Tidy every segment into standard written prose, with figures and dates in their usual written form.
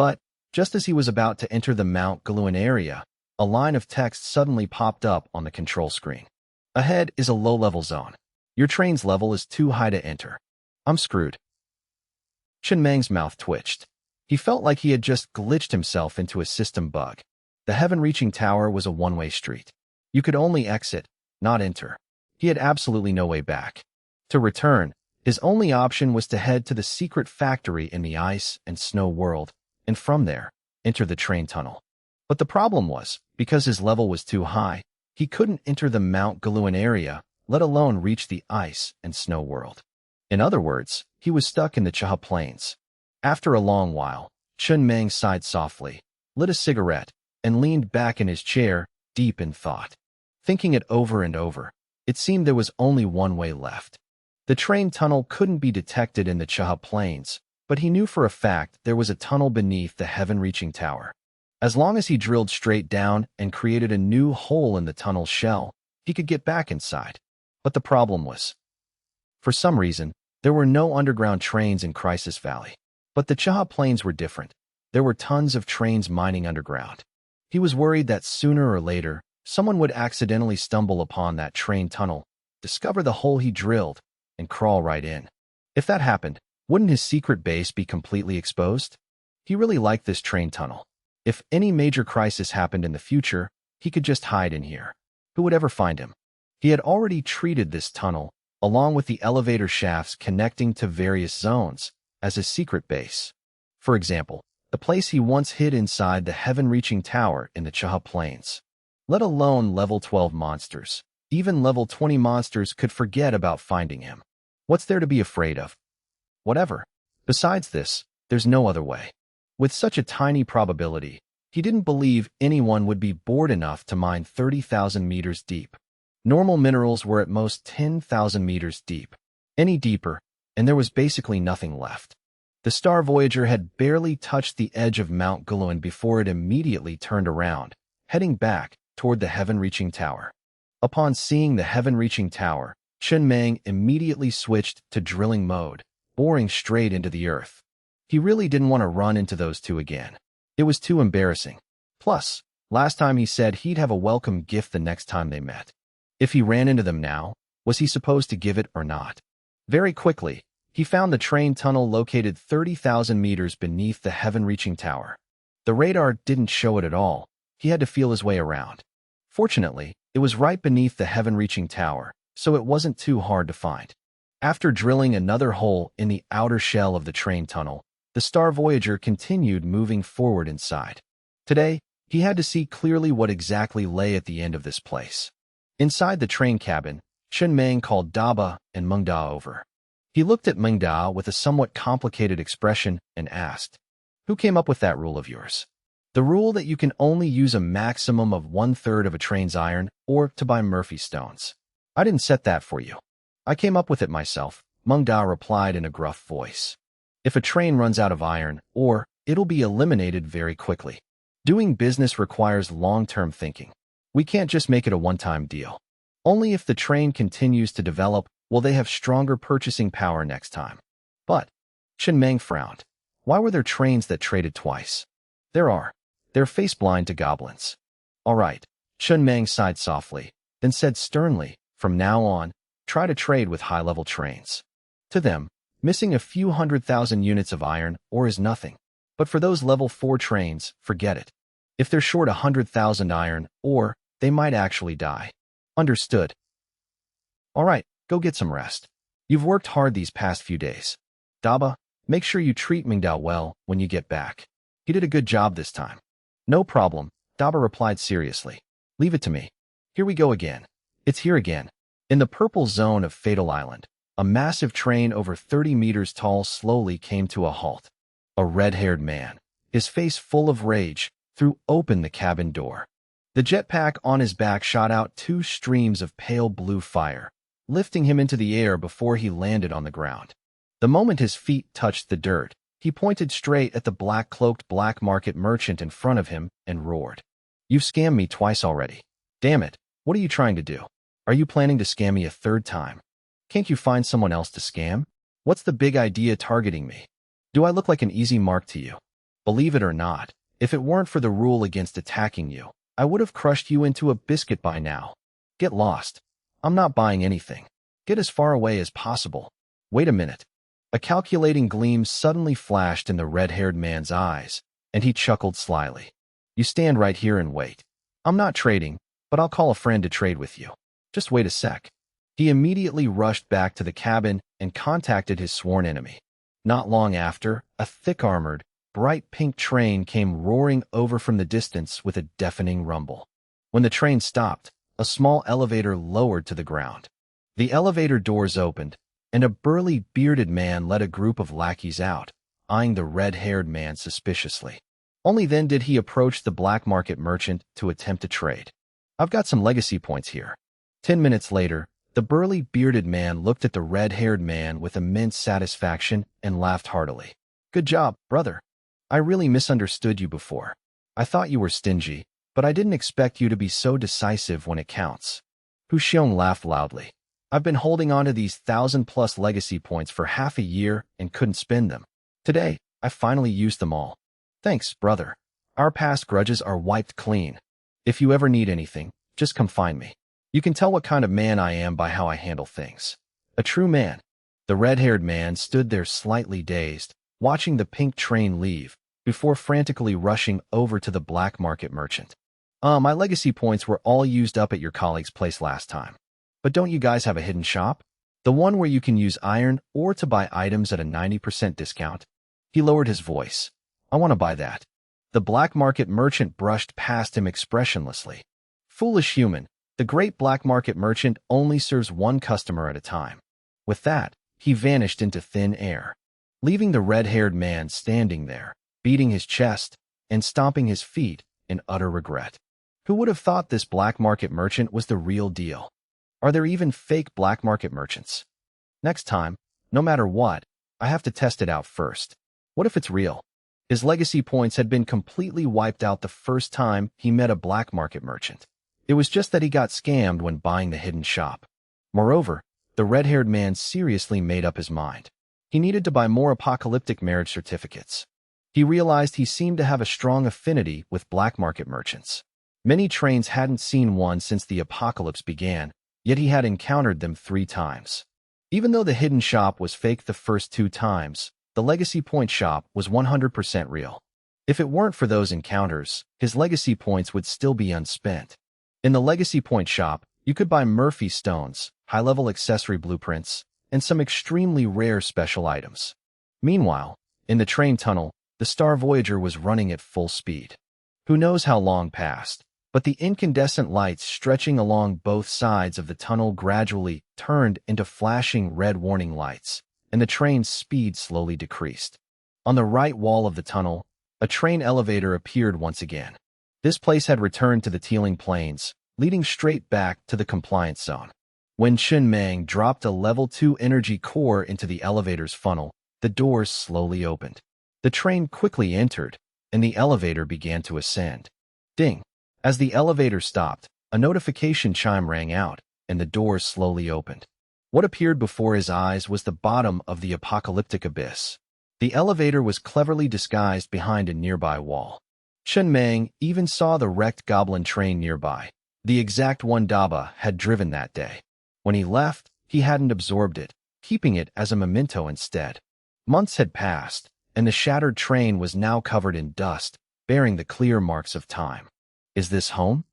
But just as he was about to enter the Mount Galuan area, a line of text suddenly popped up on the control screen. Ahead is a low-level zone. Your train's level is too high to enter. I'm screwed. Chen Meng's mouth twitched. He felt like he had just glitched himself into a system bug. The heaven-reaching tower was a one-way street. You could only exit, not enter. He had absolutely no way back. To return, his only option was to head to the secret factory in the ice and snow world, and from there, enter the train tunnel. But the problem was, because his level was too high, he couldn't enter the Mount Galuan area, let alone reach the ice and snow world. In other words, he was stuck in the Chaha Plains. After a long while, Chen Meng sighed softly, lit a cigarette, and leaned back in his chair, deep in thought. Thinking it over and over, it seemed there was only one way left. The train tunnel couldn't be detected in the Chaha Plains, but he knew for a fact there was a tunnel beneath the heaven-reaching tower. As long as he drilled straight down and created a new hole in the tunnel shell, he could get back inside. But the problem was, for some reason, there were no underground trains in Crisis Valley. But the Chaha Plains were different. There were tons of trains mining underground. He was worried that sooner or later, someone would accidentally stumble upon that train tunnel, discover the hole he drilled, and crawl right in. If that happened, wouldn't his secret base be completely exposed? He really liked this train tunnel. If any major crisis happened in the future, he could just hide in here. Who would ever find him? He had already treated this tunnel, along with the elevator shafts connecting to various zones, as his secret base. For example, the place he once hid inside the heaven-reaching tower in the Chaha Plains. Let alone level 12 monsters. Even level 20 monsters could forget about finding him. What's there to be afraid of? Whatever. Besides this, there's no other way. With such a tiny probability, he didn't believe anyone would be bored enough to mine 30,000 meters deep. Normal minerals were at most 10,000 meters deep. Any deeper, and there was basically nothing left. The Star Voyager had barely touched the edge of Mount Galuan before it immediately turned around, heading back toward the heaven-reaching tower. Upon seeing the heaven-reaching tower, Chen Meng immediately switched to drilling mode, boring straight into the earth. He really didn't want to run into those two again. It was too embarrassing. Plus, last time he said he'd have a welcome gift the next time they met. If he ran into them now, was he supposed to give it or not? Very quickly, he found the train tunnel located 30,000 meters beneath the heaven-reaching tower. The radar didn't show it at all. He had to feel his way around. Fortunately, it was right beneath the heaven-reaching tower, so it wasn't too hard to find. After drilling another hole in the outer shell of the train tunnel, the Star Voyager continued moving forward inside. Today, he had to see clearly what exactly lay at the end of this place. Inside the train cabin, Chen Meng called Daba and Mengda over. He looked at Mengda with a somewhat complicated expression and asked, "Who came up with that rule of yours? The rule that you can only use a maximum of 1/3 of a train's iron or to buy Murphy stones. I didn't set that for you. I came up with it myself," Mengda replied in a gruff voice. "If a train runs out of iron ore, it'll be eliminated very quickly. Doing business requires long-term thinking. We can't just make it a one-time deal. Only if the train continues to develop will they have stronger purchasing power next time." But, Chen Meng frowned. Why were there trains that traded twice? There are. They're face-blind to goblins. All right, Chen Meng sighed softly, then said sternly, "From now on, try to trade with high-level trains." To them, missing a few 100,000 units of iron ore is nothing. But for those level 4 trains, forget it. If they're short 100,000 iron ore, they might actually die. Understood. All right, go get some rest. You've worked hard these past few days. Daba, make sure you treat Mingdao well when you get back. He did a good job this time. No problem, Daba replied seriously. Leave it to me. Here we go again. It's here again. In the purple zone of Fatal Island, a massive train over 30 meters tall slowly came to a halt. A red-haired man, his face full of rage, threw open the cabin door. The jetpack on his back shot out 2 streams of pale blue fire, lifting him into the air before he landed on the ground. The moment his feet touched the dirt, he pointed straight at the black-cloaked black market merchant in front of him and roared. "You've scammed me twice already. Damn it, what are you trying to do? Are you planning to scam me a 3rd time? Can't you find someone else to scam? What's the big idea targeting me? Do I look like an easy mark to you?" Believe it or not, if it weren't for the rule against attacking you, I would have crushed you into a biscuit by now. Get lost. I'm not buying anything. Get as far away as possible. Wait a minute. A calculating gleam suddenly flashed in the red-haired man's eyes, and he chuckled slyly. You stand right here and wait. I'm not trading, but I'll call a friend to trade with you. Just wait a sec. He immediately rushed back to the cabin and contacted his sworn enemy. Not long after, a thick-armored, bright pink train came roaring over from the distance with a deafening rumble. When the train stopped, a small elevator lowered to the ground. The elevator doors opened, and a burly, bearded man led a group of lackeys out, eyeing the red-haired man suspiciously. Only then did he approach the black market merchant to attempt a trade. I've got some legacy points here. 10 minutes later, the burly, bearded man looked at the red-haired man with immense satisfaction and laughed heartily. Good job, brother. I really misunderstood you before. I thought you were stingy, but I didn't expect you to be so decisive when it counts. Hu Xiong laughed loudly. I've been holding on to these 1,000+ legacy points for half a year and couldn't spend them. Today, I finally used them all. Thanks, brother. Our past grudges are wiped clean. If you ever need anything, just come find me. You can tell what kind of man I am by how I handle things. A true man. The red-haired man stood there slightly dazed, watching the pink train leave, before frantically rushing over to the black market merchant. My legacy points were all used up at your colleague's place last time. But don't you guys have a hidden shop? The one where you can use iron or to buy items at a 90% discount? He lowered his voice. I want to buy that. The black market merchant brushed past him expressionlessly. Foolish human, the great black market merchant only serves one customer at a time. With that, he vanished into thin air, leaving the red-haired man standing there, beating his chest and stomping his feet in utter regret. Who would have thought this black market merchant was the real deal? Are there even fake black market merchants? Next time, no matter what, I have to test it out first. What if it's real? His legacy points had been completely wiped out the first time he met a black market merchant. It was just that he got scammed when buying the hidden shop. Moreover, the red-haired man seriously made up his mind. He needed to buy more apocalyptic marriage certificates. He realized he seemed to have a strong affinity with black market merchants. Many trains hadn't seen one since the apocalypse began, yet he had encountered them 3 times. Even though the hidden shop was fake the first 2 times, the legacy point shop was 100% real. If it weren't for those encounters, his legacy points would still be unspent. In the legacy point shop, you could buy Murphy stones, high-level accessory blueprints, and some extremely rare special items. Meanwhile, in the train tunnel, the Star Voyager was running at full speed. Who knows how long passed, but the incandescent lights stretching along both sides of the tunnel gradually turned into flashing red warning lights, and the train's speed slowly decreased. On the right wall of the tunnel, a train elevator appeared once again. This place had returned to the Teeling Plains, leading straight back to the compliance zone. When Chun Mang dropped a level 2 energy core into the elevator's funnel, the doors slowly opened. The train quickly entered, and the elevator began to ascend. Ding! As the elevator stopped, a notification chime rang out, and the doors slowly opened. What appeared before his eyes was the bottom of the apocalyptic abyss. The elevator was cleverly disguised behind a nearby wall. Chun Mang even saw the wrecked goblin train nearby, the exact one Daba had driven that day. When he left, he hadn't absorbed it, keeping it as a memento instead. Months had passed, and the shattered train was now covered in dust, bearing the clear marks of time. Is this home?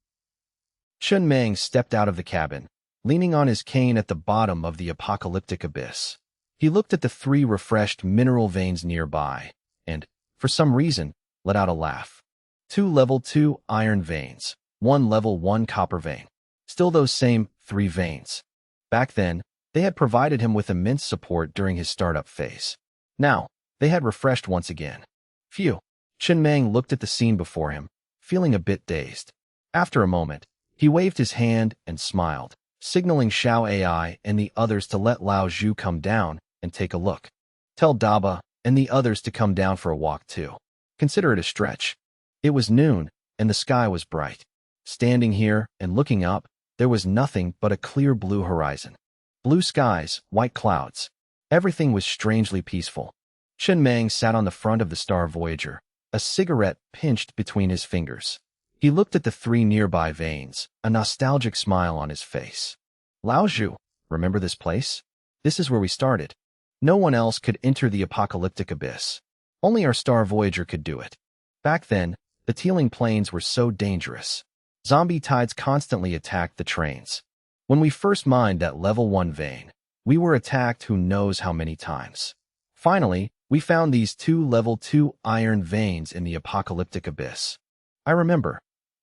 Chun Mang stepped out of the cabin, leaning on his cane at the bottom of the apocalyptic abyss. He looked at the 3 refreshed mineral veins nearby, and, for some reason, let out a laugh. 2 level 2 iron veins, 1 level 1 copper vein. Still those same 3 veins. Back then, they had provided him with immense support during his startup phase. Now, they had refreshed once again. Phew. Chun Mang looked at the scene before him, feeling a bit dazed. After a moment, he waved his hand and smiled, signaling Xiao AI and the others to let Lao Zhu come down and take a look. Tell Daba and the others to come down for a walk too. Consider it a stretch. It was noon, and the sky was bright. Standing here and looking up, there was nothing but a clear blue horizon. Blue skies, white clouds. Everything was strangely peaceful. Chun Mang sat on the front of the Star Voyager, a cigarette pinched between his fingers. He looked at the three nearby veins, a nostalgic smile on his face. Laozhu, remember this place? This is where we started. No one else could enter the apocalyptic abyss. Only our star Voyager could do it. Back then, the tealing plains were so dangerous. Zombie tides constantly attacked the trains. When we first mined that level 1 vein, we were attacked who knows how many times. Finally, we found these 2 level 2 iron veins in the apocalyptic abyss. I remember.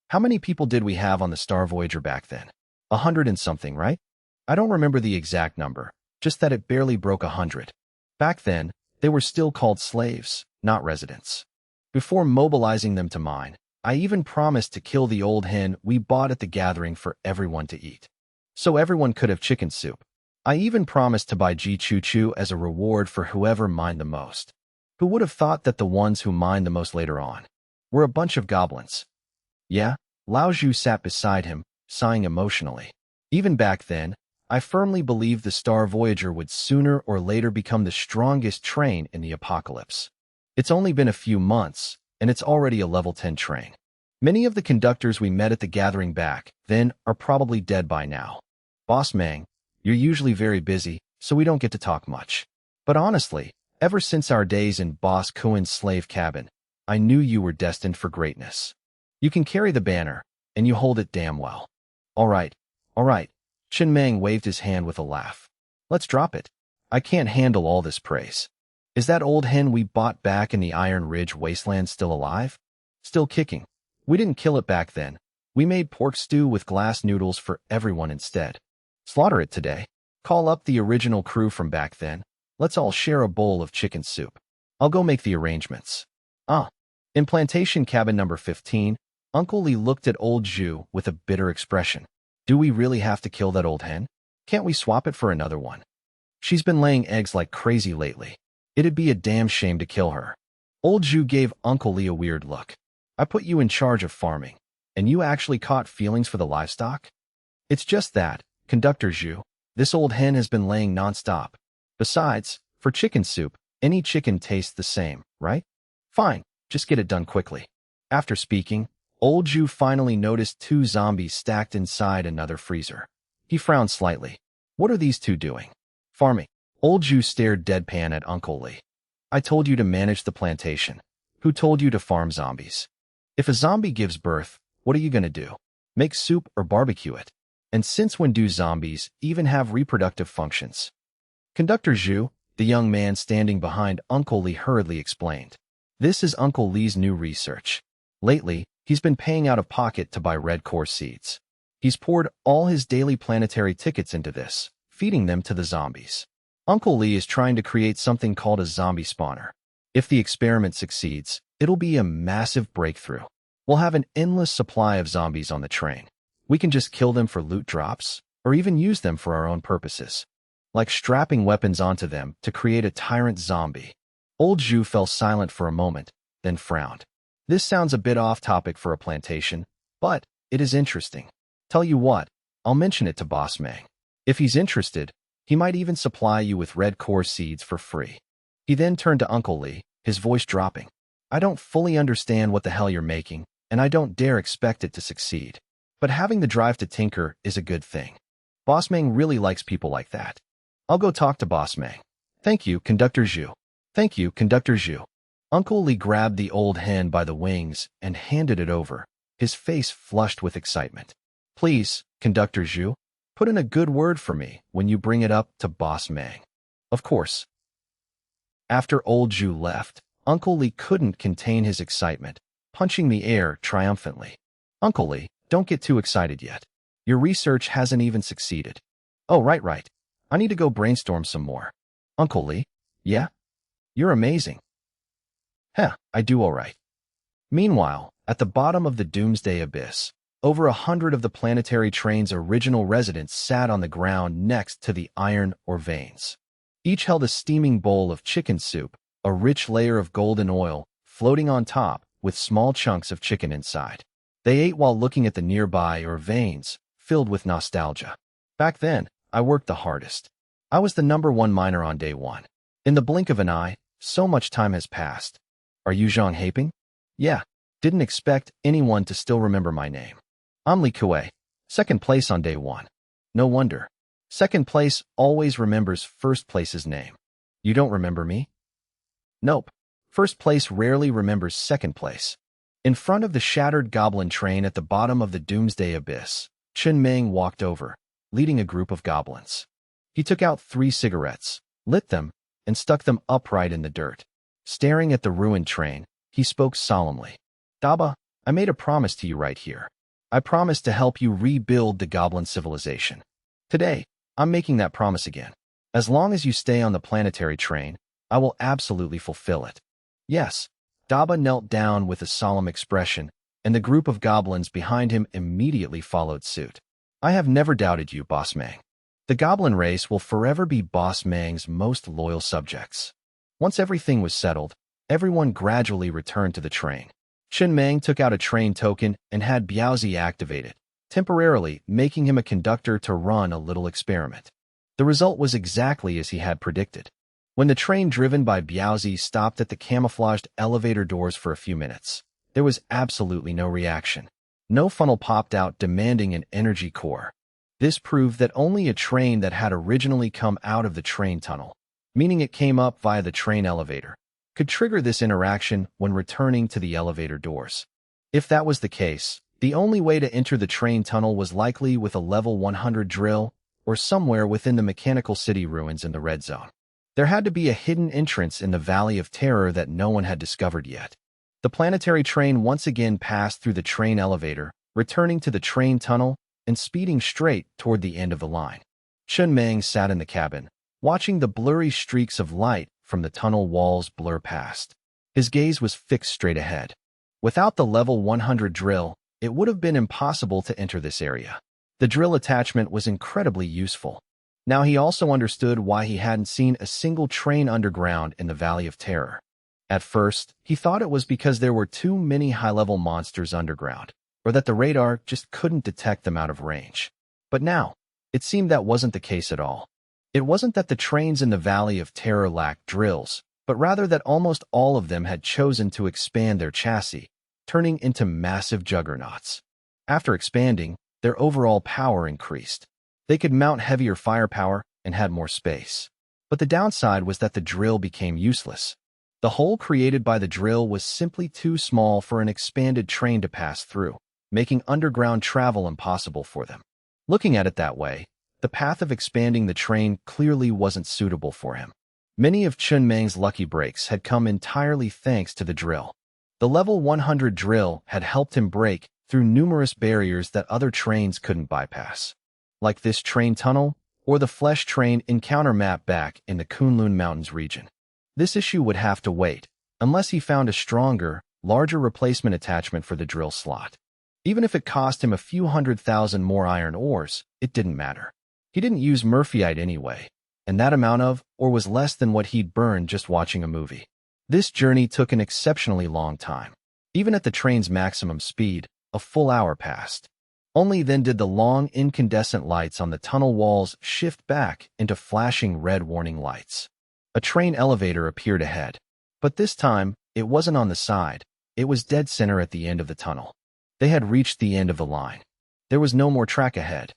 How many people did we have on the Star Voyager back then? 100 and something, right? I don't remember the exact number, just that it barely broke 100. Back then, they were still called slaves, not residents. Before mobilizing them to mine, I even promised to kill the old hen we bought at the gathering for everyone to eat. So everyone could have chicken soup. I even promised to buy Ji Choo Choo as a reward for whoever mined the most. Who would have thought that the ones who mined the most later on were a bunch of goblins? Yeah, Lao Zhu sat beside him, sighing emotionally. Even back then, I firmly believed the Star Voyager would sooner or later become the strongest train in the apocalypse. It's only been a few months, and it's already a level 10 train. Many of the conductors we met at the gathering back then are probably dead by now. Boss Mang, you're usually very busy, so we don't get to talk much. But honestly, ever since our days in Boss Kuin's slave cabin, I knew you were destined for greatness. You can carry the banner, and you hold it damn well. All right. Chen Meng waved his hand with a laugh. Let's drop it. I can't handle all this praise. Is that old hen we bought back in the Iron Ridge wasteland still alive? Still kicking. We didn't kill it back then. We made pork stew with glass noodles for everyone instead. Slaughter it today. Call up the original crew from back then. Let's all share a bowl of chicken soup. I'll go make the arrangements. In plantation cabin number 15, Uncle Lee looked at old Zhu with a bitter expression. Do we really have to kill that old hen? Can't we swap it for another one? She's been laying eggs like crazy lately. It'd be a damn shame to kill her. Old Zhu gave Uncle Lee a weird look. I put you in charge of farming, and you actually caught feelings for the livestock? It's just that, Conductor Zhu, this old hen has been laying nonstop. Besides, for chicken soup, any chicken tastes the same, right? Fine, just get it done quickly. After speaking, old Zhu finally noticed 2 zombies stacked inside another freezer. He frowned slightly. What are these 2 doing? Farming. Old Zhu stared deadpan at Uncle Lee. I told you to manage the plantation. Who told you to farm zombies? If a zombie gives birth, what are you gonna do? Make soup or barbecue it? And since when do zombies even have reproductive functions? Conductor Zhu, the young man standing behind Uncle Lee, hurriedly explained. This is Uncle Lee's new research. Lately, he's been paying out of pocket to buy red core seeds. He's poured all his daily planetary tickets into this, feeding them to the zombies. Uncle Lee is trying to create something called a zombie spawner. If the experiment succeeds, it'll be a massive breakthrough. We'll have an endless supply of zombies on the train. We can just kill them for loot drops, or even use them for our own purposes, like strapping weapons onto them to create a tyrant zombie. Old Zhu fell silent for a moment, then frowned. This sounds a bit off topic for a plantation, but it is interesting. Tell you what, I'll mention it to Boss Mang. If he's interested, he might even supply you with red core seeds for free. He then turned to Uncle Lee, his voice dropping. I don't fully understand what the hell you're making, and I don't dare expect it to succeed. But having the drive to tinker is a good thing. Boss Mang really likes people like that. I'll go talk to Boss Mang. Thank you, Conductor Zhu. Thank you, Conductor Zhu. Uncle Lee grabbed the old hen by the wings and handed it over, his face flushed with excitement. Please, Conductor Zhu, put in a good word for me when you bring it up to Boss Mang. Of course. After old Zhu left, Uncle Lee couldn't contain his excitement, punching the air triumphantly. Uncle Lee, don't get too excited yet. Your research hasn't even succeeded. Oh, right. I need to go brainstorm some more. Uncle Lee? Yeah? You're amazing. I do all right. Meanwhile, at the bottom of the Doomsday Abyss, over 100 of the planetary train's original residents sat on the ground next to the iron or veins. Each held a steaming bowl of chicken soup, a rich layer of golden oil floating on top with small chunks of chicken inside. They ate while looking at the nearby or veins, filled with nostalgia. Back then, I worked the hardest. I was the #1 miner on day 1. In the blink of an eye, so much time has passed. Are you Zhang Haping? Yeah, didn't expect anyone to still remember my name. I'm Li Kuei, second place on day one. No wonder. Second place always remembers first place's name. You don't remember me? Nope. First place rarely remembers second place. In front of the shattered goblin train at the bottom of the doomsday abyss, Chen Meng walked over, leading a group of goblins. He took out 3 cigarettes, lit them, and stuck them upright in the dirt. Staring at the ruined train, he spoke solemnly. Daba, I made a promise to you right here. I promised to help you rebuild the goblin civilization. Today, I'm making that promise again. As long as you stay on the planetary train, I will absolutely fulfill it. Yes. Daba knelt down with a solemn expression, and the group of goblins behind him immediately followed suit. I have never doubted you, Boss Mang. The goblin race will forever be Boss Mang's most loyal subjects. Once everything was settled, everyone gradually returned to the train. Chen Mang took out a train token and had Biaozi activated, temporarily making him a conductor to run a little experiment. The result was exactly as he had predicted. When the train driven by Biaozi stopped at the camouflaged elevator doors for a few minutes, there was absolutely no reaction. No funnel popped out demanding an energy core. This proved that only a train that had originally come out of the train tunnel, meaning it came up via the train elevator, could trigger this interaction when returning to the elevator doors. If that was the case, the only way to enter the train tunnel was likely with a level 100 drill or somewhere within the mechanical city ruins in the red zone. There had to be a hidden entrance in the Valley of Terror that no one had discovered yet. The planetary train once again passed through the train elevator, returning to the train tunnel and speeding straight toward the end of the line. Chen Meng sat in the cabin, watching the blurry streaks of light from the tunnel walls blur past. His gaze was fixed straight ahead. Without the level 100 drill, it would have been impossible to enter this area. The drill attachment was incredibly useful. Now he also understood why he hadn't seen a single train underground in the Valley of Terror. At first, he thought it was because there were too many high-level monsters underground, or that the radar just couldn't detect them out of range. But now, it seemed that wasn't the case at all. It wasn't that the trains in the Valley of Terror lacked drills, but rather that almost all of them had chosen to expand their chassis, turning into massive juggernauts. After expanding, their overall power increased. They could mount heavier firepower and had more space. But the downside was that the drill became useless. The hole created by the drill was simply too small for an expanded train to pass through, making underground travel impossible for them. Looking at it that way, the path of expanding the train clearly wasn't suitable for him. Many of Chen Meng's lucky breaks had come entirely thanks to the drill. The level 100 drill had helped him break through numerous barriers that other trains couldn't bypass, like this train tunnel or the flesh train encounter map back in the Kunlun Mountains region. This issue would have to wait, unless he found a stronger, larger replacement attachment for the drill slot. Even if it cost him a few 100,000 more iron ores, it didn't matter. He didn't use Murphyite anyway, and that amount of ore was less than what he'd burned just watching a movie. This journey took an exceptionally long time. Even at the train's maximum speed, a full hour passed. Only then did the long incandescent lights on the tunnel walls shift back into flashing red warning lights. A train elevator appeared ahead, but this time, it wasn't on the side. It was dead center at the end of the tunnel. They had reached the end of the line. There was no more track ahead.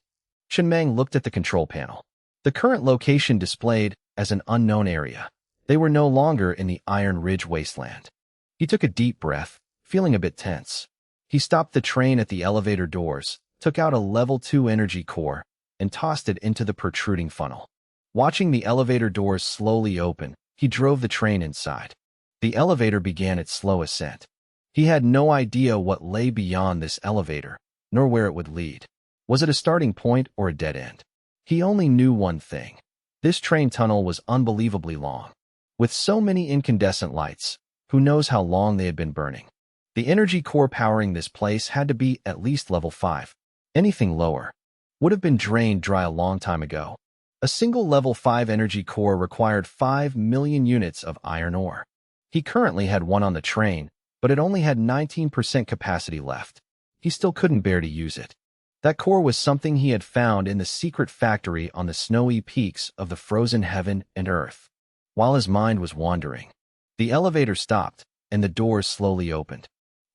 Chen Meng looked at the control panel. The current location displayed as an unknown area. They were no longer in the Iron Ridge wasteland. He took a deep breath, feeling a bit tense. He stopped the train at the elevator doors, took out a level 2 energy core, and tossed it into the protruding funnel. Watching the elevator doors slowly open, he drove the train inside. The elevator began its slow ascent. He had no idea what lay beyond this elevator, nor where it would lead. Was it a starting point or a dead end? He only knew one thing. This train tunnel was unbelievably long. With so many incandescent lights, who knows how long they had been burning. The energy core powering this place had to be at least level 5. Anything lower would have been drained dry a long time ago. A single level 5 energy core required 5 million units of iron ore. He currently had one on the train, but it only had 19% capacity left. He still couldn't bear to use it. That core was something he had found in the secret factory on the snowy peaks of the frozen heaven and earth. While his mind was wandering, the elevator stopped, and the doors slowly opened.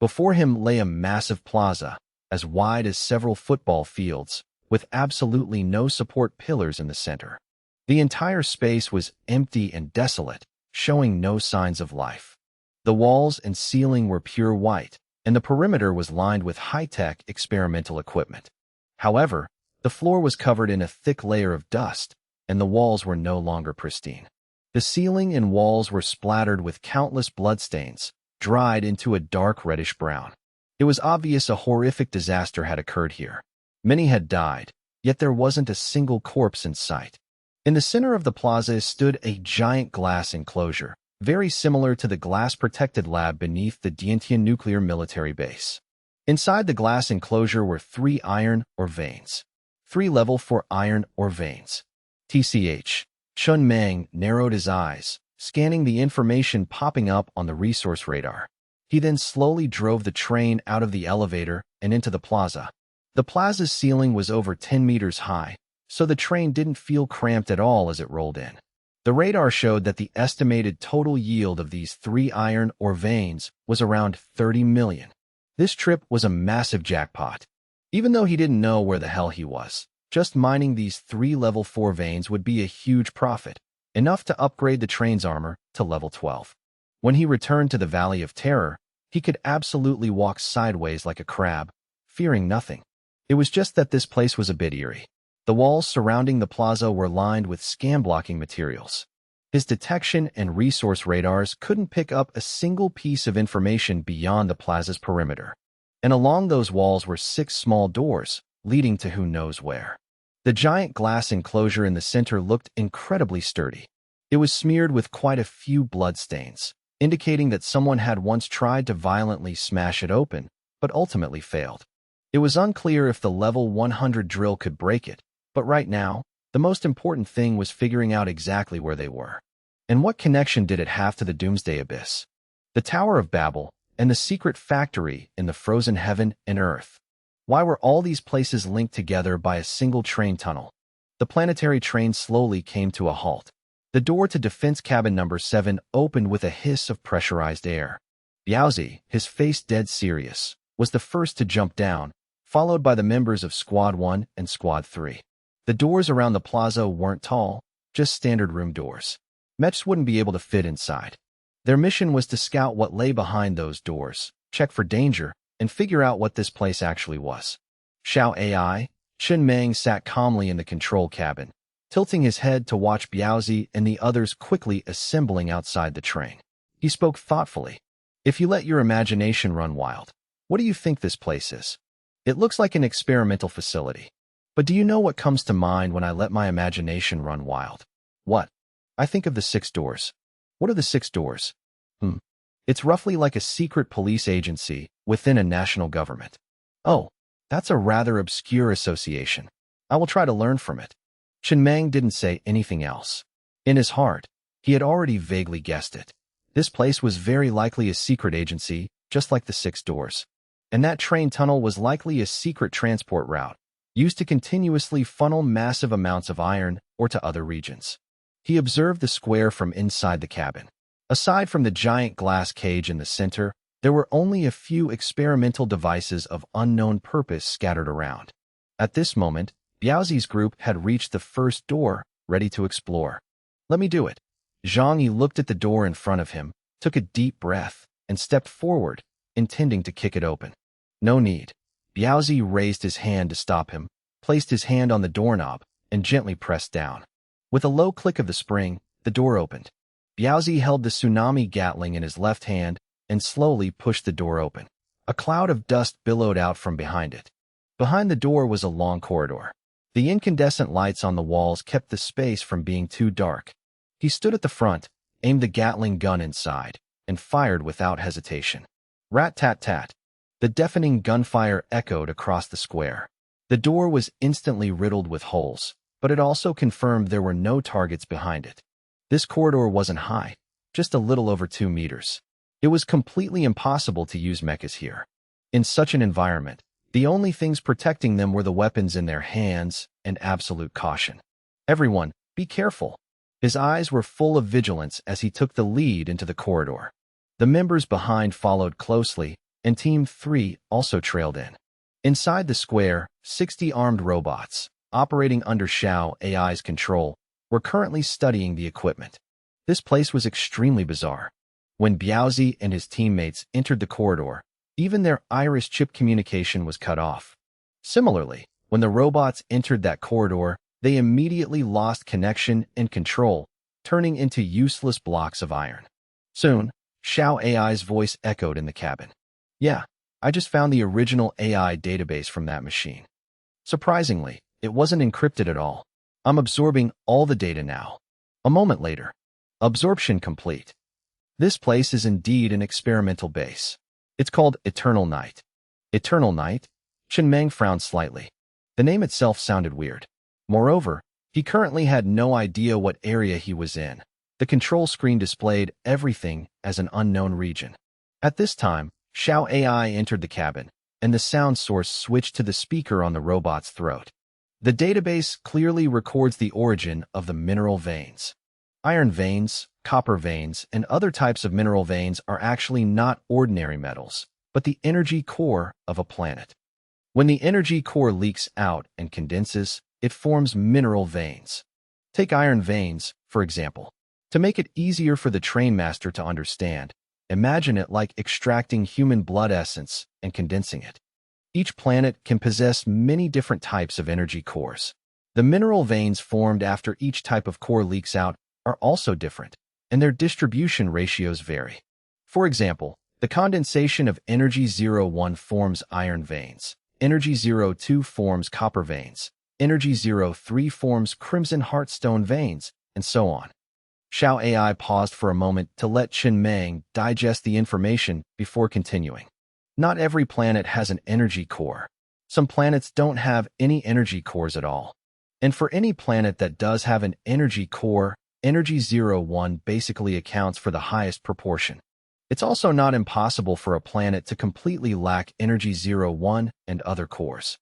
Before him lay a massive plaza, as wide as several football fields, with absolutely no support pillars in the center. The entire space was empty and desolate, showing no signs of life. The walls and ceiling were pure white, and the perimeter was lined with high-tech experimental equipment. However, the floor was covered in a thick layer of dust, and the walls were no longer pristine. The ceiling and walls were splattered with countless bloodstains, dried into a dark reddish brown. It was obvious a horrific disaster had occurred here. Many had died, yet there wasn't a single corpse in sight. In the center of the plaza stood a giant glass enclosure, very similar to the glass-protected lab beneath the Dientian nuclear military base. Inside the glass enclosure were 3 iron ore veins. 3 level 4 iron ore veins. TCH. Chun Meng narrowed his eyes, scanning the information popping up on the resource radar. He then slowly drove the train out of the elevator and into the plaza. The plaza's ceiling was over 10 meters high, so the train didn't feel cramped at all as it rolled in. The radar showed that the estimated total yield of these 3 iron ore veins was around 30 million. This trip was a massive jackpot. Even though he didn't know where the hell he was, just mining these 3 level 4 veins would be a huge profit, enough to upgrade the train's armor to level 12. When he returned to the Valley of Terror, he could absolutely walk sideways like a crab, fearing nothing. It was just that this place was a bit eerie. The walls surrounding the plaza were lined with scam-blocking materials. His detection and resource radars couldn't pick up a single piece of information beyond the plaza's perimeter. And along those walls were 6 small doors, leading to who knows where. The giant glass enclosure in the center looked incredibly sturdy. It was smeared with quite a few bloodstains, indicating that someone had once tried to violently smash it open, but ultimately failed. It was unclear if the level 100 drill could break it, but right now, the most important thing was figuring out exactly where they were. And what connection did it have to the Doomsday Abyss, the Tower of Babel, and the secret factory in the frozen heaven and earth? Why were all these places linked together by a single train tunnel? The planetary train slowly came to a halt. The door to defense cabin number 7 opened with a hiss of pressurized air. Biaozi, his face dead serious, was the first to jump down, followed by the members of Squad 1 and Squad 3. The doors around the plaza weren't tall, just standard room doors. Mechs wouldn't be able to fit inside. Their mission was to scout what lay behind those doors, check for danger, and figure out what this place actually was. Xiao AI, Chun Meng sat calmly in the control cabin, tilting his head to watch Biaozi and the others quickly assembling outside the train. He spoke thoughtfully. If you let your imagination run wild, what do you think this place is? It looks like an experimental facility. But do you know what comes to mind when I let my imagination run wild? What? I think of the 6 doors. What are the 6 doors? It's roughly like a secret police agency within a national government. Oh, that's a rather obscure association. I will try to learn from it. Chun Meng didn't say anything else. In his heart, he had already vaguely guessed it. This place was very likely a secret agency, just like the 6 doors. And that train tunnel was likely a secret transport route, used to continuously funnel massive amounts of iron ore to other regions. He observed the square from inside the cabin. Aside from the giant glass cage in the center, there were only a few experimental devices of unknown purpose scattered around. At this moment, Biaozi's group had reached the first door, ready to explore. Let me do it. Zhang Yi looked at the door in front of him, took a deep breath, and stepped forward, intending to kick it open. No need. Biaozi raised his hand to stop him, placed his hand on the doorknob, and gently pressed down. With a low click of the spring, the door opened. Biaozi held the tsunami Gatling in his left hand and slowly pushed the door open. A cloud of dust billowed out from behind it. Behind the door was a long corridor. The incandescent lights on the walls kept the space from being too dark. He stood at the front, aimed the Gatling gun inside, and fired without hesitation. Rat-tat-tat. The deafening gunfire echoed across the square. The door was instantly riddled with holes, but it also confirmed there were no targets behind it. This corridor wasn't high, just a little over 2 meters. It was completely impossible to use mechas here. In such an environment, the only things protecting them were the weapons in their hands and absolute caution. Everyone, be careful. His eyes were full of vigilance as he took the lead into the corridor. The members behind followed closely, and Team 3 also trailed in. Inside the square, 60 armed robots, operating under Xiao AI's control, were currently studying the equipment. This place was extremely bizarre. When Biaozi and his teammates entered the corridor, even their iris chip communication was cut off. Similarly, when the robots entered that corridor, they immediately lost connection and control, turning into useless blocks of iron. Soon, Xiao AI's voice echoed in the cabin. Yeah, I just found the original AI database from that machine. Surprisingly, it wasn't encrypted at all. I'm absorbing all the data now. A moment later, absorption complete. This place is indeed an experimental base. It's called Eternal Night. Eternal Night? Chen Meng frowned slightly. The name itself sounded weird. Moreover, he currently had no idea what area he was in. The control screen displayed everything as an unknown region. At this time, Xiao AI entered the cabin, and the sound source switched to the speaker on the robot's throat. The database clearly records the origin of the mineral veins. Iron veins, copper veins, and other types of mineral veins are actually not ordinary metals, but the energy core of a planet. When the energy core leaks out and condenses, it forms mineral veins. Take iron veins, for example. To make it easier for the trainmaster to understand, imagine it like extracting human blood essence and condensing it. Each planet can possess many different types of energy cores. The mineral veins formed after each type of core leaks out are also different, and their distribution ratios vary. For example, the condensation of energy 01 forms iron veins, energy 02 forms copper veins, energy 03 forms crimson heartstone veins, and so on. Xiao AI paused for a moment to let Chen Meng digest the information before continuing. Not every planet has an energy core. Some planets don't have any energy cores at all. And for any planet that does have an energy core, energy 01 basically accounts for the highest proportion. It's also not impossible for a planet to completely lack energy 01 and other cores,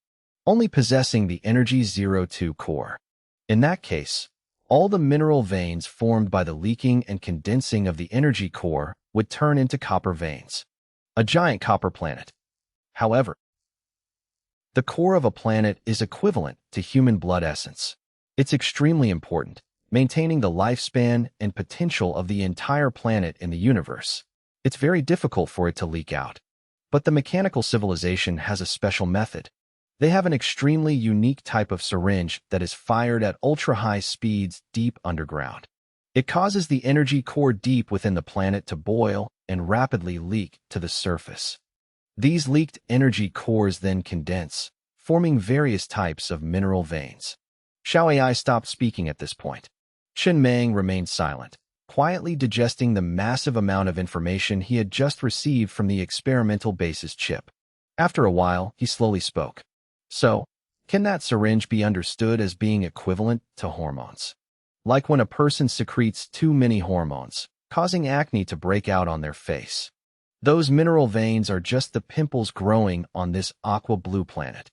only possessing the energy 02 core. In that case, all the mineral veins formed by the leaking and condensing of the energy core would turn into copper veins. A giant copper planet. However, the core of a planet is equivalent to human blood essence. It's extremely important, maintaining the lifespan and potential of the entire planet in the universe. It's very difficult for it to leak out. But the mechanical civilization has a special method. They have an extremely unique type of syringe that is fired at ultra-high speeds deep underground. It causes the energy core deep within the planet to boil and rapidly leak to the surface. These leaked energy cores then condense, forming various types of mineral veins. Xiao AI stopped speaking at this point. Chen Meng remained silent, quietly digesting the massive amount of information he had just received from the experimental base's chip. After a while, he slowly spoke. So, can that syringe be understood as being equivalent to hormones? Like when a person secretes too many hormones, causing acne to break out on their face. Those mineral veins are just the pimples growing on this aqua-blue planet.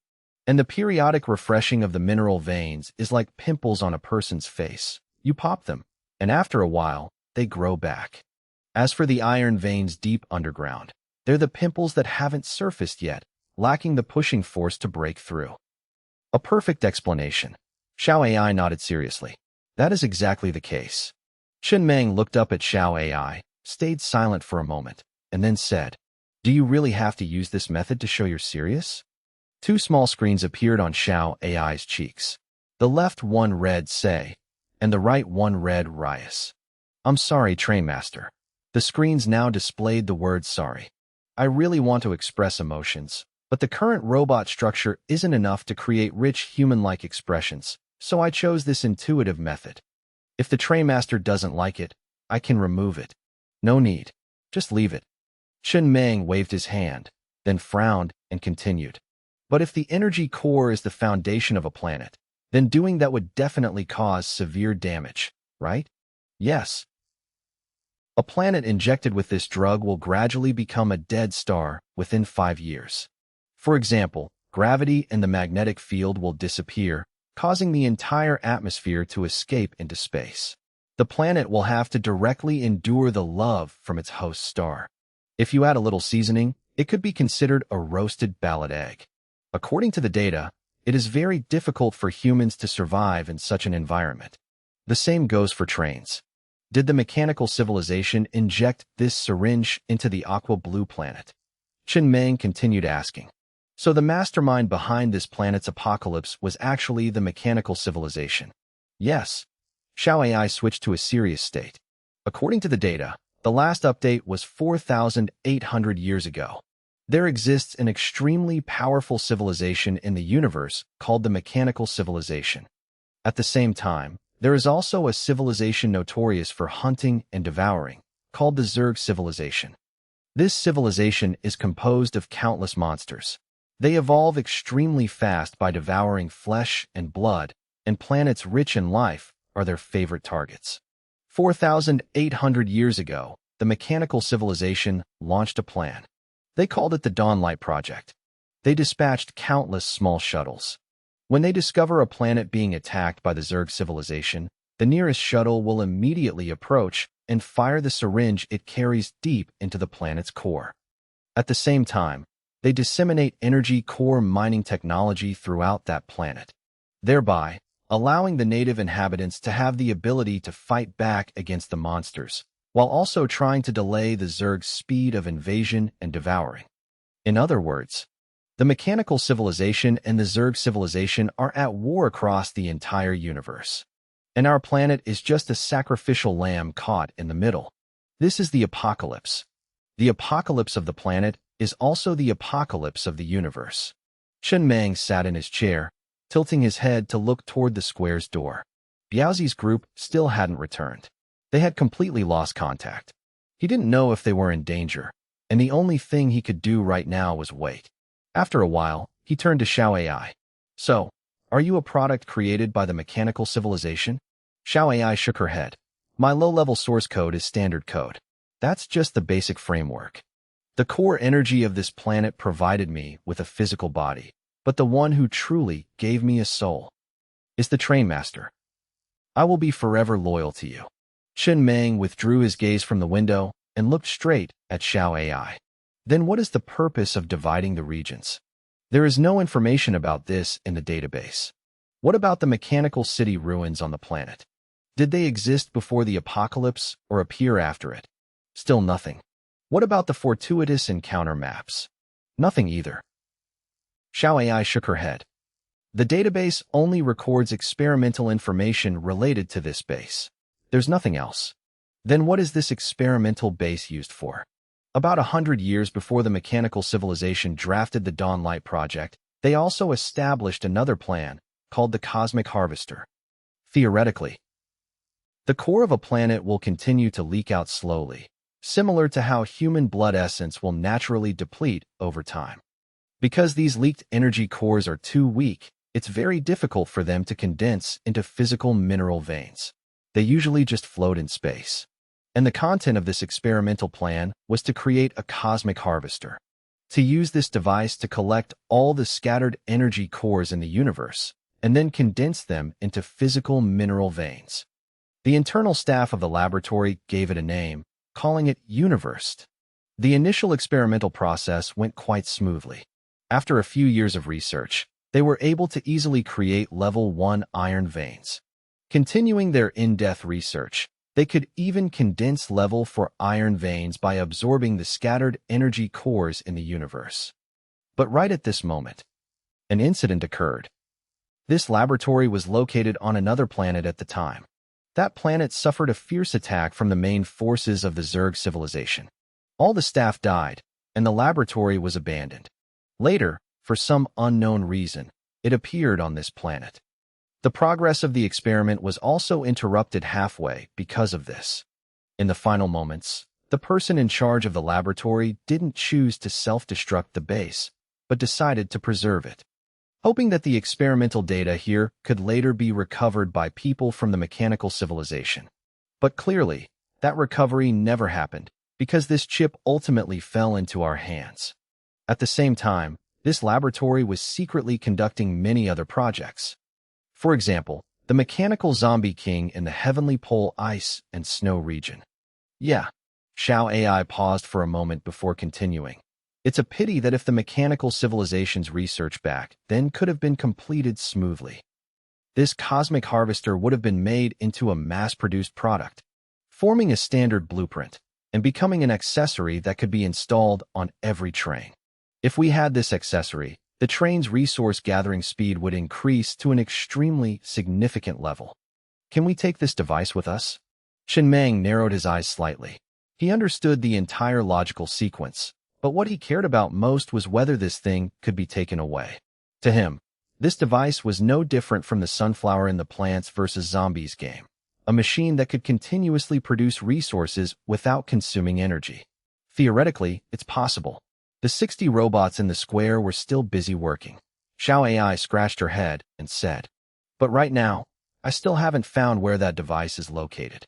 And the periodic refreshing of the mineral veins is like pimples on a person's face. You pop them, and after a while, they grow back. As for the iron veins deep underground, they're the pimples that haven't surfaced yet, lacking the pushing force to break through. A perfect explanation. Xiao AI nodded seriously. That is exactly the case. Chen Meng looked up at Xiao AI, stayed silent for a moment, and then said, "Do you really have to use this method to show you're serious?" Two small screens appeared on Xiao AI's cheeks. The left one read Say, and the right one read Rias. "I'm sorry, Trainmaster." The screens now displayed the word sorry. "I really want to express emotions, but the current robot structure isn't enough to create rich human-like expressions, so I chose this intuitive method. If the Trainmaster doesn't like it, I can remove it. No need. Just leave it." Chen Meng waved his hand, then frowned and continued. "But if the energy core is the foundation of a planet, then doing that would definitely cause severe damage, right?" "Yes. A planet injected with this drug will gradually become a dead star within 5 years. For example, gravity and the magnetic field will disappear, causing the entire atmosphere to escape into space. The planet will have to directly endure the love from its host star. If you add a little seasoning, It could be considered a roasted ballot egg. According to the data, it is very difficult for humans to survive in such an environment. The same goes for trains. Did the mechanical civilization inject this syringe into the aqua blue planet? Chen Meng continued asking. So the mastermind behind this planet's apocalypse was actually the mechanical civilization. Yes. Xiao AI switched to a serious state. According to the data, the last update was 4,800 years ago. There exists an extremely powerful civilization in the universe called the mechanical civilization. At the same time, there is also a civilization notorious for hunting and devouring, called the Zerg civilization. This civilization is composed of countless monsters. They evolve extremely fast by devouring flesh and blood, and planets rich in life are their favorite targets. 4,800 years ago, the mechanical civilization launched a plan. They called it the Dawnlight Project. They dispatched countless small shuttles. When they discover a planet being attacked by the Zerg civilization, the nearest shuttle will immediately approach and fire the syringe it carries deep into the planet's core. At the same time, they disseminate energy core mining technology throughout that planet, thereby allowing the native inhabitants to have the ability to fight back against the monsters, while also trying to delay the Zerg's speed of invasion and devouring. In other words, the mechanical civilization and the Zerg civilization are at war across the entire universe. And our planet is just a sacrificial lamb caught in the middle. This is the apocalypse. The apocalypse of the planet is also the apocalypse of the universe. Chen Meng sat in his chair, tilting his head to look toward the square's door. Biaozi's group still hadn't returned. They had completely lost contact. He didn't know if they were in danger, and the only thing he could do right now was wait. After a while, he turned to Xiao AI. So, are you a product created by the mechanical civilization? Xiao AI shook her head. My low-level source code is standard code. That's just the basic framework. The core energy of this planet provided me with a physical body, but the one who truly gave me a soul is the Trainmaster. I will be forever loyal to you. Chen Meng withdrew his gaze from the window and looked straight at Xiao AI. Then what is the purpose of dividing the regions? There is no information about this in the database. What about the mechanical city ruins on the planet? Did they exist before the apocalypse or appear after it? Still nothing. What about the fortuitous encounter maps? Nothing either. Xiao AI shook her head. The database only records experimental information related to this base. There's nothing else. Then what is this experimental base used for? About 100 years before the mechanical civilization drafted the Dawnlight Project, they also established another plan called the Cosmic Harvester. Theoretically, the core of a planet will continue to leak out slowly, similar to how human blood essence will naturally deplete over time. Because these leaked energy cores are too weak, it's very difficult for them to condense into physical mineral veins. They usually just float in space. And the content of this experimental plan was to create a cosmic harvester, to use this device to collect all the scattered energy cores in the universe, and then condense them into physical mineral veins. The internal staff of the laboratory gave it a name, calling it Universe. The initial experimental process went quite smoothly. After a few years of research, they were able to easily create level 1 iron veins. Continuing their in-depth research, they could even condense level 4 iron veins by absorbing the scattered energy cores in the universe. But right at this moment, an incident occurred. This laboratory was located on another planet at the time. That planet suffered a fierce attack from the main forces of the Zerg civilization. All the staff died, and the laboratory was abandoned. Later, for some unknown reason, it appeared on this planet. The progress of the experiment was also interrupted halfway because of this. In the final moments, the person in charge of the laboratory didn't choose to self-destruct the base, but decided to preserve it, hoping that the experimental data here could later be recovered by people from the mechanical civilization. But clearly, that recovery never happened, because this chip ultimately fell into our hands. At the same time, this laboratory was secretly conducting many other projects. For example, the mechanical zombie king in the Heavenly Pole ice and snow region. Yeah, Xiao AI paused for a moment before continuing. It's a pity that if the mechanical civilization's research back then could have been completed smoothly, this cosmic harvester would have been made into a mass-produced product, forming a standard blueprint and becoming an accessory that could be installed on every train. If we had this accessory, the train's resource gathering speed would increase to an extremely significant level. Can we take this device with us? Shin-Mang narrowed his eyes slightly. He understood the entire logical sequence, but what he cared about most was whether this thing could be taken away. To him, this device was no different from the sunflower in the Plants vs. Zombies game, a machine that could continuously produce resources without consuming energy. Theoretically, it's possible. The 60 robots in the square were still busy working. Xiao AI scratched her head and said, "But right now, I still haven't found where that device is located."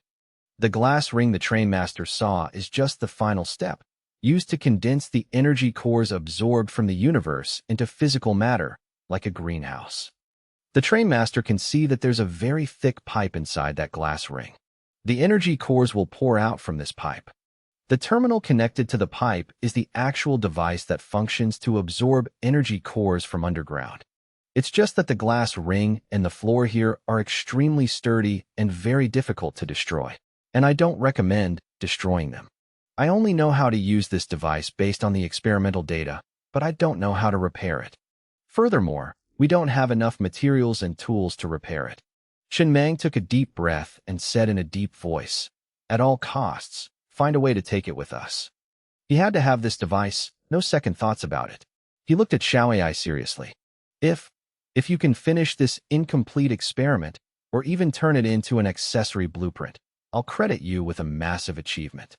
The glass ring the trainmaster saw is just the final step, used to condense the energy cores absorbed from the universe into physical matter, like a greenhouse. The trainmaster can see that there's a very thick pipe inside that glass ring. The energy cores will pour out from this pipe. The terminal connected to the pipe is the actual device that functions to absorb energy cores from underground. It's just that the glass ring and the floor here are extremely sturdy and very difficult to destroy, and I don't recommend destroying them. I only know how to use this device based on the experimental data, but I don't know how to repair it. Furthermore, we don't have enough materials and tools to repair it. Shin-Mang took a deep breath and said in a deep voice, "At all costs, find a way to take it with us." He had to have this device, no second thoughts about it. He looked at Xiao AI seriously. If you can finish this incomplete experiment, or even turn it into an accessory blueprint, I'll credit you with a massive achievement."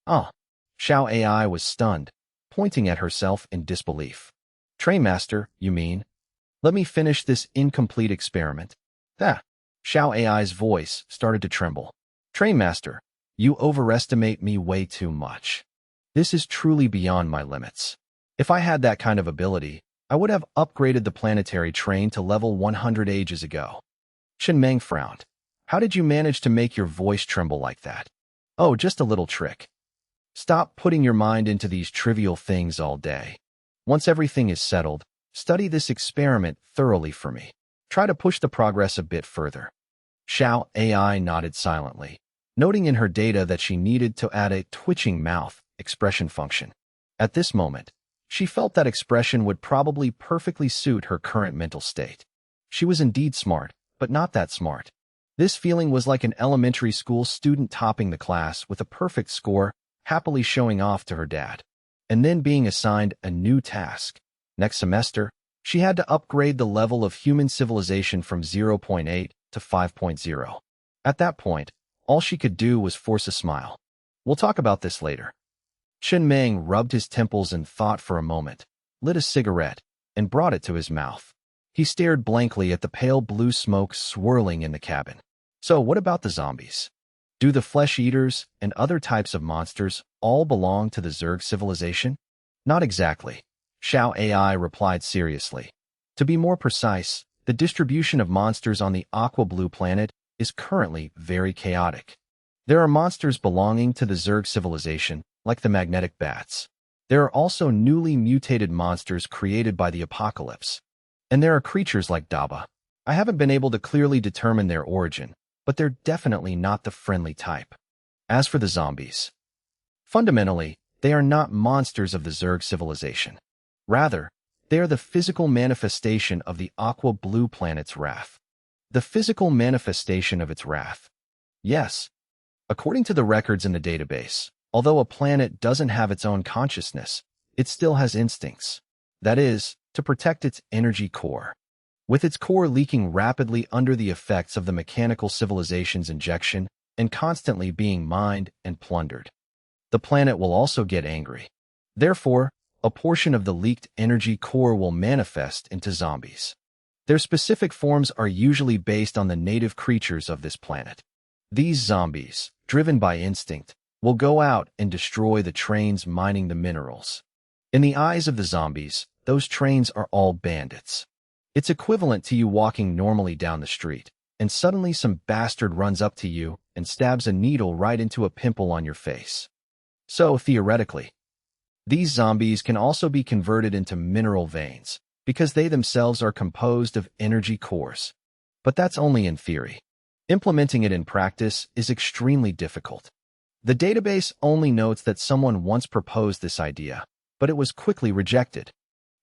Ah, Xiao AI was stunned, pointing at herself in disbelief. "Trainmaster, you mean? Let me finish this incomplete experiment?" Xiao AI's voice started to tremble. "Trainmaster, you overestimate me way too much. This is truly beyond my limits. If I had that kind of ability, I would have upgraded the planetary train to level 100 ages ago." Shin-Mang frowned. "How did you manage to make your voice tremble like that?" "Oh, just a little trick. Stop putting your mind into these trivial things all day. Once everything is settled, study this experiment thoroughly for me. Try to push the progress a bit further." Xiao AI nodded silently, noting in her data that she needed to add a twitching mouth expression function. At this moment, she felt that expression would probably perfectly suit her current mental state. She was indeed smart, but not that smart. This feeling was like an elementary school student topping the class with a perfect score, happily showing off to her dad, and then being assigned a new task. Next semester, she had to upgrade the level of human civilization from 0.8 to 5.0. At that point, all she could do was force a smile. "We'll talk about this later." Shin-Mang rubbed his temples and thought for a moment, lit a cigarette, and brought it to his mouth. He stared blankly at the pale blue smoke swirling in the cabin. "So what about the zombies? Do the flesh-eaters and other types of monsters all belong to the Zerg civilization?" "Not exactly," Xiao AI replied seriously. "To be more precise, the distribution of monsters on the aqua-blue planet is currently very chaotic. There are monsters belonging to the Zerg civilization, like the magnetic bats. There are also newly mutated monsters created by the apocalypse. And there are creatures like Daba. I haven't been able to clearly determine their origin, but they're definitely not the friendly type. As for the zombies, fundamentally, they are not monsters of the Zerg civilization. Rather, they are the physical manifestation of the aqua-blue planet's wrath. The physical manifestation of its wrath. Yes. According to the records in the database, although a planet doesn't have its own consciousness, it still has instincts. That is, to protect its energy core. With its core leaking rapidly under the effects of the mechanical civilization's injection and constantly being mined and plundered, the planet will also get angry. Therefore, a portion of the leaked energy core will manifest into zombies. Their specific forms are usually based on the native creatures of this planet. These zombies, driven by instinct, will go out and destroy the trains mining the minerals. In the eyes of the zombies, those trains are all bandits. It's equivalent to you walking normally down the street, and suddenly some bastard runs up to you and stabs a needle right into a pimple on your face. So, theoretically, These zombies can also be converted into mineral veins, because they themselves are composed of energy cores. But that's only in theory. Implementing it in practice is extremely difficult. The database only notes that someone once proposed this idea, but it was quickly rejected.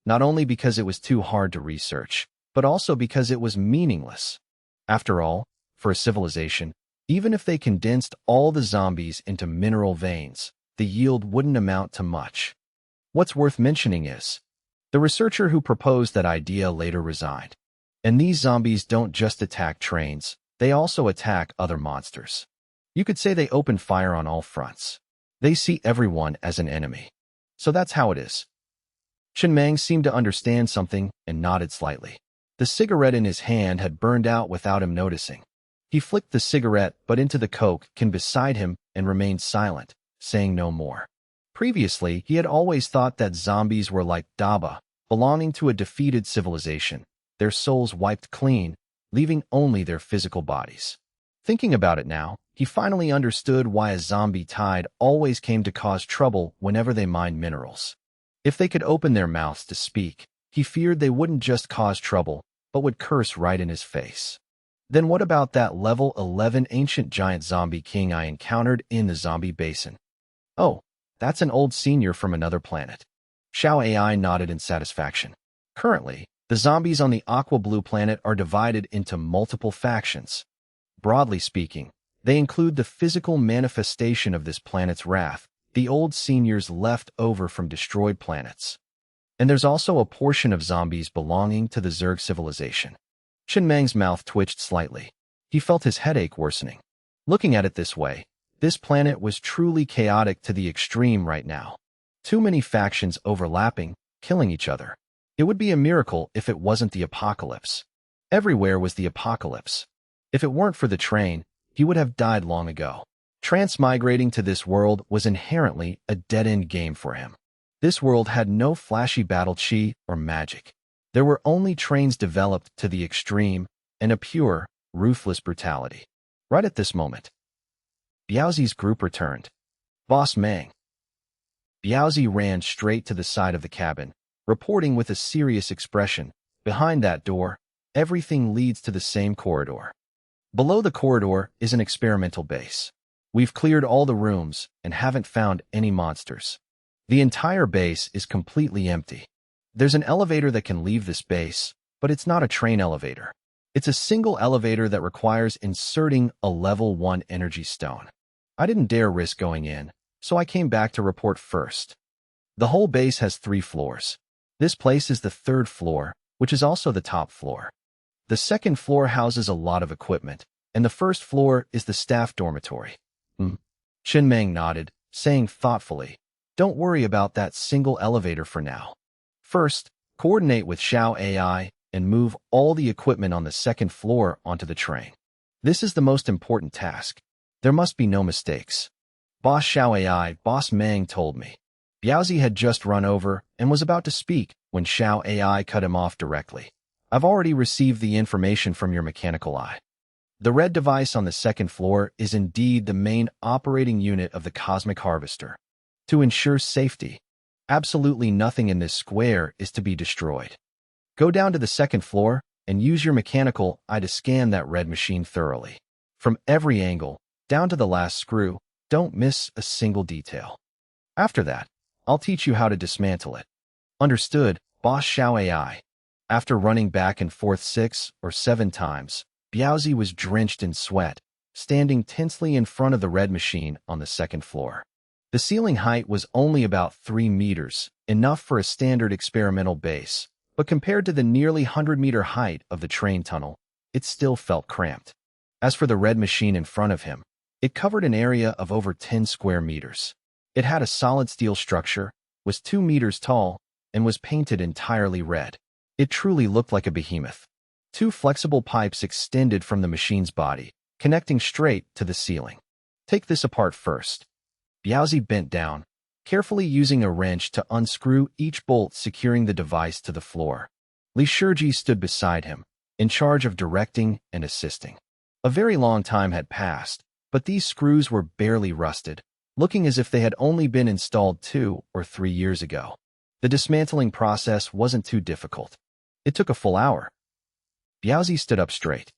Not only because it was too hard to research, but also because it was meaningless. After all, for a civilization, even if they condensed all the zombies into mineral veins, the yield wouldn't amount to much. What's worth mentioning is, the researcher who proposed that idea later resigned. And these zombies don't just attack trains, they also attack other monsters. You could say they open fire on all fronts. They see everyone as an enemy. So that's how it is. Chen Mang seemed to understand something and nodded slightly. The cigarette in his hand had burned out without him noticing. He flicked the cigarette butt into the coke can beside him and remained silent, saying no more. Previously, he had always thought that zombies were like Daba, belonging to a defeated civilization, their souls wiped clean, leaving only their physical bodies. Thinking about it now, he finally understood why a zombie tide always came to cause trouble whenever they mined minerals. If they could open their mouths to speak, he feared they wouldn't just cause trouble, but would curse right in his face. Then what about that level 11 ancient giant zombie king I encountered in the zombie basin? Oh, that's an old senior from another planet. Xiao AI nodded in satisfaction. Currently, the zombies on the Aqua Blue planet are divided into multiple factions. Broadly speaking, they include the physical manifestation of this planet's wrath, the old seniors left over from destroyed planets. And there's also a portion of zombies belonging to the Zerg civilization. Chen Mang's mouth twitched slightly. He felt his headache worsening. Looking at it this way, this planet was truly chaotic to the extreme right now. Too many factions overlapping, killing each other. It would be a miracle if it wasn't the apocalypse. Everywhere was the apocalypse. If it weren't for the train, he would have died long ago. Transmigrating to this world was inherently a dead-end game for him. This world had no flashy battle chi or magic. There were only trains developed to the extreme and a pure, ruthless brutality. Right at this moment, Biaozi's group returned. Boss Meng. Biaozi ran straight to the side of the cabin, reporting with a serious expression, "Behind that door, everything leads to the same corridor. Below the corridor is an experimental base. We've cleared all the rooms and haven't found any monsters. The entire base is completely empty. There's an elevator that can leave this base, but it's not a train elevator. It's a single elevator that requires inserting a level 1 energy stone. I didn't dare risk going in, so I came back to report first. The whole base has 3 floors. This place is the 3rd floor, which is also the top floor. The 2nd floor houses a lot of equipment, and the 1st floor is the staff dormitory." Chen Meng nodded, saying thoughtfully, "Don't worry about that single elevator for now. First, coordinate with Xiao AI and move all the equipment on the 2nd floor onto the train. This is the most important task. There must be no mistakes." Boss Xiao AI, Boss Meng told me. Biaozi had just run over and was about to speak when Xiao AI cut him off directly. "I've already received the information from your mechanical eye. The red device on the 2nd floor is indeed the main operating unit of the Cosmic Harvester. To ensure safety, absolutely nothing in this square is to be destroyed. Go down to the 2nd floor and use your mechanical eye to scan that red machine thoroughly. From every angle, down to the last screw, don't miss a single detail. After that, I'll teach you how to dismantle it." "Understood, Boss Xiao AI." After running back and forth 6 or 7 times, Biaozi was drenched in sweat, standing tensely in front of the red machine on the 2nd floor. The ceiling height was only about 3 meters, enough for a standard experimental base, but compared to the nearly 100-meter height of the train tunnel, it still felt cramped. As for the red machine in front of him, it covered an area of over 10 square meters. It had a solid steel structure, was 2 meters tall, and was painted entirely red. It truly looked like a behemoth. 2 flexible pipes extended from the machine's body, connecting straight to the ceiling. "Take this apart first." Biaozi bent down, carefully using a wrench to unscrew each bolt securing the device to the floor. Li Shiji stood beside him, in charge of directing and assisting. A very long time had passed, but these screws were barely rusted, looking as if they had only been installed 2 or 3 years ago. The dismantling process wasn't too difficult. It took a full hour. Biaozi stood up straight.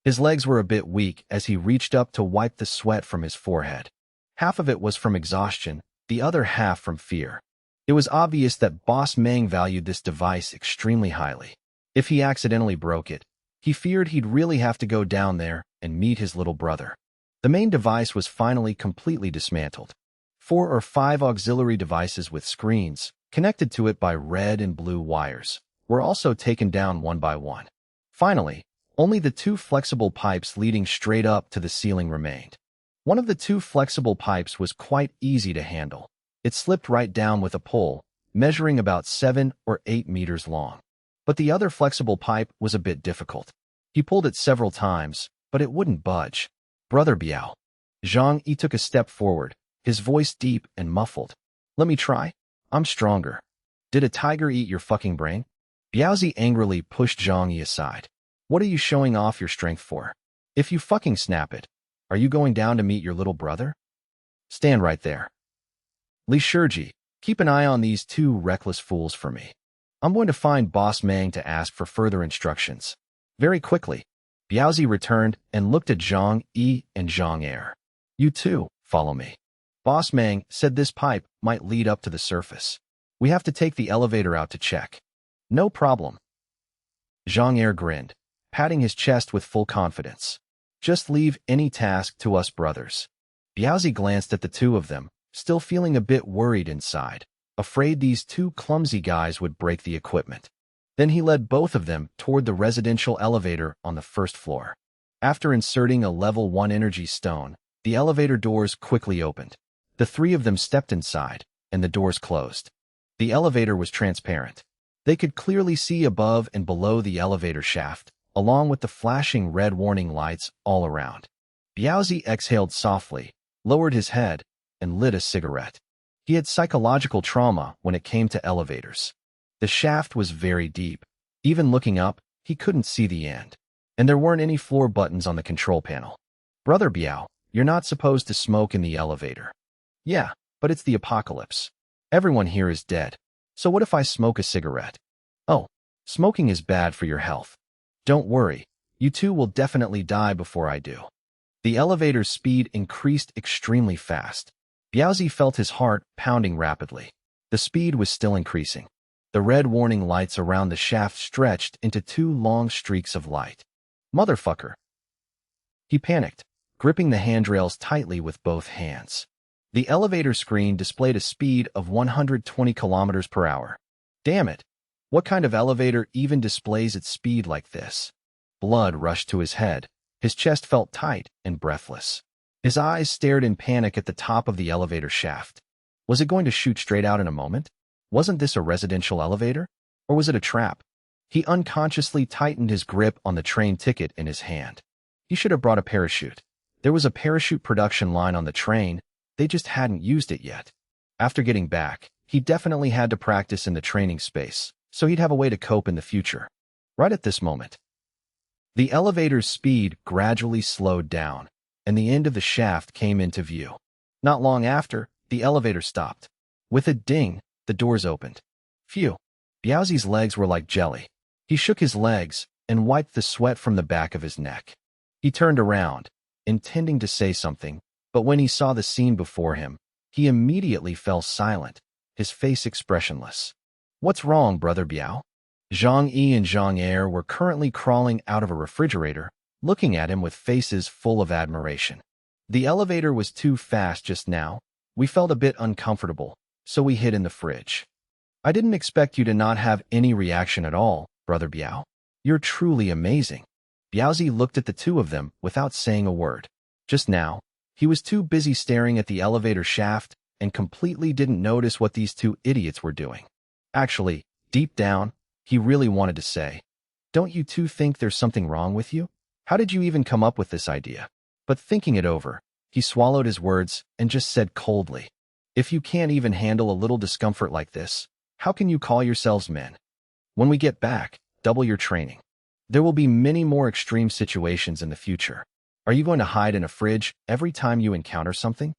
His legs were a bit weak as he reached up to wipe the sweat from his forehead. Half of it was from exhaustion, the other half from fear. It was obvious that Boss Meng valued this device extremely highly. If he accidentally broke it, he feared he'd really have to go down there and meet his little brother. The main device was finally completely dismantled. 4 or 5 auxiliary devices with screens, connected to it by red and blue wires, were also taken down one by one. Finally, only the 2 flexible pipes leading straight up to the ceiling remained. One of the 2 flexible pipes was quite easy to handle. It slipped right down with a pull, measuring about 7 or 8 meters long. But the other flexible pipe was a bit difficult. He pulled it several times, but it wouldn't budge. Brother Biao. Zhang Yi took a step forward, his voice deep and muffled. Let me try? I'm stronger. Did a tiger eat your fucking brain? Biaozi angrily pushed Zhang Yi aside. What are you showing off your strength for? If you fucking snap it, are you going down to meet your little brother? Stand right there. Li Shiji, keep an eye on these 2 reckless fools for me. I'm going to find Boss Meng to ask for further instructions. Very quickly, Biaozi returned and looked at Zhang Yi and Zhang Er. You too, follow me. Boss Meng said this pipe might lead up to the surface. We have to take the elevator out to check. No problem. Zhang Er grinned, patting his chest with full confidence. Just leave any task to us brothers. Biaozi glanced at the 2 of them, still feeling a bit worried inside, afraid these 2 clumsy guys would break the equipment. Then he led both of them toward the residential elevator on the 1st floor. After inserting a level 1 energy stone, the elevator doors quickly opened. The 3 of them stepped inside, and the doors closed. The elevator was transparent. They could clearly see above and below the elevator shaft, along with the flashing red warning lights all around. Biaozi exhaled softly, lowered his head, and lit a cigarette. He had psychological trauma when it came to elevators. The shaft was very deep. Even looking up, he couldn't see the end. And there weren't any floor buttons on the control panel. Brother Biao, you're not supposed to smoke in the elevator. Yeah, but it's the apocalypse. Everyone here is dead. So what if I smoke a cigarette? Oh, smoking is bad for your health. Don't worry, you 2 will definitely die before I do. The elevator's speed increased extremely fast. Biaozi felt his heart pounding rapidly. The speed was still increasing. The red warning lights around the shaft stretched into 2 long streaks of light. Motherfucker! He panicked, gripping the handrails tightly with both hands. The elevator screen displayed a speed of 120 kilometers per hour. Damn it! What kind of elevator even displays its speed like this? Blood rushed to his head. His chest felt tight and breathless. His eyes stared in panic at the top of the elevator shaft. Was it going to shoot straight out in a moment? Wasn't this a residential elevator? Or was it a trap? He unconsciously tightened his grip on the train ticket in his hand. He should have brought a parachute. There was a parachute production line on the train, they just hadn't used it yet. After getting back, he definitely had to practice in the training space, so he'd have a way to cope in the future. Right at this moment, the elevator's speed gradually slowed down, and the end of the shaft came into view. Not long after, the elevator stopped. With a ding, the doors opened. Phew. Biaozi's legs were like jelly. He shook his legs and wiped the sweat from the back of his neck. He turned around, intending to say something, but when he saw the scene before him, he immediately fell silent, his face expressionless. What's wrong, Brother Biao? Zhang Yi and Zhang Er were currently crawling out of a refrigerator, looking at him with faces full of admiration. The elevator was too fast just now. We felt a bit uncomfortable, so we hid in the fridge. I didn't expect you to not have any reaction at all, Brother Biao. You're truly amazing. Biaozi looked at the 2 of them without saying a word. Just now, he was too busy staring at the elevator shaft and completely didn't notice what these 2 idiots were doing. Actually, deep down, he really wanted to say, "Don't you 2 think there's something wrong with you? How did you even come up with this idea?" But thinking it over, he swallowed his words and just said coldly, "If you can't even handle a little discomfort like this, how can you call yourselves men? When we get back, double your training. There will be many more extreme situations in the future. Are you going to hide in a fridge every time you encounter something?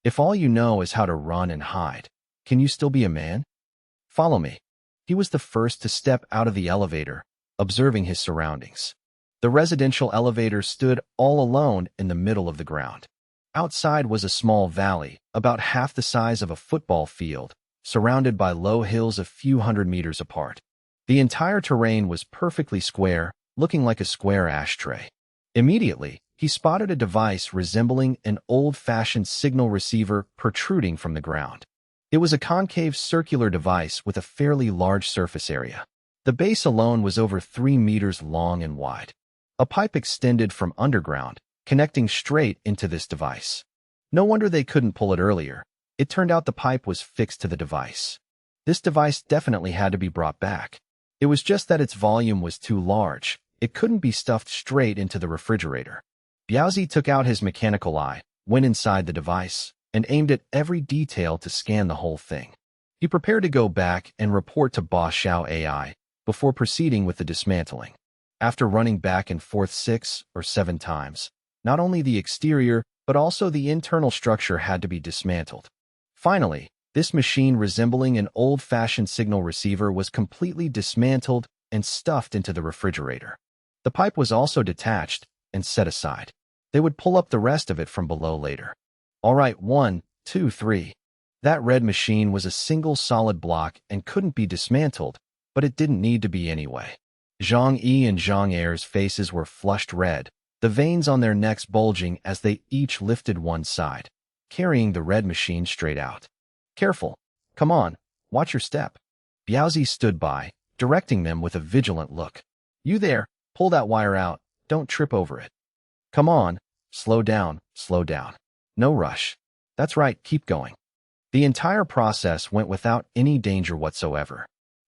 If all you know is how to run and hide, can you still be a man? Follow me. He was the first to step out of the elevator, observing his surroundings. The residential elevator stood all alone in the middle of the ground. Outside was a small valley, about half the size of a football field, surrounded by low hills a few hundred meters apart. The entire terrain was perfectly square, looking like a square ashtray. Immediately, he spotted a device resembling an old-fashioned signal receiver protruding from the ground. It was a concave circular device with a fairly large surface area. The base alone was over 3 meters long and wide. A pipe extended from underground, connecting straight into this device. No wonder they couldn't pull it earlier. It turned out the pipe was fixed to the device. This device definitely had to be brought back. It was just that its volume was too large. It couldn't be stuffed straight into the refrigerator. Biaozi took out his mechanical eye, went inside the device, and aimed at every detail to scan the whole thing. He prepared to go back and report to Boss Xiao AI before proceeding with the dismantling. After running back and forth 6 or 7 times, not only the exterior but also the internal structure had to be dismantled. Finally, this machine resembling an old-fashioned signal receiver was completely dismantled and stuffed into the refrigerator. The pipe was also detached and set aside. They would pull up the rest of it from below later. All right, 1, 2, 3. That red machine was a single solid block and couldn't be dismantled, but it didn't need to be anyway. Zhang Yi and Zhang Er's faces were flushed red, the veins on their necks bulging as they each lifted one side, carrying the red machine straight out. Careful. Come on, watch your step. Biaozi stood by, directing them with a vigilant look. You there, pull that wire out, don't trip over it. Come on, slow down, slow down. No rush. That's right, keep going. The entire process went without any danger whatsoever.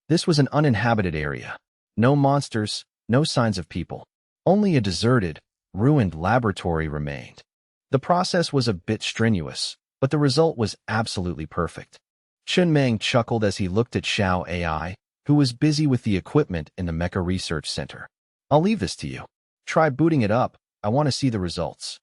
This was an uninhabited area. No monsters, no signs of people. Only a deserted, ruined laboratory remained. The process was a bit strenuous, but the result was absolutely perfect. Chen Meng chuckled as he looked at Xiao AI, who was busy with the equipment in the Mecha Research Center. I'll leave this to you. Try booting it up. I want to see the results.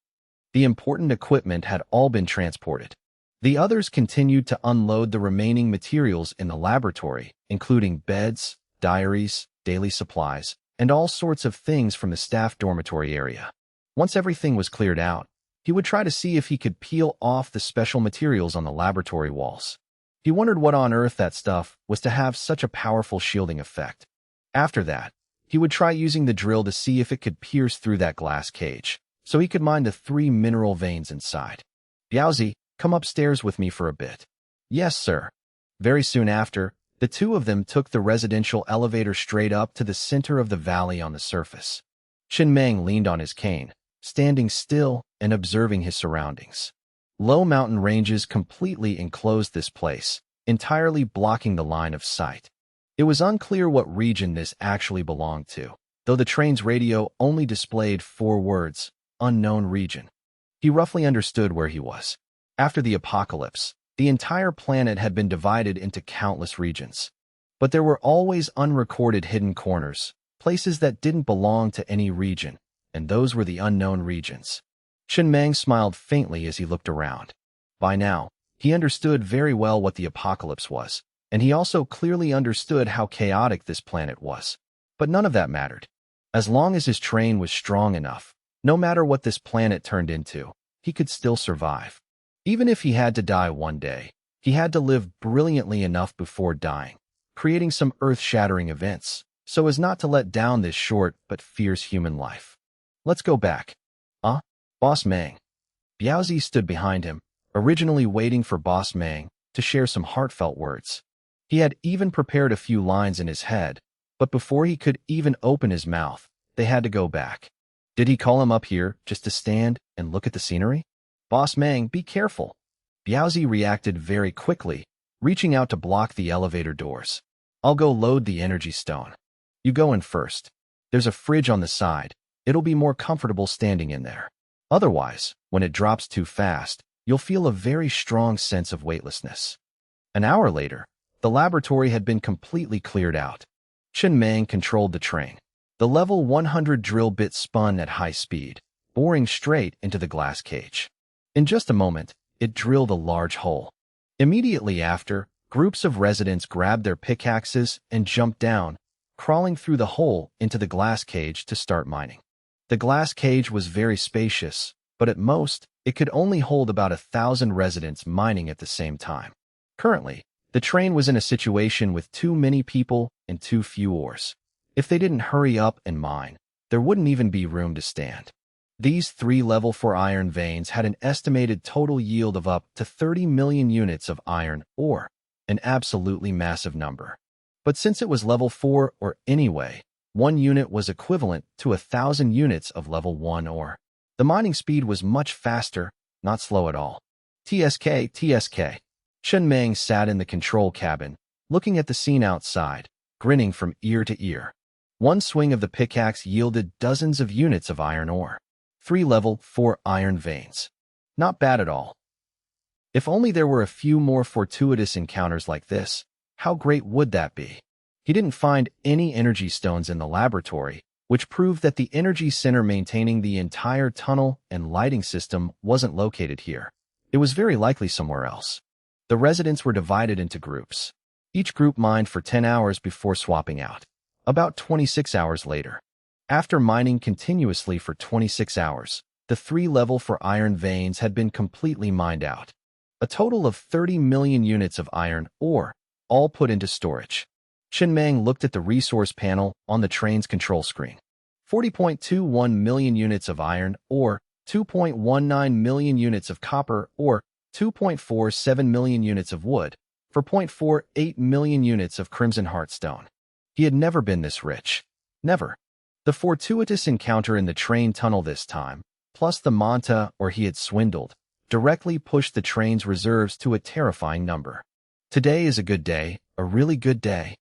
The important equipment had all been transported. The others continued to unload the remaining materials in the laboratory, including beds, diaries, daily supplies, and all sorts of things from the staff dormitory area. Once everything was cleared out, he would try to see if he could peel off the special materials on the laboratory walls. He wondered what on earth that stuff was to have such a powerful shielding effect. After that, he would try using the drill to see if it could pierce through that glass cage, so he could mine the 3 mineral veins inside. Biaozi, come upstairs with me for a bit. Yes, sir. Very soon after, the two of them took the residential elevator straight up to the center of the valley on the surface. Chen Meng leaned on his cane, standing still and observing his surroundings. Low mountain ranges completely enclosed this place, entirely blocking the line of sight. It was unclear what region this actually belonged to, though the train's radio only displayed 4 words, unknown region. He roughly understood where he was. After the apocalypse, the entire planet had been divided into countless regions. But there were always unrecorded hidden corners, places that didn't belong to any region, and those were the unknown regions. Chen Meng smiled faintly as he looked around. By now, he understood very well what the apocalypse was, and he also clearly understood how chaotic this planet was. But none of that mattered. As long as his train was strong enough, no matter what this planet turned into, he could still survive. Even if he had to die one day, he had to live brilliantly enough before dying, creating some earth-shattering events, so as not to let down this short but fierce human life. Let's go back. Boss Meng. Biaozi stood behind him, originally waiting for Boss Meng to share some heartfelt words. He had even prepared a few lines in his head, but before he could even open his mouth, they had to go back. Did he call him up here just to stand and look at the scenery? Boss Meng, be careful. Biaozi reacted very quickly, reaching out to block the elevator doors. I'll go load the energy stone. You go in first. There's a fridge on the side. It'll be more comfortable standing in there. Otherwise, when it drops too fast, you'll feel a very strong sense of weightlessness. An hour later, the laboratory had been completely cleared out. Chen Meng controlled the train. The level 100 drill bit spun at high speed, boring straight into the glass cage. In just a moment, it drilled a large hole. Immediately after, groups of residents grabbed their pickaxes and jumped down, crawling through the hole into the glass cage to start mining. The glass cage was very spacious, but at most, it could only hold about 1,000 residents mining at the same time. Currently, the train was in a situation with too many people and too few ores. If they didn't hurry up and mine, there wouldn't even be room to stand. These 3 level 4 iron veins had an estimated total yield of up to 30 million units of iron ore, an absolutely massive number. But since it was level 4 ore anyway, 1 unit was equivalent to 1,000 units of level 1 ore. The mining speed was much faster, not slow at all. TSK. Chen Meng sat in the control cabin, looking at the scene outside, grinning from ear to ear. One swing of the pickaxe yielded dozens of units of iron ore. 3 level 4 iron veins. Not bad at all. If only there were a few more fortuitous encounters like this, how great would that be? He didn't find any energy stones in the laboratory, which proved that the energy center maintaining the entire tunnel and lighting system wasn't located here. It was very likely somewhere else. The residents were divided into groups. Each group mined for 10 hours before swapping out. About 26 hours later, after mining continuously for 26 hours, the 3 level 4 iron veins had been completely mined out. A total of 30 million units of iron ore, all put into storage. Chen Meng looked at the resource panel on the train's control screen. 40.21 million units of iron ore, 2.19 million units of copper ore, 2.47 million units of wood, 4.48 million units of crimson heartstone. He had never been this rich. Never. The fortuitous encounter in the train tunnel this time, plus the manta or he had swindled, directly pushed the train's reserves to a terrifying number. Today is a good day, a really good day.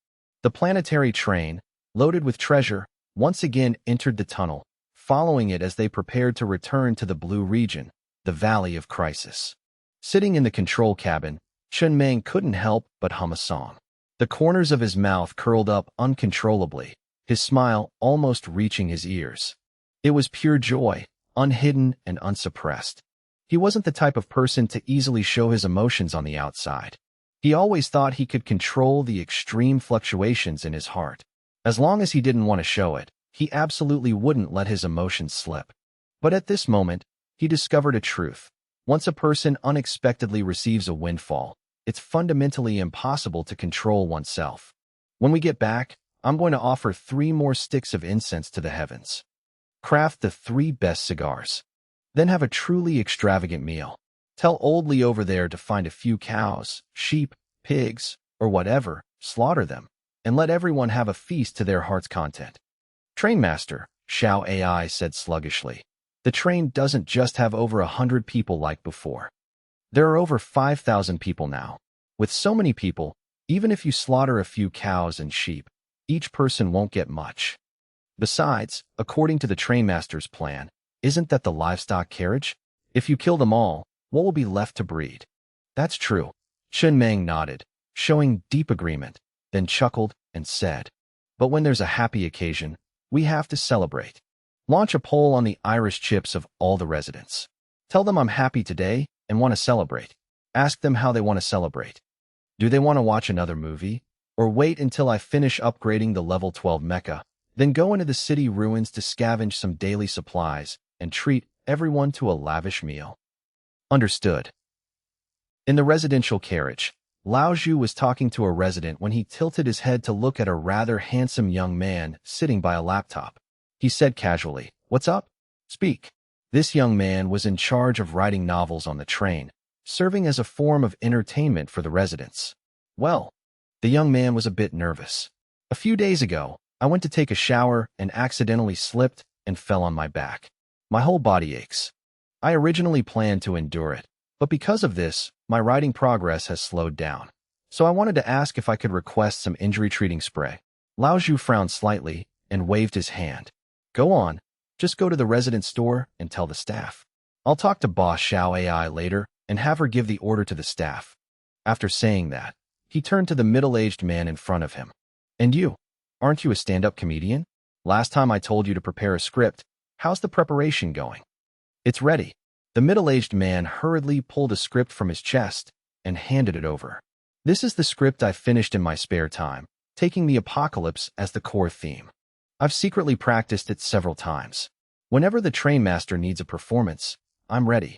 The planetary train, loaded with treasure, once again entered the tunnel, following it as they prepared to return to the blue region, the Valley of Crisis. Sitting in the control cabin, Chen Meng couldn't help but hum a song. The corners of his mouth curled up uncontrollably, his smile almost reaching his ears. It was pure joy, unhidden and unsuppressed. He wasn't the type of person to easily show his emotions on the outside. He always thought he could control the extreme fluctuations in his heart. As long as he didn't want to show it, he absolutely wouldn't let his emotions slip. But at this moment, he discovered a truth. Once a person unexpectedly receives a windfall, it's fundamentally impossible to control oneself. When we get back, I'm going to offer 3 more sticks of incense to the heavens. Craft the 3 best cigars. Then have a truly extravagant meal. Tell old Lee over there to find a few cows, sheep, pigs, or whatever, slaughter them, and let everyone have a feast to their heart's content. Trainmaster, Xiao AI said sluggishly. The train doesn't just have over 100 people like before. There are over 5,000 people now. With so many people, even if you slaughter a few cows and sheep, each person won't get much. Besides, according to the trainmaster's plan, isn't that the livestock carriage? If you kill them all, what will be left to breed? That's true. Chen Meng nodded, showing deep agreement, then chuckled and said, but when there's a happy occasion, we have to celebrate. Launch a poll on the Irish chips of all the residents. Tell them I'm happy today and want to celebrate. Ask them how they want to celebrate. Do they want to watch another movie? Or wait until I finish upgrading the level 12 mecha, then go into the city ruins to scavenge some daily supplies and treat everyone to a lavish meal? Understood. In the residential carriage, Lao Zhu was talking to a resident when he tilted his head to look at a rather handsome young man sitting by a laptop. He said casually, "What's up? Speak." This young man was in charge of writing novels on the train, serving as a form of entertainment for the residents. Well, the young man was a bit nervous. A few days ago, I went to take a shower and accidentally slipped and fell on my back. My whole body aches. I originally planned to endure it, but because of this, my writing progress has slowed down. So I wanted to ask if I could request some injury treating spray. Lao Zhu frowned slightly and waved his hand. Go on, just go to the resident store and tell the staff. I'll talk to boss Xiao AI later and have her give the order to the staff. After saying that, he turned to the middle-aged man in front of him. And you, aren't you a stand-up comedian? Last time I told you to prepare a script. How's the preparation going? It's ready. The middle-aged man hurriedly pulled a script from his chest and handed it over. This is the script I finished in my spare time, taking the apocalypse as the core theme. I've secretly practiced it several times. Whenever the trainmaster needs a performance, I'm ready.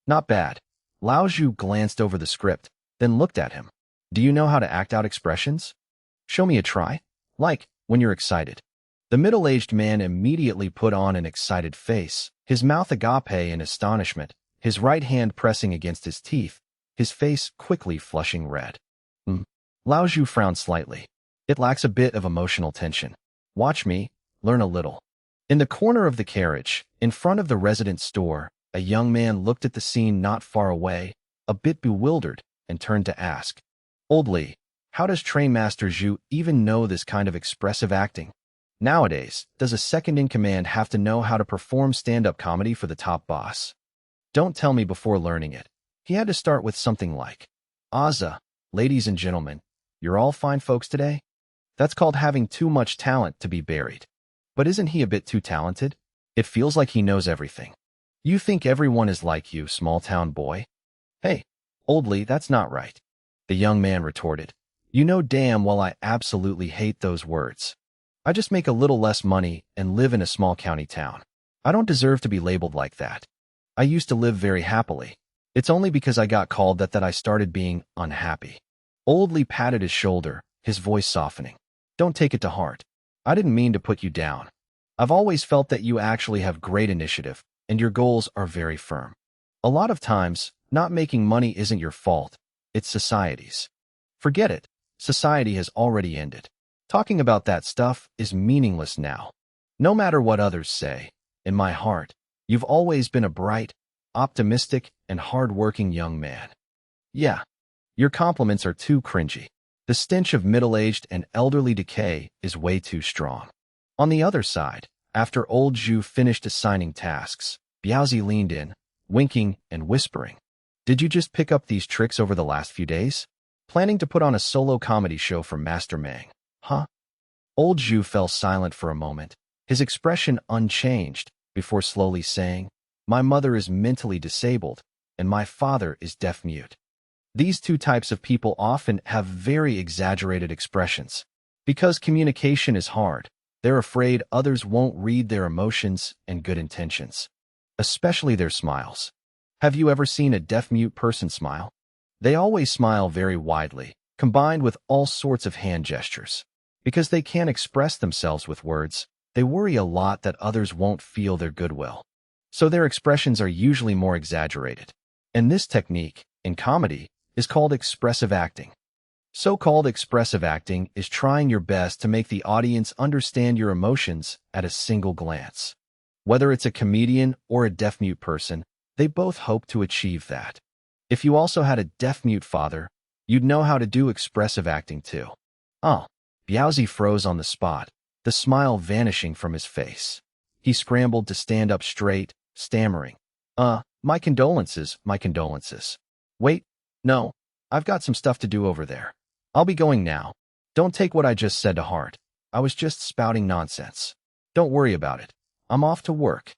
Not bad. Lao Zhu glanced over the script, then looked at him. Do you know how to act out expressions? Show me a try. Like, when you're excited. The middle-aged man immediately put on an excited face, his mouth agape in astonishment, his right hand pressing against his teeth, his face quickly flushing red. Lao Zhu frowned slightly. It lacks a bit of emotional tension. Watch me, learn a little. In the corner of the carriage, in front of the residence store, a young man looked at the scene not far away, a bit bewildered, and turned to ask, Old Li, how does Trainmaster Zhu even know this kind of expressive acting? Nowadays, does a second-in-command have to know how to perform stand-up comedy for the top boss? Don't tell me before learning it. He had to start with something like, Azza, ladies and gentlemen, you're all fine folks today? That's called having too much talent to be buried. But isn't he a bit too talented? It feels like he knows everything. You think everyone is like you, small-town boy? Hey, Old Li, that's not right. The young man retorted. You know damn well I absolutely hate those words. I just make a little less money and live in a small county town. I don't deserve to be labeled like that. I used to live very happily. It's only because I got called that I started being unhappy. Old Li patted his shoulder, his voice softening. Don't take it to heart. I didn't mean to put you down. I've always felt that you actually have great initiative, and your goals are very firm. A lot of times, not making money isn't your fault. It's society's. Forget it. Society has already ended. Talking about that stuff is meaningless now. No matter what others say, in my heart, you've always been a bright, optimistic, and hard-working young man. Yeah, your compliments are too cringy. The stench of middle-aged and elderly decay is way too strong. On the other side, after old Zhu finished assigning tasks, Biaozi leaned in, winking and whispering. Did you just pick up these tricks over the last few days? Planning to put on a solo comedy show for Master Mang, huh? Old Zhu fell silent for a moment, his expression unchanged, before slowly saying, My mother is mentally disabled, and my father is deaf-mute. These two types of people often have very exaggerated expressions. Because communication is hard, they're afraid others won't read their emotions and good intentions, especially their smiles. Have you ever seen a deaf-mute person smile? They always smile very widely, combined with all sorts of hand gestures. Because they can't express themselves with words, they worry a lot that others won't feel their goodwill. So their expressions are usually more exaggerated. And this technique, in comedy, is called expressive acting. So-called expressive acting is trying your best to make the audience understand your emotions at a single glance. Whether it's a comedian or a deaf-mute person, they both hope to achieve that. If you also had a deaf-mute father, you'd know how to do expressive acting too. Oh, Biaozi froze on the spot, the smile vanishing from his face. He scrambled to stand up straight, stammering. My condolences, my condolences. Wait, no, I've got some stuff to do over there. I'll be going now. Don't take what I just said to heart. I was just spouting nonsense. Don't worry about it. I'm off to work.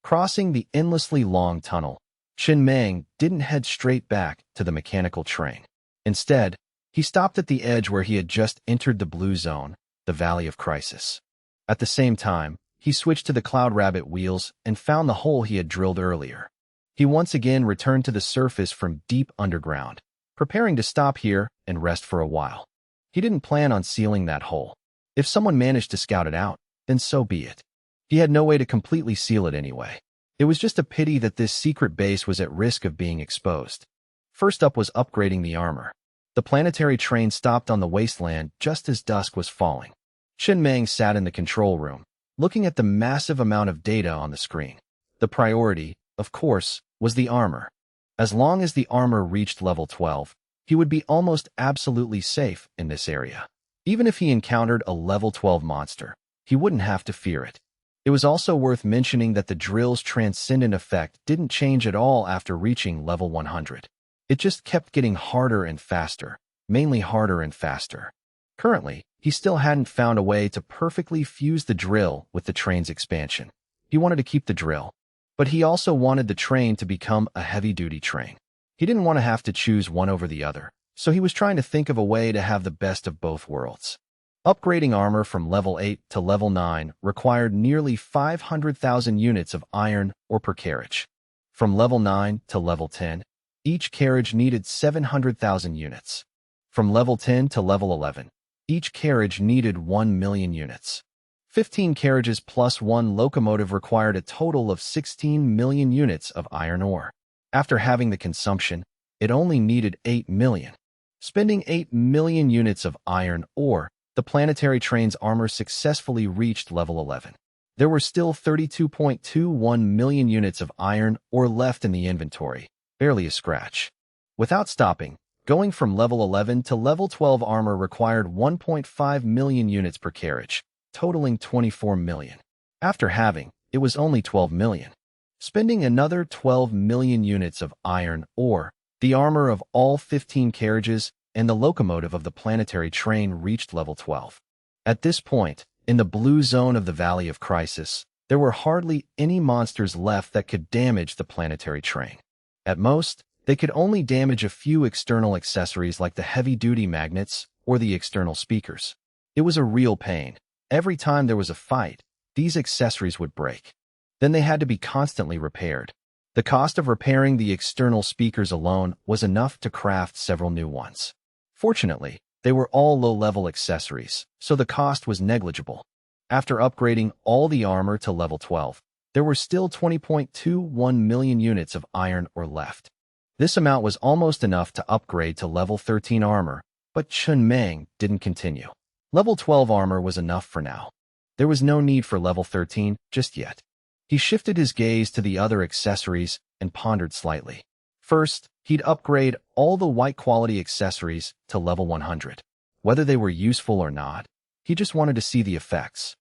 Crossing the endlessly long tunnel, Chen Meng didn't head straight back to the mechanical train. Instead, he stopped at the edge where he had just entered the blue zone, the Valley of Crisis. At the same time, he switched to the Cloud Rabbit wheels and found the hole he had drilled earlier. He once again returned to the surface from deep underground, preparing to stop here and rest for a while. He didn't plan on sealing that hole. If someone managed to scout it out, then so be it. He had no way to completely seal it anyway. It was just a pity that this secret base was at risk of being exposed. First up was upgrading the armor. The planetary train stopped on the wasteland just as dusk was falling. Chen Meng sat in the control room, looking at the massive amount of data on the screen. The priority, of course, was the armor. As long as the armor reached level 12, he would be almost absolutely safe in this area. Even if he encountered a level 12 monster, he wouldn't have to fear it. It was also worth mentioning that the drill's transcendent effect didn't change at all after reaching level 100. It just kept getting harder and faster, mainly harder and faster. Currently, he still hadn't found a way to perfectly fuse the drill with the train's expansion. He wanted to keep the drill, But he also wanted the train to become a heavy-duty train. He didn't want to have to choose one over the other, so he was trying to think of a way to have the best of both worlds. Upgrading armor from level 8 to level 9 required nearly 500,000 units of iron ore per carriage. From level 9 to level 10, each carriage needed 700,000 units. From level 10 to level 11, each carriage needed 1 million units. 15 carriages plus one locomotive required a total of 16 million units of iron ore. After having the consumption, it only needed 8 million. Spending 8 million units of iron ore, the planetary train's armor successfully reached level 11. There were still 32.21 million units of iron ore left in the inventory, barely a scratch. Without stopping, going from level 11 to level 12 armor required 1.5 million units per carriage, totaling 24 million. After halving, it was only 12 million. Spending another 12 million units of iron ore, the armor of all 15 carriages and the locomotive of the planetary train reached level 12. At this point, in the blue zone of the Valley of Crisis, there were hardly any monsters left that could damage the planetary train. At most, they could only damage a few external accessories like the heavy-duty magnets or the external speakers. It was a real pain. Every time there was a fight, these accessories would break. Then they had to be constantly repaired. The cost of repairing the external speakers alone was enough to craft several new ones. Fortunately, they were all low-level accessories, so the cost was negligible. After upgrading all the armor to level 12, there were still 20.21 million units of iron ore left. This amount was almost enough to upgrade to level 13 armor, but Chun Meng didn't continue. Level 12 armor was enough for now. There was no need for level 13 just yet. He shifted his gaze to the other accessories and pondered slightly. First, he'd upgrade all the white quality accessories to level 100. Whether they were useful or not, he just wanted to see the effects.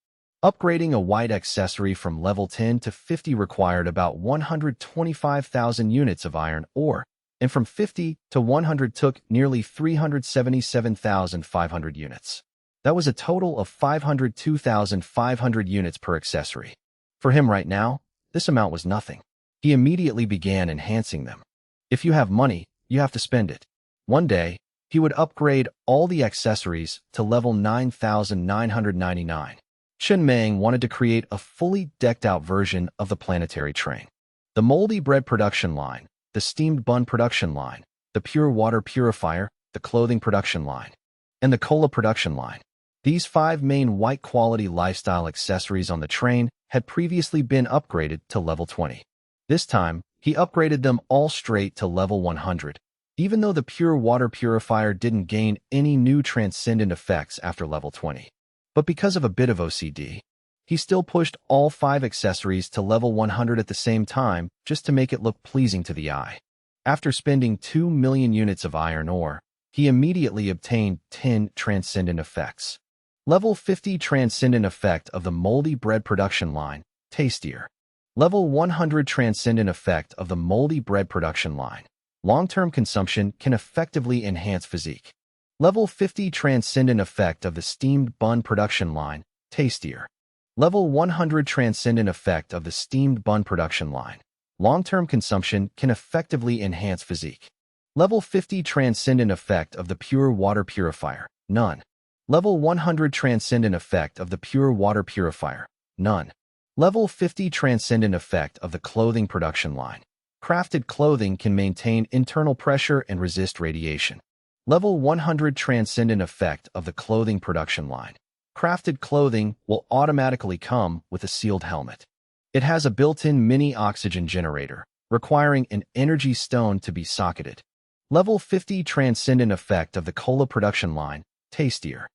Upgrading a white accessory from level 10 to 50 required about 125,000 units of iron ore, and from 50 to 100 took nearly 377,500 units. That was a total of 502,500 units per accessory. For him right now, this amount was nothing. He immediately began enhancing them. If you have money, you have to spend it. One day, he would upgrade all the accessories to level 9,999. Chun Meng wanted to create a fully decked-out version of the planetary train. The moldy bread production line, the steamed bun production line, the pure water purifier, the clothing production line, and the cola production line. These 5 main white-quality lifestyle accessories on the train had previously been upgraded to level 20. This time, he upgraded them all straight to level 100, even though the pure water purifier didn't gain any new transcendent effects after level 20. But because of a bit of OCD, he still pushed all 5 accessories to level 100 at the same time just to make it look pleasing to the eye. After spending 2 million units of iron ore, he immediately obtained 10 transcendent effects. Level 50 transcendent effect of the moldy bread production line, tastier. Level 100 transcendent effect of the moldy bread production line. Long-term consumption can effectively enhance physique. Level 50 transcendent effect of the steamed bun production line, tastier. Level 100 transcendent effect of the steamed bun production line. Long-term consumption can effectively enhance physique. Level 50 transcendent effect of the pure water purifier, none. Level 100 transcendent effect of the pure water purifier, none. Level 50 transcendent effect of the clothing production line. Crafted clothing can maintain internal pressure and resist radiation. Level 100 transcendent effect of the clothing production line. Crafted clothing will automatically come with a sealed helmet. It has a built-in mini oxygen generator, requiring an energy stone to be socketed. Level 50 transcendent effect of the cola production line, tastier.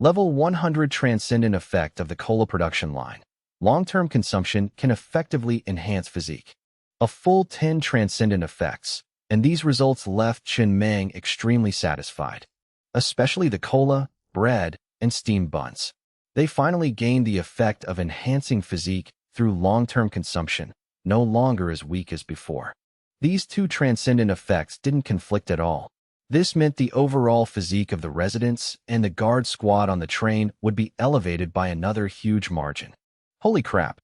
Level 100 transcendent effect of the cola production line. Long-term consumption can effectively enhance physique. A full 10 transcendent effects, and these results left Chun Meng extremely satisfied. Especially the cola, bread, and steamed buns. They finally gained the effect of enhancing physique through long-term consumption, no longer as weak as before. These 2 transcendent effects didn't conflict at all. This meant the overall physique of the residents and the guard squad on the train would be elevated by another huge margin. Holy crap!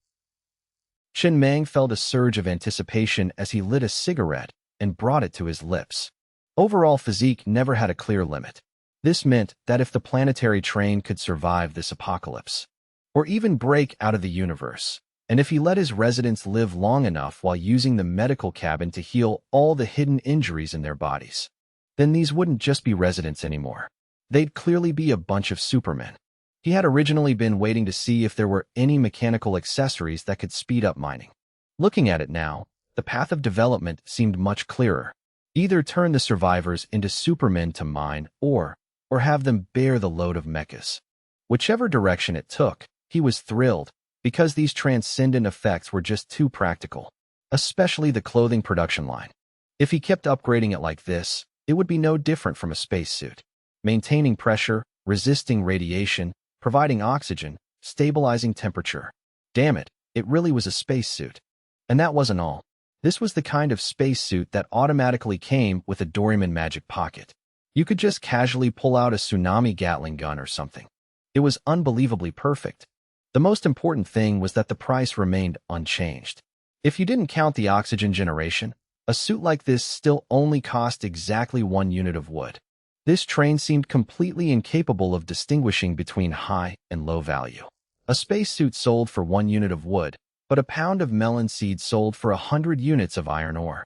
Chen Mang felt a surge of anticipation as he lit a cigarette and brought it to his lips. Overall physique never had a clear limit. This meant that if the planetary train could survive this apocalypse, or even break out of the universe, and if he let his residents live long enough while using the medical cabin to heal all the hidden injuries in their bodies, then these wouldn't just be residents anymore. They'd clearly be a bunch of supermen. He had originally been waiting to see if there were any mechanical accessories that could speed up mining. Looking at it now, the path of development seemed much clearer. Either turn the survivors into supermen to mine, or have them bear the load of mechas. Whichever direction it took, he was thrilled, because these transcendent effects were just too practical, especially the clothing production line. If he kept upgrading it like this, it would be no different from a spacesuit. Maintaining pressure, resisting radiation, providing oxygen, stabilizing temperature. Damn it, it really was a spacesuit. And that wasn't all. This was the kind of spacesuit that automatically came with a Doraemon magic pocket. You could just casually pull out a tsunami Gatling gun or something. It was unbelievably perfect. The most important thing was that the price remained unchanged. If you didn't count the oxygen generation, a suit like this still only cost exactly 1 unit of wood. This train seemed completely incapable of distinguishing between high and low value. A spacesuit sold for 1 unit of wood, but a pound of melon seed sold for 100 units of iron ore.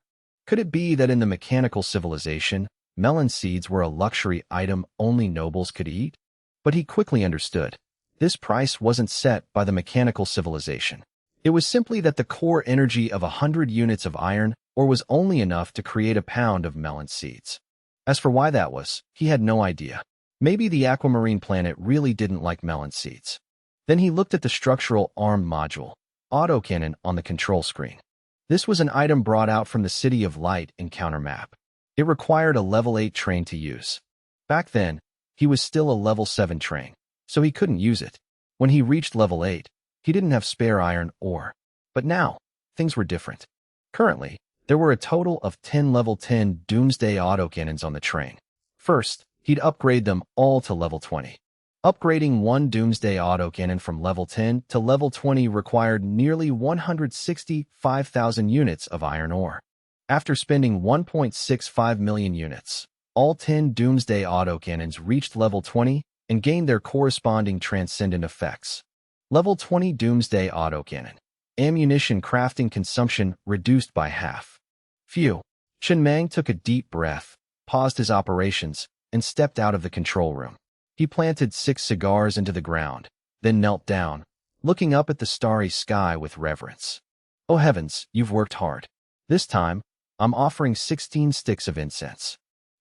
Could it be that in the mechanical civilization, melon seeds were a luxury item only nobles could eat? But he quickly understood. This price wasn't set by the mechanical civilization. It was simply that the core energy of 100 units of iron ore was only enough to create a pound of melon seeds. As for why that was, he had no idea. Maybe the aquamarine planet really didn't like melon seeds. Then he looked at the structural armed module, autocannon, on the control screen. This was an item brought out from the City of Light in Countermap. It required a level 8 train to use. Back then, he was still a level 7 train, so he couldn't use it. When he reached level 8, he didn't have spare iron ore. But now, things were different. Currently, there were a total of 10 level 10 Doomsday autocannons on the train. First, he'd upgrade them all to level 20. Upgrading one Doomsday autocannon from level 10 to level 20 required nearly 165,000 units of iron ore. After spending 1.65 million units, all 10 Doomsday autocannons reached level 20 and gained their corresponding transcendent effects. Level 20 Doomsday autocannon. Ammunition crafting consumption reduced by half. Phew. Chen Mang took a deep breath, paused his operations, and stepped out of the control room. He planted 6 cigars into the ground, then knelt down, looking up at the starry sky with reverence. Oh heavens, you've worked hard. This time, I'm offering 16 sticks of incense.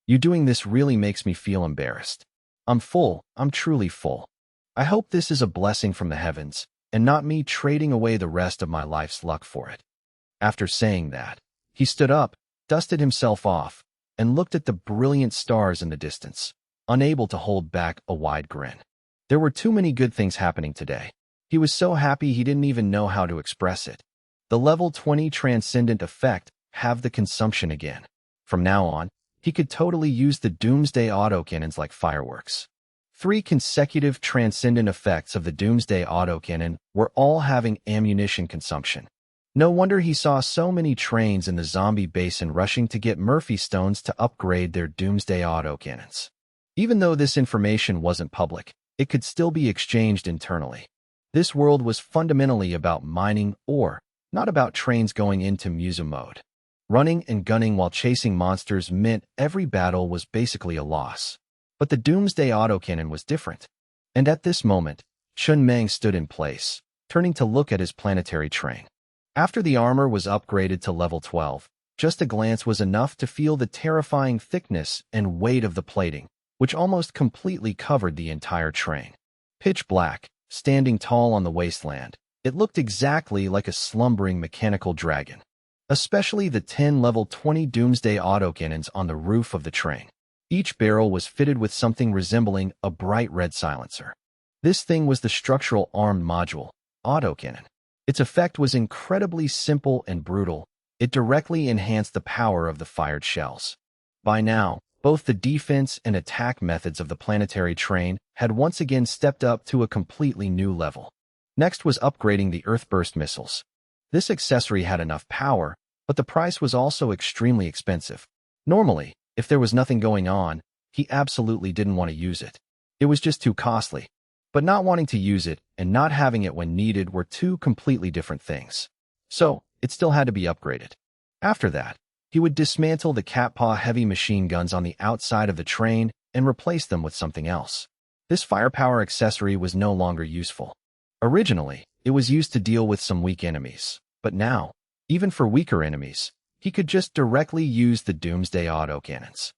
You doing this really makes me feel embarrassed. I'm full, I'm truly full. I hope this is a blessing from the heavens, and not me trading away the rest of my life's luck for it. After saying that, he stood up, dusted himself off, and looked at the brilliant stars in the distance, unable to hold back a wide grin. There were too many good things happening today. He was so happy he didn't even know how to express it. The level 20 transcendent effect, have the consumption again. From now on, he could totally use the Doomsday autocannons like fireworks. 3 consecutive transcendent effects of the Doomsday autocannon were all having ammunition consumption. No wonder he saw so many trains in the zombie basin rushing to get Murphy stones to upgrade their Doomsday autocannons. Even though this information wasn't public, it could still be exchanged internally. This world was fundamentally about mining ore, not about trains going into Musa mode. Running and gunning while chasing monsters meant every battle was basically a loss. But the Doomsday autocannon was different. And at this moment, Chen Mang stood in place, turning to look at his planetary train. After the armor was upgraded to level 12, just a glance was enough to feel the terrifying thickness and weight of the plating, which almost completely covered the entire train. Pitch black, standing tall on the wasteland, it looked exactly like a slumbering mechanical dragon. Especially the 10 level 20 Doomsday autocannons on the roof of the train. Each barrel was fitted with something resembling a bright red silencer. This thing was the structural armed module, autocannon. Its effect was incredibly simple and brutal. It directly enhanced the power of the fired shells. By now, both the defense and attack methods of the planetary train had once again stepped up to a completely new level. Next was upgrading the Earthburst missiles. This accessory had enough power, but the price was also extremely expensive. Normally, if there was nothing going on, he absolutely didn't want to use it. It was just too costly. But not wanting to use it and not having it when needed were two completely different things. So, it still had to be upgraded. After that, he would dismantle the cat-paw heavy machine guns on the outside of the train and replace them with something else. This firepower accessory was no longer useful. Originally, it was used to deal with some weak enemies, but now, even for weaker enemies, he could just directly use the Doomsday autocannons.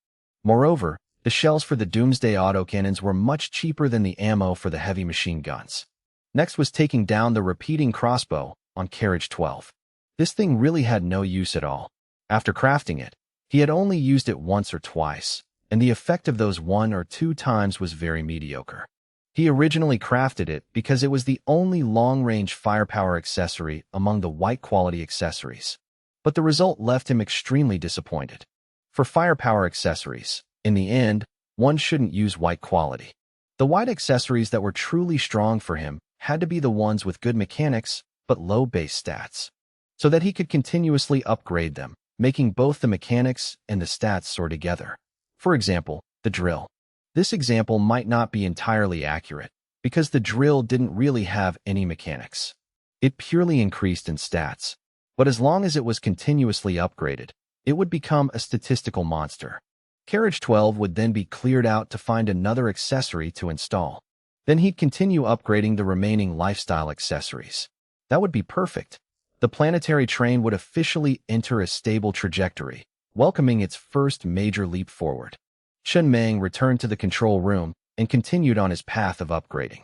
Moreover, the shells for the Doomsday autocannons were much cheaper than the ammo for the heavy machine guns. Next was taking down the repeating crossbow on Carriage 12. This thing really had no use at all. After crafting it, he had only used it once or twice, and the effect of those 1 or 2 times was very mediocre. He originally crafted it because it was the only long-range firepower accessory among the white-quality accessories, but the result left him extremely disappointed. For firepower accessories, in the end, one shouldn't use white quality. The white accessories that were truly strong for him had to be the ones with good mechanics but low base stats, so that he could continuously upgrade them, making both the mechanics and the stats soar together. For example, the drill. This example might not be entirely accurate, because the drill didn't really have any mechanics. It purely increased in stats, but as long as it was continuously upgraded, it would become a statistical monster. Carriage 12 would then be cleared out to find another accessory to install. Then he'd continue upgrading the remaining lifestyle accessories. That would be perfect. The planetary train would officially enter a stable trajectory, welcoming its first major leap forward. Chen Meng returned to the control room and continued on his path of upgrading.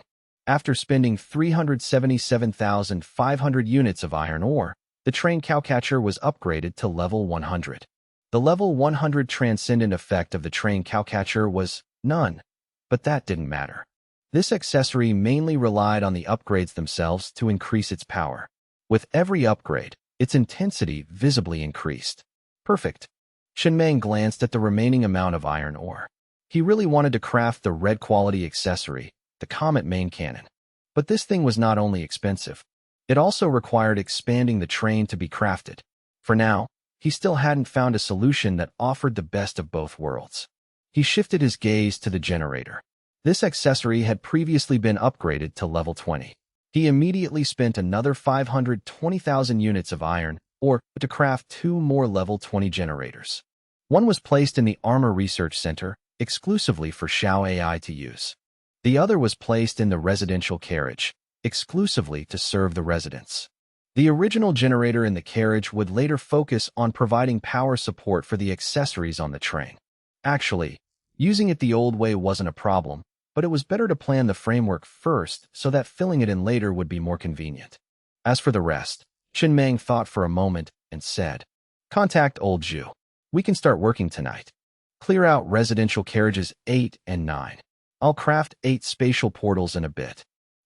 After spending 377,500 units of iron ore, the train cowcatcher was upgraded to level 100. The level 100 transcendent effect of the train cowcatcher was none, but that didn't matter. This accessory mainly relied on the upgrades themselves to increase its power. With every upgrade, its intensity visibly increased. Perfect. Shenmeng glanced at the remaining amount of iron ore. He really wanted to craft the red quality accessory, the Comet main cannon. But this thing was not only expensive, it also required expanding the train to be crafted. For now, he still hadn't found a solution that offered the best of both worlds. He shifted his gaze to the generator. This accessory had previously been upgraded to level 20. He immediately spent another 520,000 units of iron ore to craft 2 more level 20 generators. One was placed in the Armor Research Center, exclusively for Xiao AI to use. The other was placed in the residential carriage, exclusively to serve the residents. The original generator in the carriage would later focus on providing power support for the accessories on the train. Actually, using it the old way wasn't a problem, but it was better to plan the framework first so that filling it in later would be more convenient. As for the rest, Chen Meng thought for a moment and said, "Contact Old Zhu. We can start working tonight. Clear out residential carriages 8 and 9. I'll craft 8 spatial portals in a bit.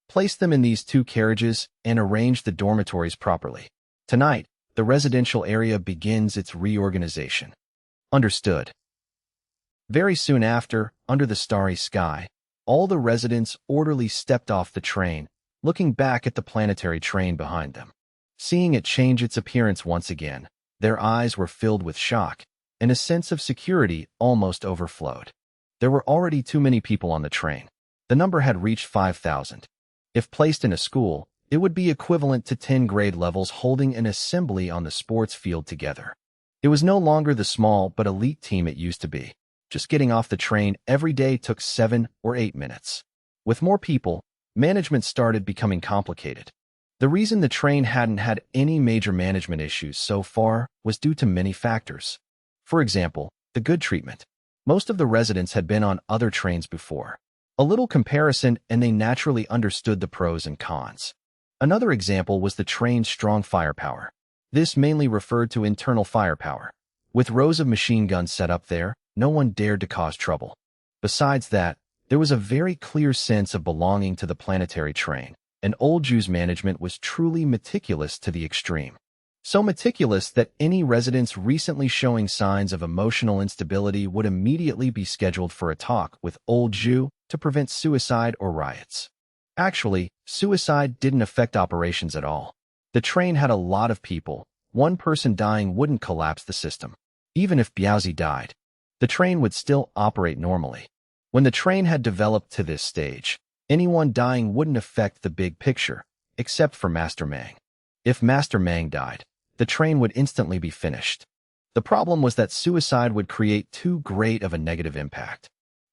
Place them in these 2 carriages and arrange the dormitories properly. Tonight, the residential area begins its reorganization." Understood. Very soon after, under the starry sky, all the residents orderly stepped off the train, looking back at the planetary train behind them. Seeing it change its appearance once again, their eyes were filled with shock, and a sense of security almost overflowed. There were already too many people on the train. The number had reached 5,000. If placed in a school, it would be equivalent to 10 grade levels holding an assembly on the sports field together. It was no longer the small but elite team it used to be. Just getting off the train every day took 7 or 8 minutes. With more people, management started becoming complicated. The reason the train hadn't had any major management issues so far was due to many factors. For example, the good treatment. Most of the residents had been on other trains before. A little comparison and they naturally understood the pros and cons. Another example was the train's strong firepower. This mainly referred to internal firepower. With rows of machine guns set up there, no one dared to cause trouble. Besides that, there was a very clear sense of belonging to the planetary train, and Old Zhu's management was truly meticulous to the extreme. So meticulous that any residents recently showing signs of emotional instability would immediately be scheduled for a talk with Old Zhu to prevent suicide or riots. Actually, suicide didn't affect operations at all. The train had a lot of people. One person dying wouldn't collapse the system. Even if Biaozi died, the train would still operate normally. When the train had developed to this stage, anyone dying wouldn't affect the big picture, except for Master Mang. If Master Mang died, the train would instantly be finished. The problem was that suicide would create too great of a negative impact.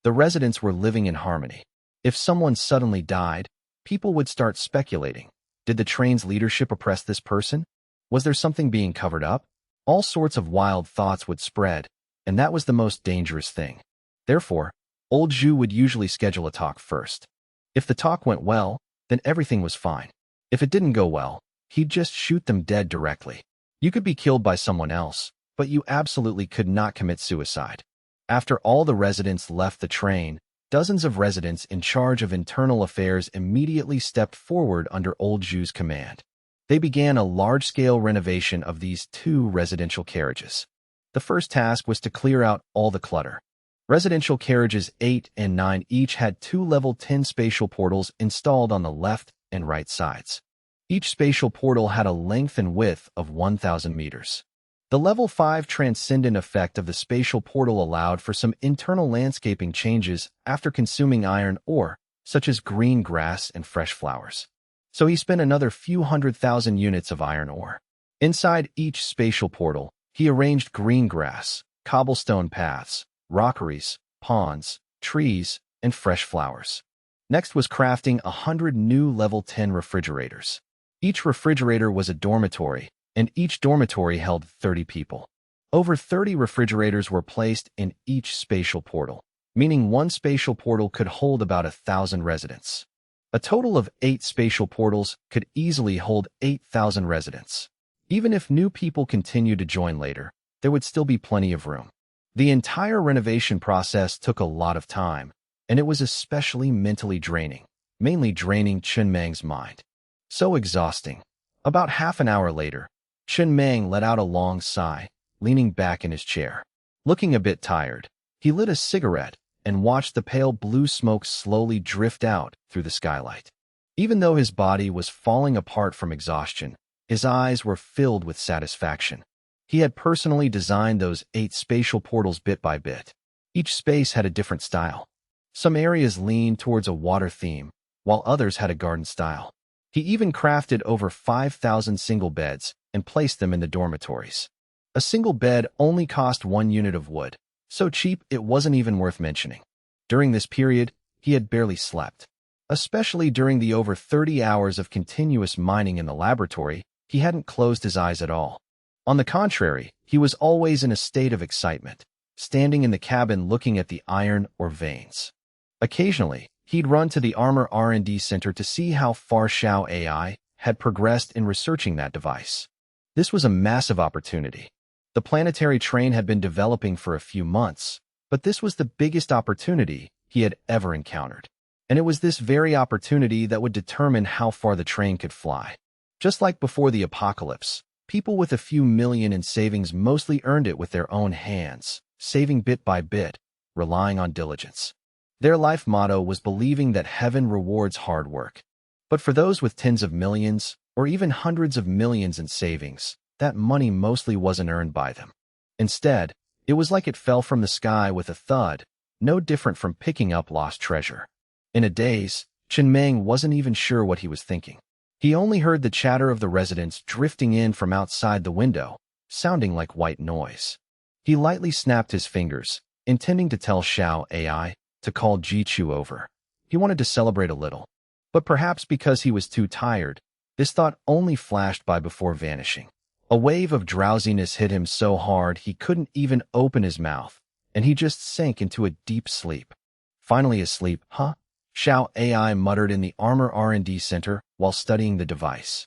The residents were living in harmony. If someone suddenly died, people would start speculating. Did the train's leadership oppress this person? Was there something being covered up? All sorts of wild thoughts would spread, and that was the most dangerous thing. Therefore, old Zhu would usually schedule a talk first. If the talk went well, then everything was fine. If it didn't go well, he'd just shoot them dead directly. You could be killed by someone else, but you absolutely could not commit suicide. After all the residents left the train, dozens of residents in charge of internal affairs immediately stepped forward under old Zhu's command. They began a large-scale renovation of these 2 residential carriages. The first task was to clear out all the clutter. Residential carriages 8 and 9 each had 2 level 10 spatial portals installed on the left and right sides. Each spatial portal had a length and width of 1,000 meters. The level 5 transcendent effect of the spatial portal allowed for some internal landscaping changes after consuming iron ore, such as green grass and fresh flowers. So he spent another few 100,000 units of iron ore. Inside each spatial portal, he arranged green grass, cobblestone paths, rockeries, ponds, trees, and fresh flowers. Next was crafting 100 new level 10 refrigerators. Each refrigerator was a dormitory, and each dormitory held 30 people. Over 30 refrigerators were placed in each spatial portal, meaning one spatial portal could hold about 1,000 residents. A total of 8 spatial portals could easily hold 8,000 residents. Even if new people continued to join later, there would still be plenty of room. The entire renovation process took a lot of time, and it was especially mentally draining, mainly draining Chen Mang's mind. So exhausting. About half an hour later, Chen Mang let out a long sigh, leaning back in his chair. Looking a bit tired, he lit a cigarette and watched the pale blue smoke slowly drift out through the skylight. Even though his body was falling apart from exhaustion, his eyes were filled with satisfaction. He had personally designed those 8 spatial portals bit by bit. Each space had a different style. Some areas leaned towards a water theme, while others had a garden style. He even crafted over 5,000 single beds and placed them in the dormitories. A single bed only cost 1 unit of wood, so cheap it wasn't even worth mentioning. During this period, he had barely slept. Especially during the over 30 hours of continuous mining in the laboratory, he hadn't closed his eyes at all. On the contrary, he was always in a state of excitement, standing in the cabin looking at the iron or veins. Occasionally, he'd run to the Armor R&D Center to see how far Xiao AI had progressed in researching that device. This was a massive opportunity. The planetary train had been developing for a few months, but this was the biggest opportunity he had ever encountered. And it was this very opportunity that would determine how far the train could fly. Just like before the apocalypse, people with a few million in savings mostly earned it with their own hands, saving bit by bit, relying on diligence. Their life motto was believing that heaven rewards hard work. But for those with tens of millions, or even hundreds of millions in savings, that money mostly wasn't earned by them. Instead, it was like it fell from the sky with a thud, no different from picking up lost treasure. In a daze, Chen Meng wasn't even sure what he was thinking. He only heard the chatter of the residents drifting in from outside the window, sounding like white noise. He lightly snapped his fingers, intending to tell Xiao AI to call Jichu over. He wanted to celebrate a little. But perhaps because he was too tired, this thought only flashed by before vanishing. A wave of drowsiness hit him so hard he couldn't even open his mouth, and he just sank into a deep sleep. Finally asleep, huh? Xiao AI muttered in the Armor R&D Center while studying the device.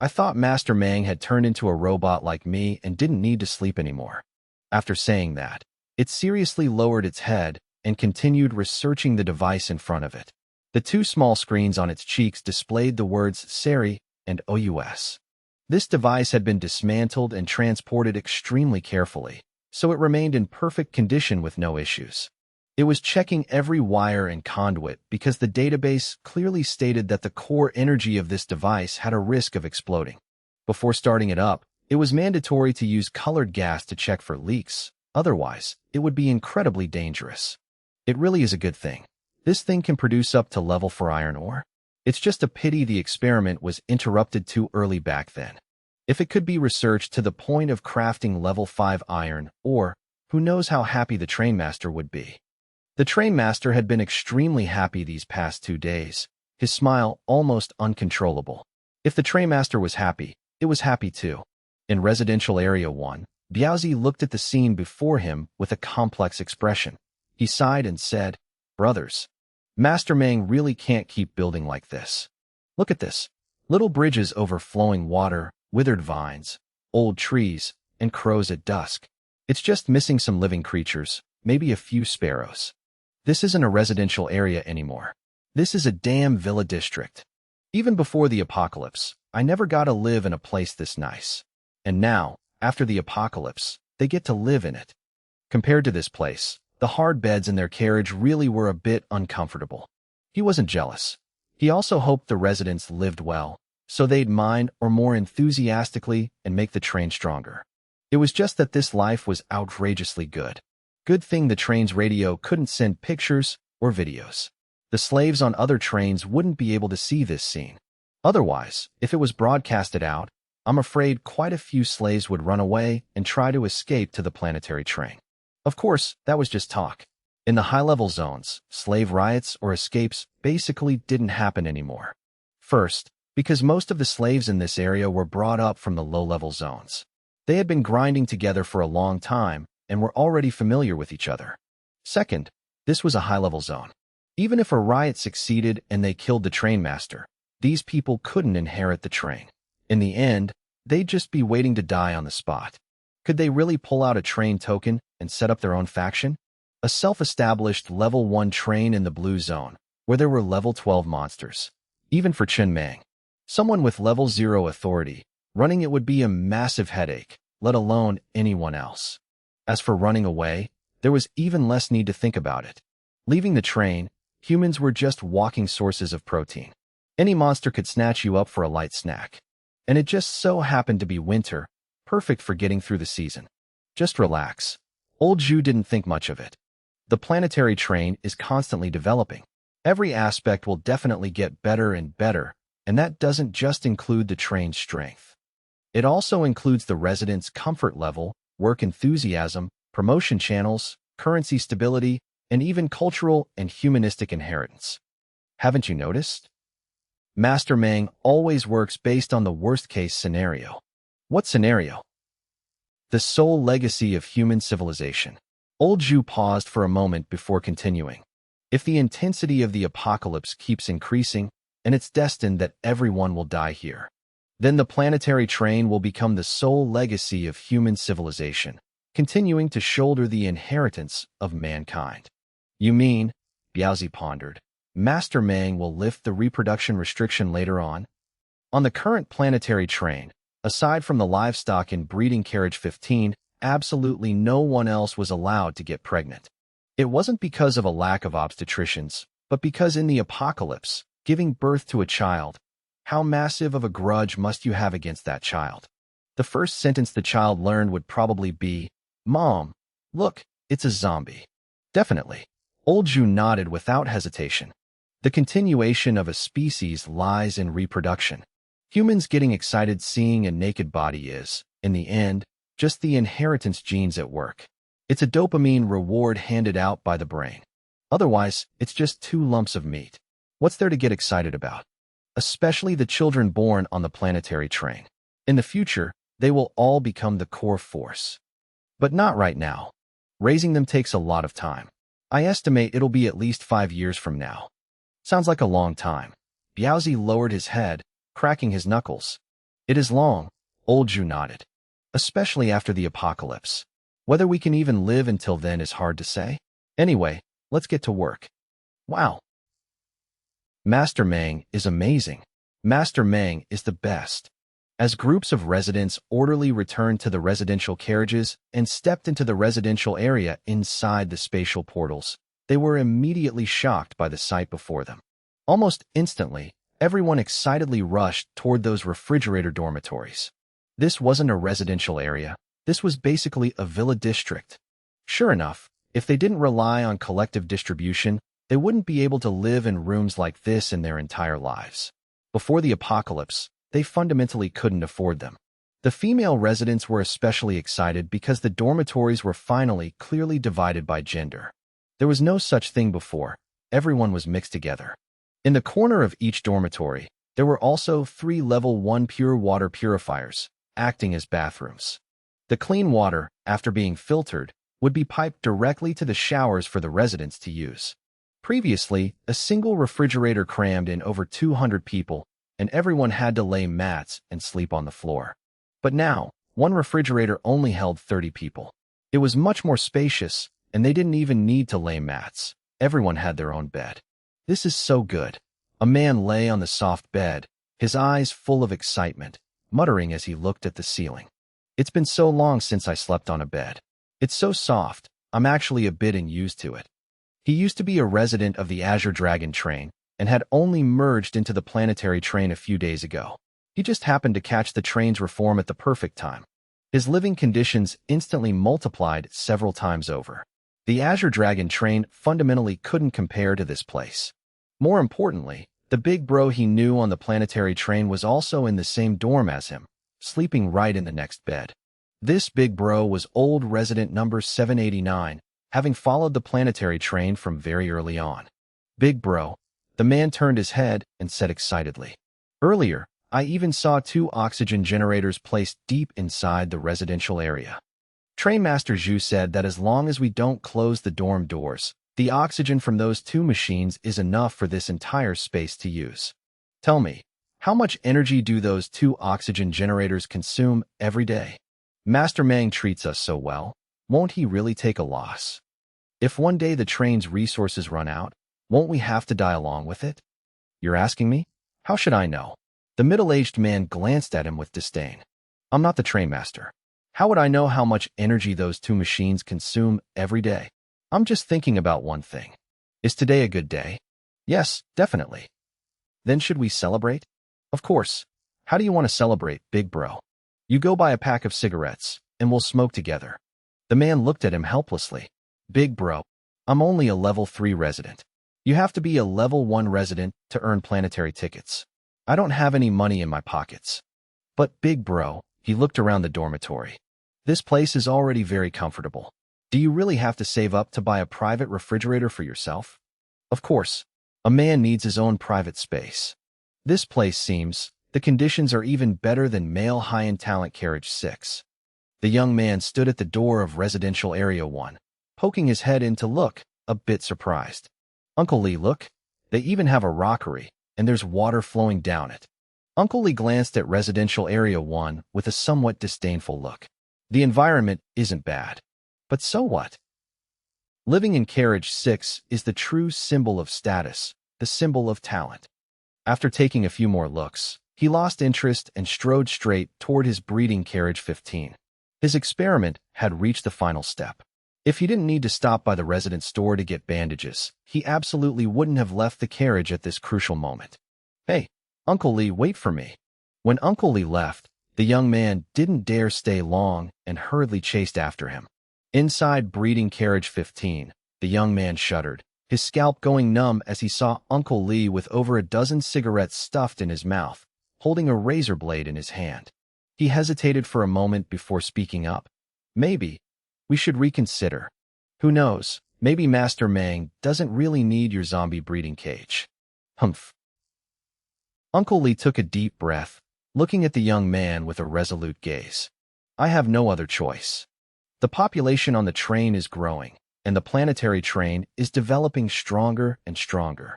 I thought Master Mang had turned into a robot like me and didn't need to sleep anymore. After saying that, it seriously lowered its head and continued researching the device in front of it. The 2 small screens on its cheeks displayed the words SERI and OUS. This device had been dismantled and transported extremely carefully, so it remained in perfect condition with no issues. It was checking every wire and conduit because the database clearly stated that the core energy of this device had a risk of exploding. Before starting it up, it was mandatory to use colored gas to check for leaks. Otherwise, it would be incredibly dangerous. It really is a good thing. This thing can produce up to level 4 iron ore. It's just a pity the experiment was interrupted too early back then. If it could be researched to the point of crafting level 5 iron ore, who knows how happy the trainmaster would be. The trainmaster had been extremely happy these past 2 days, his smile almost uncontrollable. If the trainmaster was happy, it was happy too. In Residential Area 1, Biaozi looked at the scene before him with a complex expression. He sighed and said, "Brothers, Master Meng really can't keep building like this. Look at this. Little bridges over flowing water, withered vines, old trees, and crows at dusk. It's just missing some living creatures, maybe a few sparrows. This isn't a residential area anymore. This is a damn villa district. Even before the apocalypse, I never got to live in a place this nice. And now, after the apocalypse, they get to live in it." Compared to this place, the hard beds in their carriage really were a bit uncomfortable. He wasn't jealous. He also hoped the residents lived well, so they'd mine or more enthusiastically and make the train stronger. It was just that this life was outrageously good. Good thing the train's radio couldn't send pictures or videos. The slaves on other trains wouldn't be able to see this scene. Otherwise, if it was broadcasted out, I'm afraid quite a few slaves would run away and try to escape to the planetary train. Of course, that was just talk. In the high-level zones, slave riots or escapes basically didn't happen anymore. First, because most of the slaves in this area were brought up from the low-level zones. They had been grinding together for a long time and were already familiar with each other. Second, this was a high-level zone. Even if a riot succeeded and they killed the trainmaster, these people couldn't inherit the train. In the end, they'd just be waiting to die on the spot. Could they really pull out a train token and set up their own faction? A self-established level 1 train in the blue zone, where there were level 12 monsters. Even for Chen Meng, someone with level 0 authority, running it would be a massive headache, let alone anyone else. As for running away, there was even less need to think about it. Leaving the train, humans were just walking sources of protein. Any monster could snatch you up for a light snack. And it just so happened to be winter, perfect for getting through the season. Just relax. Old Zhu didn't think much of it. The planetary train is constantly developing. Every aspect will definitely get better and better, and that doesn't just include the train's strength. It also includes the residents' comfort level, work enthusiasm, promotion channels, currency stability, and even cultural and humanistic inheritance. Haven't you noticed? Master Meng always works based on the worst-case scenario. What scenario? The sole legacy of human civilization. Old Zhu paused for a moment before continuing. If the intensity of the apocalypse keeps increasing, and it's destined that everyone will die here, then the planetary train will become the sole legacy of human civilization, continuing to shoulder the inheritance of mankind. You mean, Biaozi pondered, Master Meng will lift the reproduction restriction later on? On the current planetary train, aside from the livestock in breeding carriage 15, absolutely no one else was allowed to get pregnant. It wasn't because of a lack of obstetricians, but because in the apocalypse, giving birth to a child, how massive of a grudge must you have against that child? The first sentence the child learned would probably be, "Mom, look, it's a zombie." Definitely. Old Zhu nodded without hesitation. The continuation of a species lies in reproduction. Humans getting excited seeing a naked body is, in the end, just the inheritance genes at work. It's a dopamine reward handed out by the brain. Otherwise, it's just 2 lumps of meat. What's there to get excited about? Especially the children born on the planetary train. In the future, they will all become the core force. But not right now. Raising them takes a lot of time. I estimate it'll be at least 5 years from now. Sounds like a long time. Biaozi lowered his head, cracking his knuckles. It is long, Old Zhu nodded. Especially after the apocalypse. Whether we can even live until then is hard to say. Anyway, let's get to work. Wow. Master Meng is amazing. Master Meng is the best. As groups of residents orderly returned to the residential carriages and stepped into the residential area inside the spatial portals, they were immediately shocked by the sight before them. Almost instantly, Everyone excitedly rushed toward those refrigerator dormitories. This wasn't a residential area. This was basically a villa district. Sure enough, if they didn't rely on collective distribution, they wouldn't be able to live in rooms like this in their entire lives. Before the apocalypse, they fundamentally couldn't afford them. The female residents were especially excited because the dormitories were finally clearly divided by gender. There was no such thing before. Everyone was mixed together. In the corner of each dormitory, there were also 3 level 1 pure water purifiers, acting as bathrooms. The clean water, after being filtered, would be piped directly to the showers for the residents to use. Previously, a single refrigerator crammed in over 200 people, and everyone had to lay mats and sleep on the floor. But now, one refrigerator only held 30 people. It was much more spacious, and they didn't even need to lay mats. Everyone had their own bed. This is so good. A man lay on the soft bed, his eyes full of excitement, muttering as he looked at the ceiling. It's been so long since I slept on a bed. It's so soft, I'm actually a bit unused to it. He used to be a resident of the Azure Dragon train and had only merged into the planetary train a few days ago. He just happened to catch the train's reform at the perfect time. His living conditions instantly multiplied several times over. The Azure Dragon train fundamentally couldn't compare to this place. More importantly, the big bro he knew on the planetary train was also in the same dorm as him, sleeping right in the next bed. This big bro was old resident number 789, having followed the planetary train from very early on. Big bro, the man turned his head and said excitedly. Earlier, I even saw 2 oxygen generators placed deep inside the residential area. Trainmaster Zhu said that as long as we don't close the dorm doors, the oxygen from those 2 machines is enough for this entire space to use. Tell me, how much energy do those 2 oxygen generators consume every day? Master Mang treats us so well, won't he really take a loss? If one day the train's resources run out, won't we have to die along with it? You're asking me? How should I know? The middle-aged man glanced at him with disdain. I'm not the trainmaster. How would I know how much energy those 2 machines consume every day? I'm just thinking about one thing. Is today a good day? Yes, definitely. Then should we celebrate? Of course. How do you want to celebrate, big bro? You go buy a pack of cigarettes, and we'll smoke together. The man looked at him helplessly. Big bro, I'm only a level 3 resident. You have to be a level 1 resident to earn planetary tickets. I don't have any money in my pockets. But big bro, he looked around the dormitory. This place is already very comfortable. Do you really have to save up to buy a private refrigerator for yourself? Of course, a man needs his own private space. This place seems, the conditions are even better than male high-end talent carriage 6. The young man stood at the door of residential area 1, poking his head in to look, a bit surprised. Uncle Lee, look. They even have a rockery, and there's water flowing down it. Uncle Lee glanced at residential area 1 with a somewhat disdainful look. The environment isn't bad. But so what? Living in carriage 6 is the true symbol of status, the symbol of talent. After taking a few more looks, he lost interest and strode straight toward his breeding carriage 15. His experiment had reached the final step. If he didn't need to stop by the resident store to get bandages, he absolutely wouldn't have left the carriage at this crucial moment. Hey, Uncle Lee, wait for me. When Uncle Lee left, the young man didn't dare stay long and hurriedly chased after him. Inside breeding carriage 15, the young man shuddered, his scalp going numb as he saw Uncle Lee with over a dozen cigarettes stuffed in his mouth, holding a razor blade in his hand. He hesitated for a moment before speaking up. Maybe we should reconsider. Who knows, maybe Master Mang doesn't really need your zombie breeding cage. Humph. Uncle Lee took a deep breath, looking at the young man with a resolute gaze. I have no other choice. The population on the train is growing, and the planetary train is developing stronger and stronger.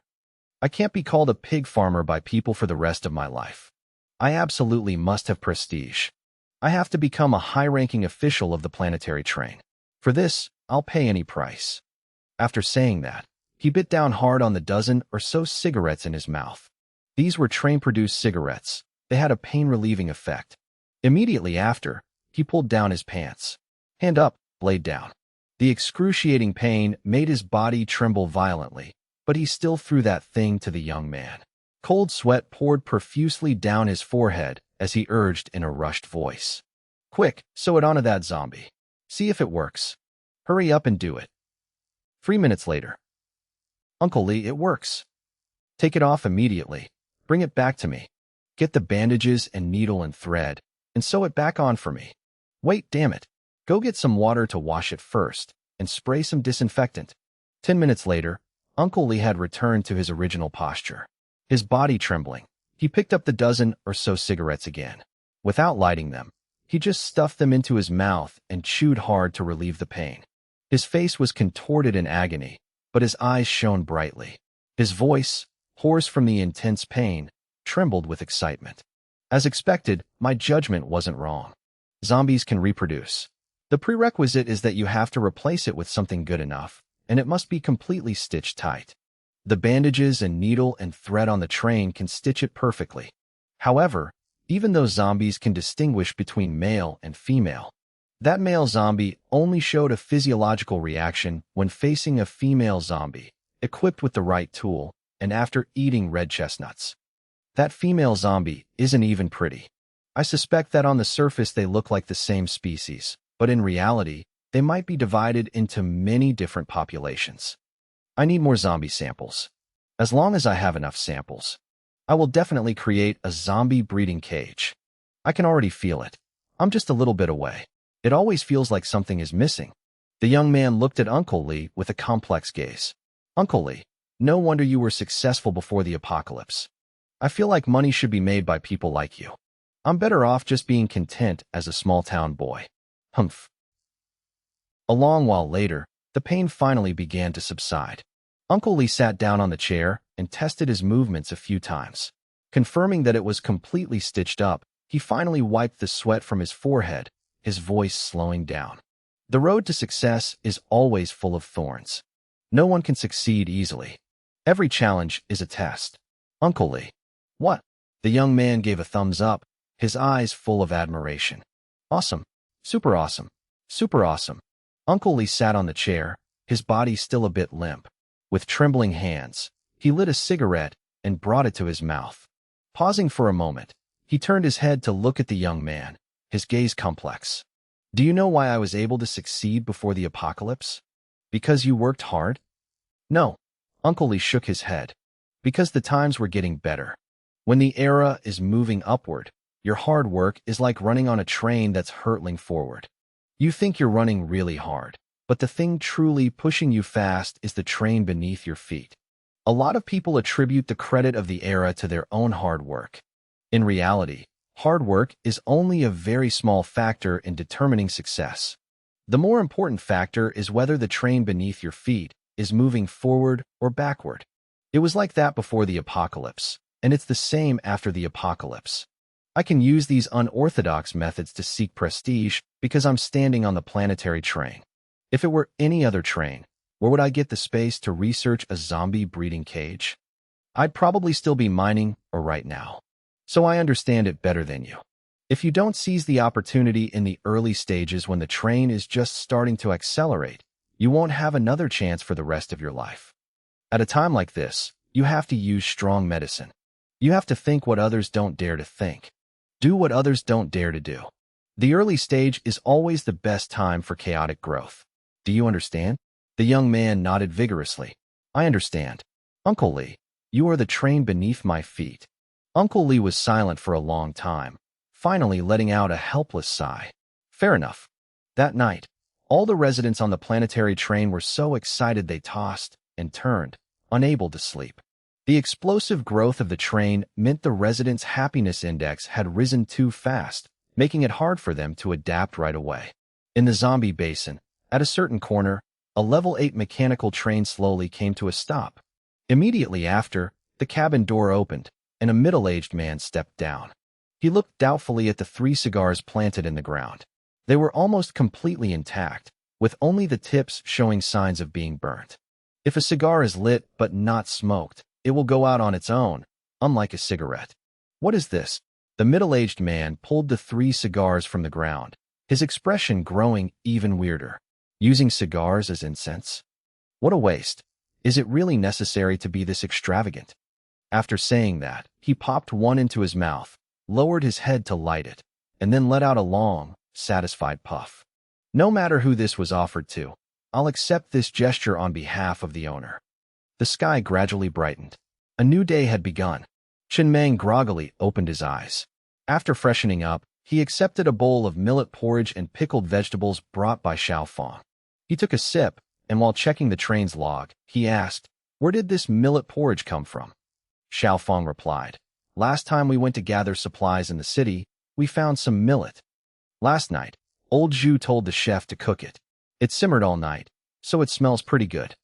I can't be called a pig farmer by people for the rest of my life. I absolutely must have prestige. I have to become a high-ranking official of the planetary train. For this, I'll pay any price. After saying that, he bit down hard on the dozen or so cigarettes in his mouth. These were train-produced cigarettes. They had a pain-relieving effect. Immediately after, he pulled down his pants. Hand up, blade down. The excruciating pain made his body tremble violently, but he still threw that thing to the young man. Cold sweat poured profusely down his forehead as he urged in a rushed voice. Quick, sew it onto that zombie. See if it works. Hurry up and do it. 3 minutes later. Uncle Lee, it works. Take it off immediately. Bring it back to me. Get the bandages and needle and thread, and sew it back on for me. Wait, damn it. Go get some water to wash it first, and spray some disinfectant. 10 minutes later, Uncle Lee had returned to his original posture. His body trembling, he picked up the dozen or so cigarettes again. Without lighting them, he just stuffed them into his mouth and chewed hard to relieve the pain. His face was contorted in agony, but his eyes shone brightly. His voice, hoarse from the intense pain, trembled with excitement. As expected, my judgment wasn't wrong. Zombies can reproduce. The prerequisite is that you have to replace it with something good enough, and it must be completely stitched tight. The bandages and needle and thread on the train can stitch it perfectly. However, even though zombies can distinguish between male and female, that male zombie only showed a physiological reaction when facing a female zombie, equipped with the right tool, and after eating red chestnuts. That female zombie isn't even pretty. I suspect that on the surface they look like the same species, but in reality, they might be divided into many different populations. I need more zombie samples. As long as I have enough samples, I will definitely create a zombie breeding cage. I can already feel it. I'm just a little bit away. It always feels like something is missing. The young man looked at Uncle Lee with a complex gaze. Uncle Lee, no wonder you were successful before the apocalypse. I feel like money should be made by people like you. I'm better off just being content as a small-town boy. Humph. A long while later, the pain finally began to subside. Uncle Lee sat down on the chair and tested his movements a few times. Confirming that it was completely stitched up, he finally wiped the sweat from his forehead, his voice slowing down. The road to success is always full of thorns. No one can succeed easily. Every challenge is a test. Uncle Lee. What? The young man gave a thumbs up, his eyes full of admiration. Awesome. Super awesome. Super awesome. Uncle Lee sat on the chair, his body still a bit limp. With trembling hands, he lit a cigarette and brought it to his mouth. Pausing for a moment, he turned his head to look at the young man, his gaze complex. Do you know why I was able to succeed before the apocalypse? Because you worked hard? No. Uncle Lee shook his head. Because the times were getting better. When the era is moving upward, your hard work is like running on a train that's hurtling forward. You think you're running really hard, but the thing truly pushing you fast is the train beneath your feet. A lot of people attribute the credit of the era to their own hard work. In reality, hard work is only a very small factor in determining success. The more important factor is whether the train beneath your feet is moving forward or backward. It was like that before the apocalypse, and it's the same after the apocalypse. I can use these unorthodox methods to seek prestige because I'm standing on the planetary train. If it were any other train, where would I get the space to research a zombie breeding cage? I'd probably still be mining or right now. So I understand it better than you. If you don't seize the opportunity in the early stages when the train is just starting to accelerate, you won't have another chance for the rest of your life. At a time like this, you have to use strong medicine. You have to think what others don't dare to think. Do what others don't dare to do. The early stage is always the best time for chaotic growth. Do you understand? The young man nodded vigorously. I understand. Uncle Lee, you are the train beneath my feet. Uncle Lee was silent for a long time, finally letting out a helpless sigh. Fair enough. That night, all the residents on the planetary train were so excited they tossed and turned, unable to sleep. The explosive growth of the train meant the residents' happiness index had risen too fast, making it hard for them to adapt right away. In the zombie basin, at a certain corner, a level 8 mechanical train slowly came to a stop. Immediately after, the cabin door opened, and a middle-aged man stepped down. He looked doubtfully at the 3 cigars planted in the ground. They were almost completely intact, with only the tips showing signs of being burnt. If a cigar is lit but not smoked, it will go out on its own, unlike a cigarette. What is this? The middle-aged man pulled the 3 cigars from the ground, his expression growing even weirder. Using cigars as incense? What a waste. Is it really necessary to be this extravagant? After saying that, he popped one into his mouth, lowered his head to light it, and then let out a long, satisfied puff. No matter who this was offered to, I'll accept this gesture on behalf of the owner. The sky gradually brightened. A new day had begun. Chen Meng groggily opened his eyes. After freshening up, he accepted a bowl of millet porridge and pickled vegetables brought by Xiao Fang. He took a sip, and while checking the train's log, he asked, "Where did this millet porridge come from?" Xiao Fang replied, "Last time we went to gather supplies in the city, we found some millet. Last night, old Zhu told the chef to cook it. It simmered all night, so it smells pretty good."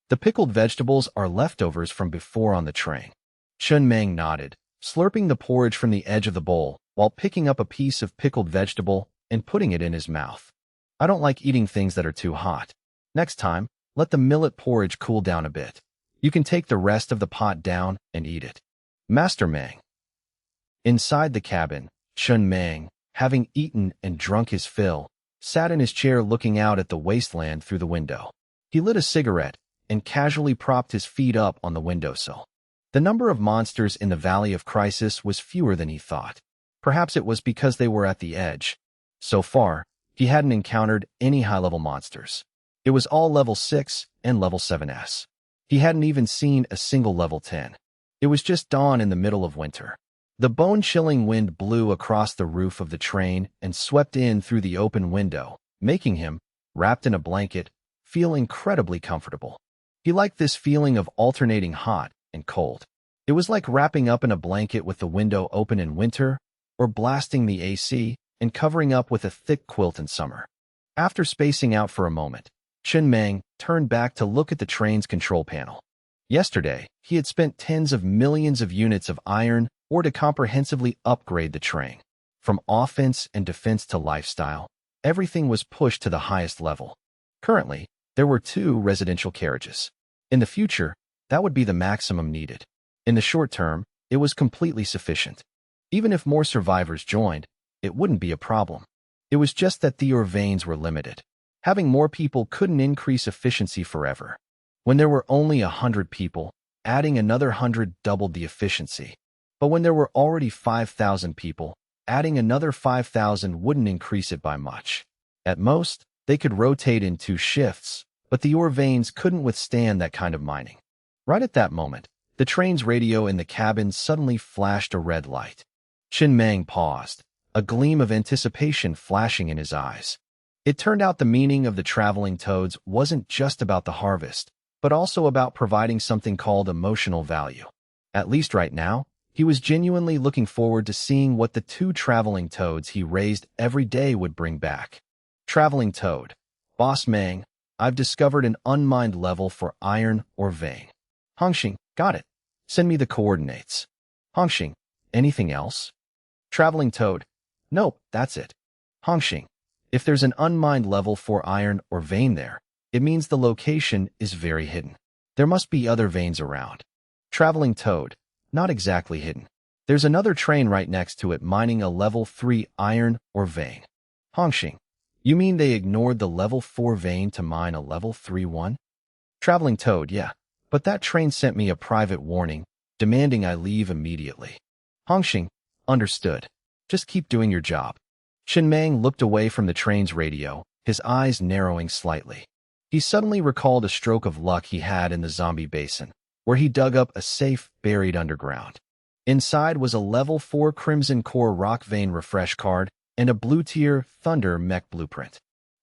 The pickled vegetables are leftovers from before on the train. Chen Meng nodded, slurping the porridge from the edge of the bowl while picking up a piece of pickled vegetable and putting it in his mouth. "I don't like eating things that are too hot. Next time, let the millet porridge cool down a bit. You can take the rest of the pot down and eat it." Master Meng. Inside the cabin, Chen Meng, having eaten and drunk his fill, sat in his chair looking out at the wasteland through the window. He lit a cigarette and casually propped his feet up on the windowsill. The number of monsters in the Valley of Crisis was fewer than he thought. Perhaps it was because they were at the edge. So far, he hadn't encountered any high-level monsters. It was all level 6 and level 7s. He hadn't even seen a single level 10. It was just dawn in the middle of winter. The bone-chilling wind blew across the roof of the train and swept in through the open window, making him, wrapped in a blanket, feel incredibly comfortable. He liked this feeling of alternating hot and cold. It was like wrapping up in a blanket with the window open in winter, or blasting the AC and covering up with a thick quilt in summer. After spacing out for a moment, Chen Meng turned back to look at the train's control panel. Yesterday, he had spent tens of millions of units of iron or to comprehensively upgrade the train. From offense and defense to lifestyle, everything was pushed to the highest level. Currently, there were 2 residential carriages. In the future, that would be the maximum needed. In the short term, it was completely sufficient. Even if more survivors joined, it wouldn't be a problem. It was just that the veins were limited. Having more people couldn't increase efficiency forever. When there were only 100 people, adding another 100 doubled the efficiency. But when there were already 5,000 people, adding another 5,000 wouldn't increase it by much. At most, they could rotate in 2 shifts, but the ore veins couldn't withstand that kind of mining. Right at that moment, the train's radio in the cabin suddenly flashed a red light. Chen Meng paused, a gleam of anticipation flashing in his eyes. It turned out the meaning of the traveling toads wasn't just about the harvest, but also about providing something called emotional value. At least right now, he was genuinely looking forward to seeing what the 2 traveling toads he raised every day would bring back. Traveling toad. Boss Meng, I've discovered an unmined level for iron or vein. Hongxing, got it. Send me the coordinates. Hongxing, anything else? Traveling toad. Nope, that's it. Hongxing, if there's an unmined level for iron or vein there, it means the location is very hidden. There must be other veins around. Traveling toad. Not exactly hidden. There's another train right next to it mining a level 3 iron or vein. Hongxing, you mean they ignored the level 4 vein to mine a level 3 one? Traveling toad, yeah, but that train sent me a private warning, demanding I leave immediately. Hongxing, understood. Just keep doing your job. Chen Meng looked away from the train's radio, his eyes narrowing slightly. He suddenly recalled a stroke of luck he had in the zombie basin, where he dug up a safe buried underground. Inside was a level 4 Crimson Core rock vein refresh card and a blue tier Thunder mech blueprint.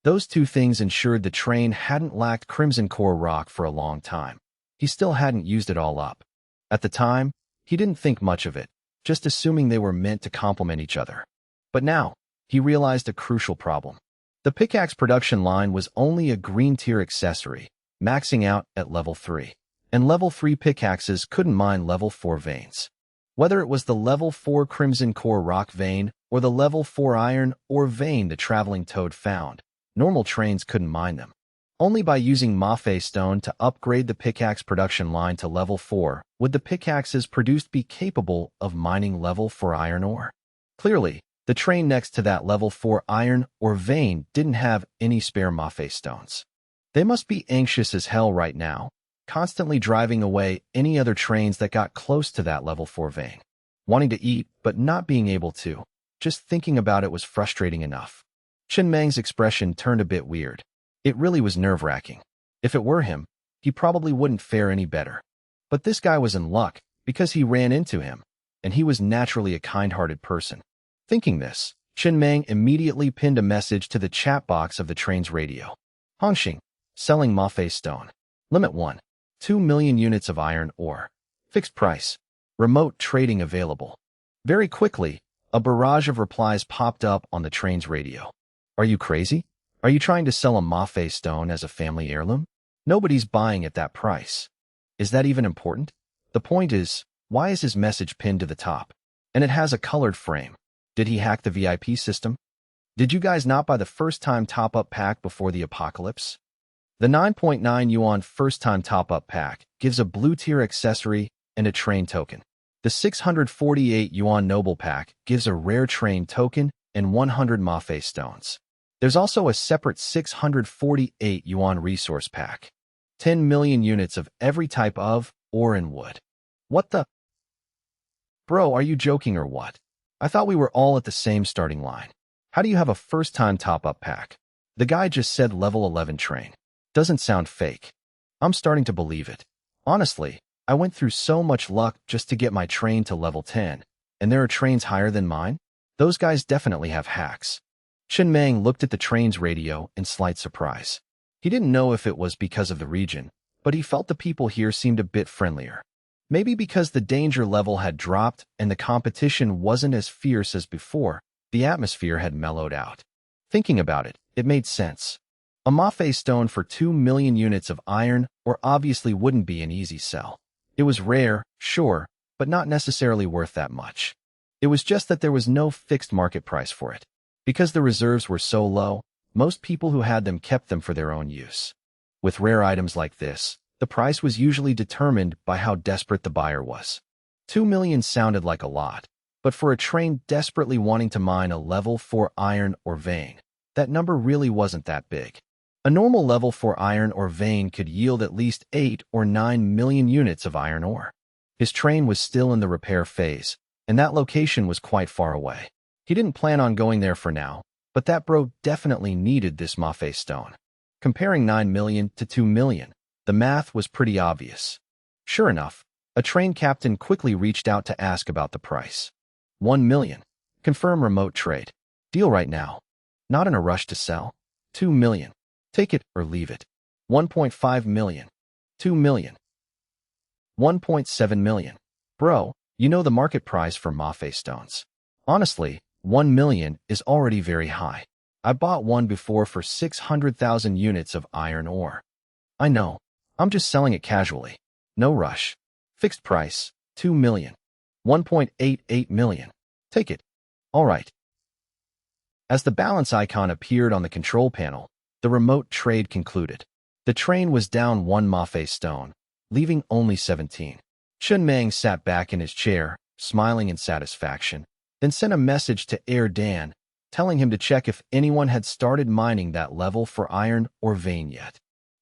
Those 2 things ensured the train hadn't lacked Crimson Core rock for a long time. He still hadn't used it all up. At the time, he didn't think much of it, just assuming they were meant to complement each other. But now, he realized a crucial problem. The pickaxe production line was only a green tier accessory, maxing out at level 3. And level 3 pickaxes couldn't mine level 4 veins. Whether it was the level 4 Crimson Core rock vein or the level 4 iron ore vein the traveling toad found, normal trains couldn't mine them. Only by using Mafe stone to upgrade the pickaxe production line to level 4 would the pickaxes produced be capable of mining level 4 iron ore. Clearly, the train next to that level 4 iron ore vein didn't have any spare Mafe stones. They must be anxious as hell right now, constantly driving away any other trains that got close to that level 4 vein. Wanting to eat, but not being able to. Just thinking about it was frustrating enough. Chen Meng's expression turned a bit weird. It really was nerve-wracking. If it were him, he probably wouldn't fare any better. But this guy was in luck because he ran into him, and he was naturally a kind-hearted person. Thinking this, Chen Meng immediately pinned a message to the chat box of the train's radio. Hongxing, selling Mafei stone. Limit 1. 2 million units of iron ore. Fixed price. Remote trading available. Very quickly, a barrage of replies popped up on the train's radio. Are you crazy? Are you trying to sell a Mafei stone as a family heirloom? Nobody's buying at that price. Is that even important? The point is, why is his message pinned to the top? And it has a colored frame. Did he hack the VIP system? Did you guys not buy the first-time top-up pack before the apocalypse? The 9.9 yuan first-time top-up pack gives a blue-tier accessory and a train token. The 648 yuan noble pack gives a rare train token and 100 Mafei stones. There's also a separate 648 yuan resource pack. 10 million units of every type of ore and wood. What the? Bro, are you joking or what? I thought we were all at the same starting line. How do you have a first-time top-up pack? The guy just said level 11 train. Doesn't sound fake. I'm starting to believe it. Honestly, I went through so much luck just to get my train to level 10, and there are trains higher than mine? Those guys definitely have hacks. Chen Meng looked at the train's radio in slight surprise. He didn't know if it was because of the region, but he felt the people here seemed a bit friendlier. Maybe because the danger level had dropped and the competition wasn't as fierce as before, the atmosphere had mellowed out. Thinking about it, it made sense. A Mafei stone for 2 million units of iron ore obviously wouldn't be an easy sell. It was rare, sure, but not necessarily worth that much. It was just that there was no fixed market price for it. Because the reserves were so low, most people who had them kept them for their own use. With rare items like this, the price was usually determined by how desperate the buyer was. 2 million sounded like a lot, but for a train desperately wanting to mine a level 4 iron ore vein, that number really wasn't that big. A normal level 4 iron ore vein could yield at least 8 or 9 million units of iron ore. His train was still in the repair phase, and that location was quite far away. He didn't plan on going there for now, but that bro definitely needed this Mafei stone. Comparing 9 million to 2 million, the math was pretty obvious. Sure enough, a train captain quickly reached out to ask about the price. 1 million. Confirm remote trade. Deal right now. Not in a rush to sell. 2 million. Take it or leave it. 1.5 million. 2 million. 1.7 million. Bro, you know the market price for Mafei stones. Honestly, 1 million is already very high. I bought one before for 600,000 units of iron ore. I know. I'm just selling it casually. No rush. Fixed price, 2 million. 1.88 million. Take it. All right. As the balance icon appeared on the control panel, the remote trade concluded. The train was down 1 Mafei stone, leaving only 17. Chen Meng sat back in his chair, smiling in satisfaction, then sent a message to Air Dan, telling him to check if anyone had started mining that level for iron ore vein yet.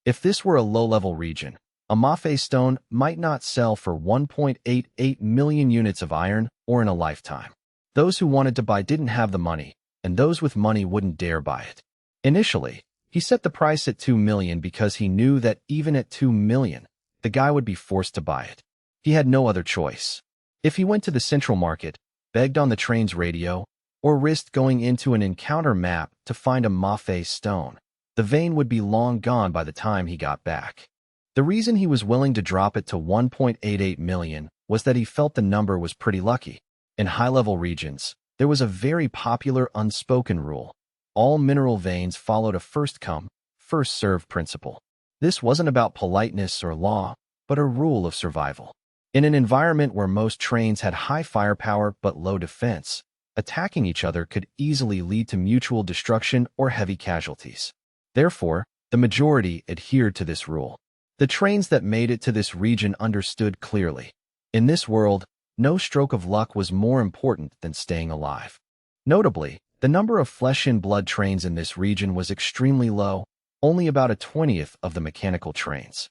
If this were a low-level region, a Mafei stone might not sell for 1.88 million units of iron ore in a lifetime. Those who wanted to buy didn't have the money, and those with money wouldn't dare buy it. Initially, he set the price at 2 million because he knew that even at 2 million, the guy would be forced to buy it. He had no other choice. If he went to the central market, begged on the train's radio, or risked going into an encounter map to find a Mafei stone, the vein would be long gone by the time he got back. The reason he was willing to drop it to 1.88 million was that he felt the number was pretty lucky. In high-level regions, there was a very popular unspoken rule. All mineral veins followed a first-come, first-served principle. This wasn't about politeness or law, but a rule of survival. In an environment where most trains had high firepower but low defense, attacking each other could easily lead to mutual destruction or heavy casualties. Therefore, the majority adhered to this rule. The trains that made it to this region understood clearly. In this world, no stroke of luck was more important than staying alive. Notably, the number of flesh-and-blood trains in this region was extremely low, only about a 20th of the mechanical trains.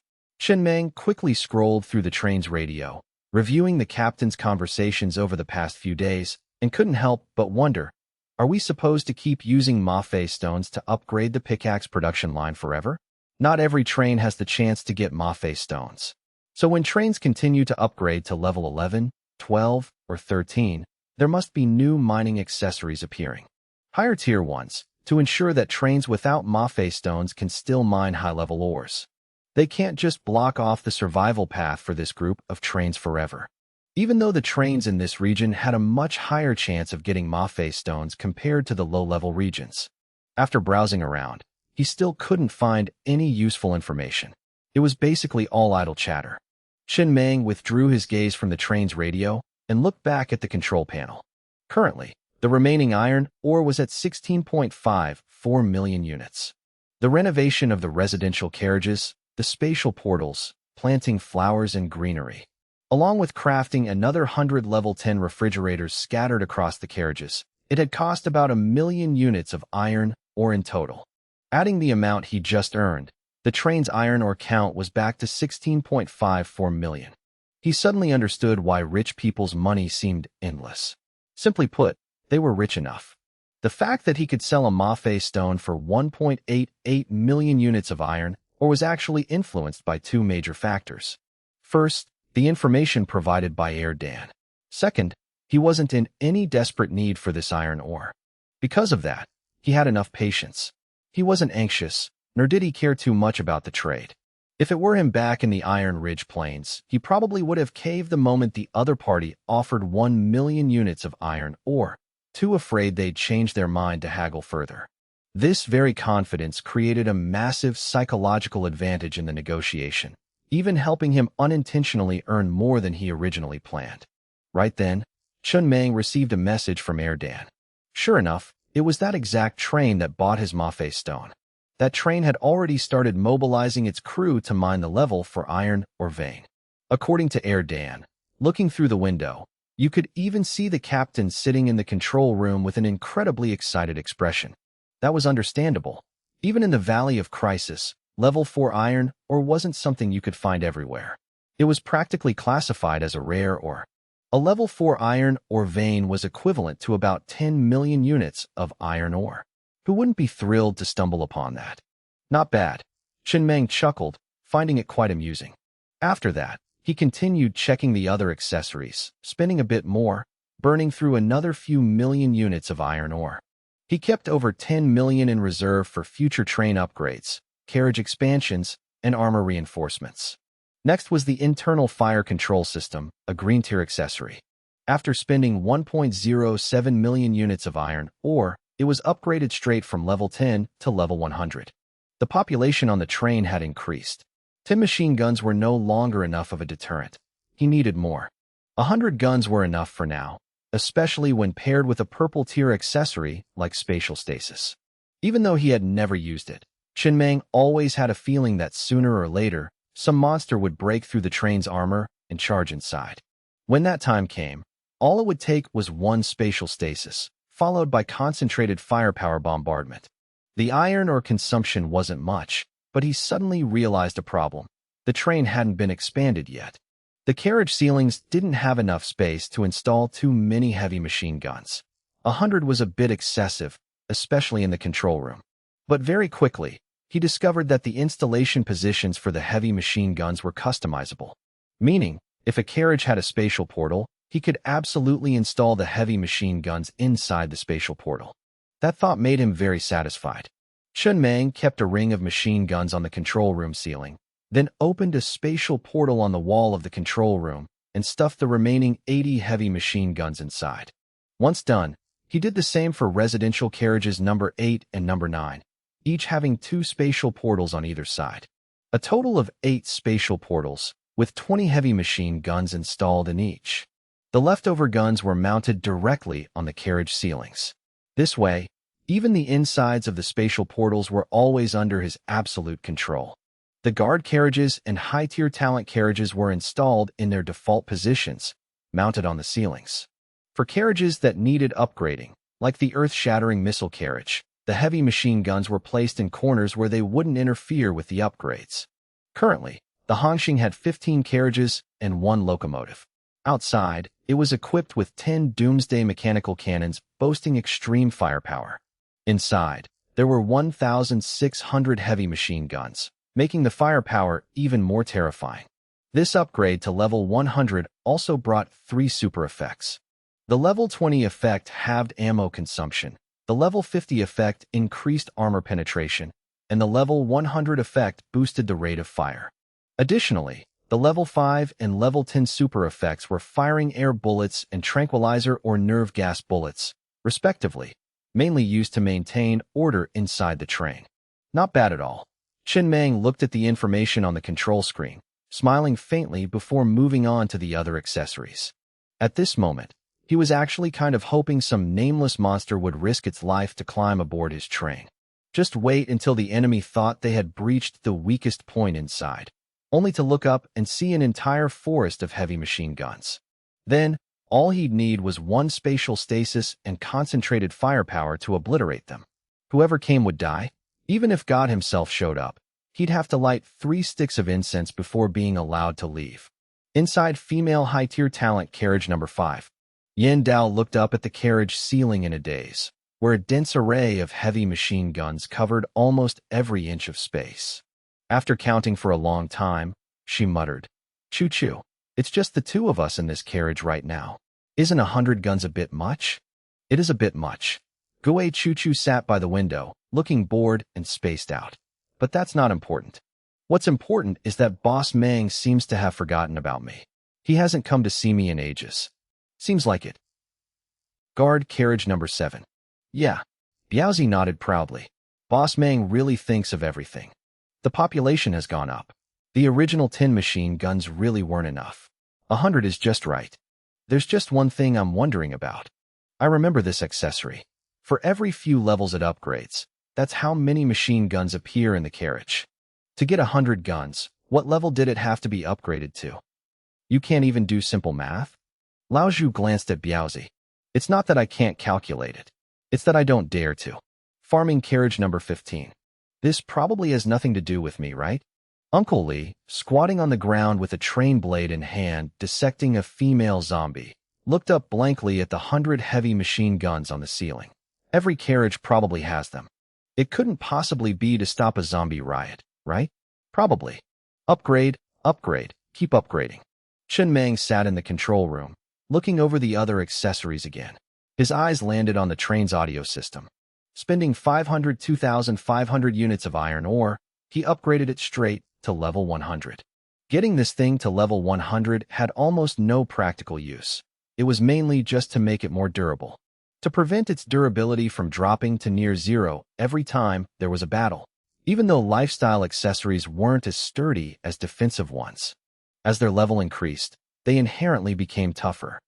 Meng quickly scrolled through the train's radio, reviewing the captain's conversations over the past few days, and couldn't help but wonder, are we supposed to keep using manhwa stones to upgrade the pickaxe production line forever? Not every train has the chance to get manhwa stones. So when trains continue to upgrade to level 11, 12, or 13, there must be new mining accessories appearing. Higher tier ones, to ensure that trains without manhwa stones can still mine high-level ores. They can't just block off the survival path for this group of trains forever. Even though the trains in this region had a much higher chance of getting manhwa stones compared to the low-level regions. After browsing around, he still couldn't find any useful information. It was basically all idle chatter. Meng withdrew his gaze from the train's radio and looked back at the control panel. Currently, the remaining iron ore was at 16.54 million units. The renovation of the residential carriages, the spatial portals, planting flowers and greenery, along with crafting another 100 level 10 refrigerators scattered across the carriages, it had cost about 1 million units of iron ore in total. Adding the amount he just earned, the train's iron ore count was back to 16.54 million. He suddenly understood why rich people's money seemed endless. Simply put, they were rich enough. The fact that he could sell a manhwa stone for 1.88 million units of iron ore was actually influenced by two major factors. First, the information provided by Dan. Second, he wasn't in any desperate need for this iron ore. Because of that, he had enough patience. He wasn't anxious, nor did he care too much about the trade. If it were him back in the Iron Ridge Plains, he probably would have caved the moment the other party offered 1 million units of iron ore, too afraid they'd change their mind to haggle further. This very confidence created a massive psychological advantage in the negotiation, even helping him unintentionally earn more than he originally planned. Right then, Meng received a message from Dan. Sure enough, it was that exact train that bought his manhwa stone. That train had already started mobilizing its crew to mine the level for iron or vein. According to Dan, looking through the window, you could even see the captain sitting in the control room with an incredibly excited expression. That was understandable. Even in the Valley of Crisis, level 4 iron ore wasn't something you could find everywhere. It was practically classified as a rare ore. A level 4 iron ore vein was equivalent to about 10 million units of iron ore. Who wouldn't be thrilled to stumble upon that? Not bad. Meng chuckled, finding it quite amusing. After that, he continued checking the other accessories, spending a bit more, burning through another few million units of iron ore. He kept over 10 million in reserve for future train upgrades, carriage expansions, and armor reinforcements. Next was the internal fire control system, a green tier accessory. After spending 1.07 million units of iron ore, it was upgraded straight from level 10 to level 100. The population on the train had increased. 10 machine guns were no longer enough of a deterrent. He needed more. 100 guns were enough for now, especially when paired with a purple tier accessory like spatial stasis. Even though he had never used it, Meng always had a feeling that sooner or later, some monster would break through the train's armor and charge inside. When that time came, all it would take was one spatial stasis, followed by concentrated firepower bombardment. The iron ore consumption wasn't much, but he suddenly realized a problem. The train hadn't been expanded yet. The carriage ceilings didn't have enough space to install too many heavy machine guns. 100 was a bit excessive, especially in the control room. But very quickly, he discovered that the installation positions for the heavy machine guns were customizable. Meaning, if a carriage had a spatial portal, he could absolutely install the heavy machine guns inside the spatial portal. That thought made him very satisfied. Meng kept a ring of machine guns on the control room ceiling, then opened a spatial portal on the wall of the control room and stuffed the remaining 80 heavy machine guns inside. Once done, he did the same for residential carriages number 8 and number 9, each having 2 spatial portals on either side. A total of 8 spatial portals, with 20 heavy machine guns installed in each. The leftover guns were mounted directly on the carriage ceilings. This way, even the insides of the spatial portals were always under his absolute control. The guard carriages and high-tier talent carriages were installed in their default positions, mounted on the ceilings. For carriages that needed upgrading, like the earth-shattering missile carriage, the heavy machine guns were placed in corners where they wouldn't interfere with the upgrades. Currently, The Hongxing had 15 carriages and 1 locomotive. Outside, it was equipped with 10 doomsday mechanical cannons boasting extreme firepower. Inside, there were 1,600 heavy machine guns, making the firepower even more terrifying. This upgrade to level 100 also brought 3 super effects. The level 20 effect halved ammo consumption, the level 50 effect increased armor penetration, and the level 100 effect boosted the rate of fire. Additionally, the level 5 and level 10 super effects were firing air bullets and tranquilizer or nerve gas bullets, respectively, mainly used to maintain order inside the train. Not bad at all. Chen Mang looked at the information on the control screen, smiling faintly before moving on to the other accessories. At this moment, he was actually kind of hoping some nameless monster would risk its life to climb aboard his train. Just wait until the enemy thought they had breached the weakest point inside, only to look up and see an entire forest of heavy machine guns. Then, all he'd need was 1 spatial stasis and concentrated firepower to obliterate them. Whoever came would die. Even if God himself showed up, he'd have to light 3 sticks of incense before being allowed to leave. Inside female high-tier talent carriage number 5, Yan Dao looked up at the carriage ceiling in a daze, where a dense array of heavy machine guns covered almost every inch of space. After counting for a long time, she muttered, "Choo-choo, it's just the 2 of us in this carriage right now. Isn't 100 guns a bit much?" "It is a bit much." Gue Choo-choo sat by the window, looking bored and spaced out. "But that's not important. What's important is that Boss Mang seems to have forgotten about me. He hasn't come to see me in ages. Seems like it." Guard carriage number 7. "Yeah." Biaozi nodded proudly. "Boss Mang really thinks of everything. The population has gone up. The original 10 machine guns really weren't enough. 100 is just right. There's just one thing I'm wondering about. I remember this accessory. For every few levels it upgrades, that's how many machine guns appear in the carriage. To get 100 guns, what level did it have to be upgraded to? You can't even do simple math?" Lao Zhu glanced at Biaozi. "It's not that I can't calculate it. It's that I don't dare to." Farming carriage number 15. "This probably has nothing to do with me, right?" Uncle Li, squatting on the ground with a train blade in hand, dissecting a female zombie, looked up blankly at the 100 heavy machine guns on the ceiling. Every carriage probably has them. It couldn't possibly be to stop a zombie riot, right? Probably. Upgrade, upgrade, keep upgrading. Chen Mang sat in the control room, looking over the other accessories again. His eyes landed on the train's audio system. Spending 502,500 units of iron ore, he upgraded it straight to level 100. Getting this thing to level 100 had almost no practical use. It was mainly just to make it more durable, to prevent its durability from dropping to near zero every time there was a battle, even though lifestyle accessories weren't as sturdy as defensive ones. As their level increased, they inherently became tougher.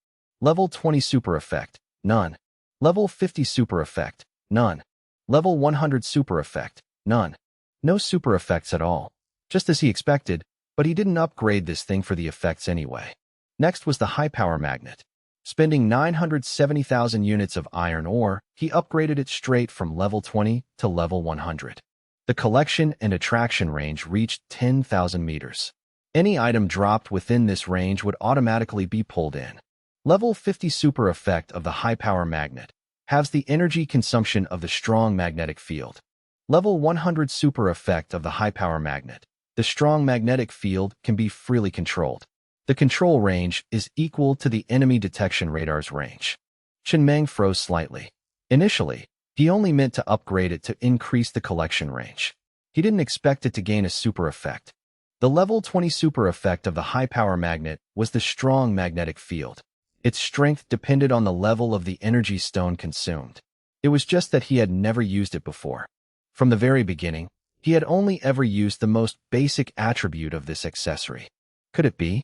Level 20 super effect, none. Level 50 super effect, none. Level 100 super effect, none. No super effects at all. Just as he expected, but he didn't upgrade this thing for the effects anyway. Next was the high power magnet. Spending 970,000 units of iron ore, he upgraded it straight from level 20 to level 100. The collection and attraction range reached 10,000 meters. Any item dropped within this range would automatically be pulled in. Level 50 super effect of the high power magnet halves the energy consumption of the strong magnetic field. Level 100 super effect of the high power magnet. The strong magnetic field can be freely controlled. The control range is equal to the enemy detection radar's range. Chen Mang froze slightly. Initially, he only meant to upgrade it to increase the collection range. He didn't expect it to gain a super effect. The level 20 super effect of the high power magnet was the strong magnetic field. Its strength depended on the level of the energy stone consumed. It was just that he had never used it before. From the very beginning, he had only ever used the most basic attribute of this accessory. Could it be?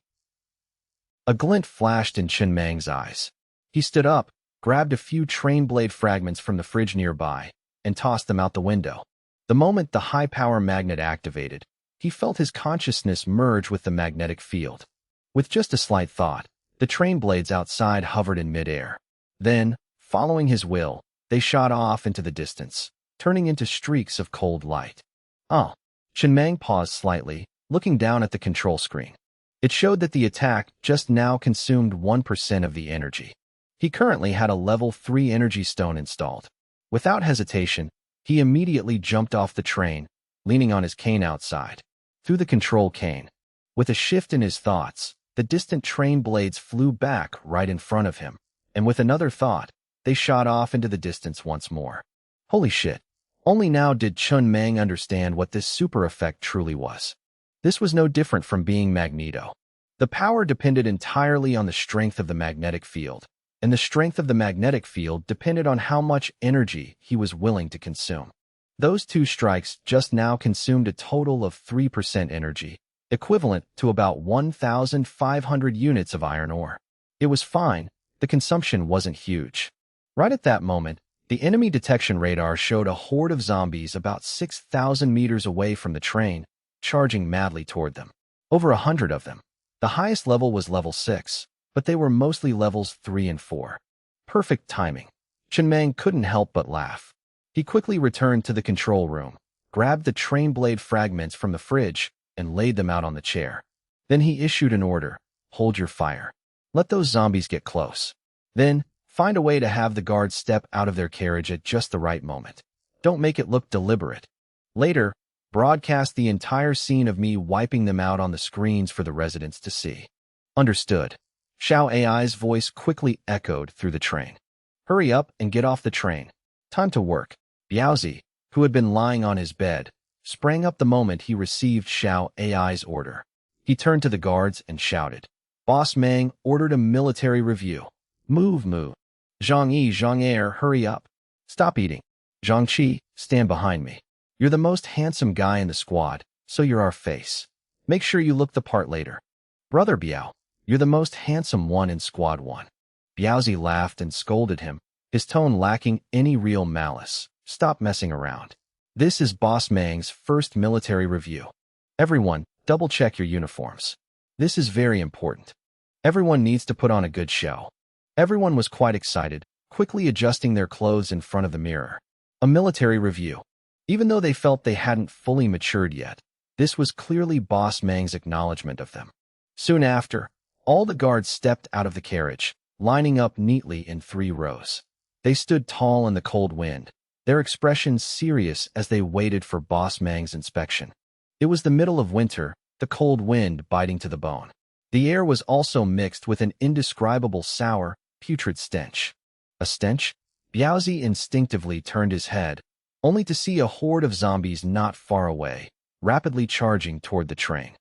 A glint flashed in Chen Mang's eyes. He stood up, grabbed a few train blade fragments from the fridge nearby, and tossed them out the window. The moment the high-power magnet activated, he felt his consciousness merge with the magnetic field. With just a slight thought, the train blades outside hovered in midair. Then, following his will, they shot off into the distance, turning into streaks of cold light. Oh. Chen Mang paused slightly, looking down at the control screen. It showed that the attack just now consumed 1% of the energy. He currently had a level 3 energy stone installed. Without hesitation, he immediately jumped off the train, leaning on his cane outside. Through the control cane. With a shift in his thoughts, the distant train blades flew back right in front of him, and with another thought, they shot off into the distance once more. Holy shit. Only now did Chun Mang understand what this super effect truly was. This was no different from being Magneto. The power depended entirely on the strength of the magnetic field, and the strength of the magnetic field depended on how much energy he was willing to consume. Those two strikes just now consumed a total of 3% energy, equivalent to about 1,500 units of iron ore. It was fine, the consumption wasn't huge. Right at that moment, the enemy detection radar showed a horde of zombies about 6,000 meters away from the train, charging madly toward them. Over 100 of them. The highest level was level 6, but they were mostly levels 3 and 4. Perfect timing. Chun Mang couldn't help but laugh. He quickly returned to the control room, grabbed the train blade fragments from the fridge, and laid them out on the chair. Then he issued an order: hold your fire. Let those zombies get close. Then, find a way to have the guards step out of their carriage at just the right moment. Don't make it look deliberate. Later, broadcast the entire scene of me wiping them out on the screens for the residents to see. Understood. Xiao AI's voice quickly echoed through the train. Hurry up and get off the train. Time to work. Biaozi, who had been lying on his bed, sprang up the moment he received Xiao AI's order. He turned to the guards and shouted. Boss Mang ordered a military review. Move. Zhang Yi, Zhang Er, hurry up. Stop eating. Zhang Qi, stand behind me. You're the most handsome guy in the squad, so you're our face. Make sure you look the part later. Brother Biao, you're the most handsome one in Squad 1. Biaozi laughed and scolded him, his tone lacking any real malice. Stop messing around. This is Boss Mang's first military review. Everyone, double-check your uniforms. This is very important. Everyone needs to put on a good show. Everyone was quite excited, quickly adjusting their clothes in front of the mirror. A military review. Even though they felt they hadn't fully matured yet, this was clearly Boss Mang's acknowledgement of them. Soon after, all the guards stepped out of the carriage, lining up neatly in 3 rows. They stood tall in the cold wind, their expressions serious as they waited for Boss Mang's inspection. It was the middle of winter, the cold wind biting to the bone. The air was also mixed with an indescribable sour, putrid stench. A stench? Biaozi instinctively turned his head, only to see a horde of zombies not far away, rapidly charging toward the train.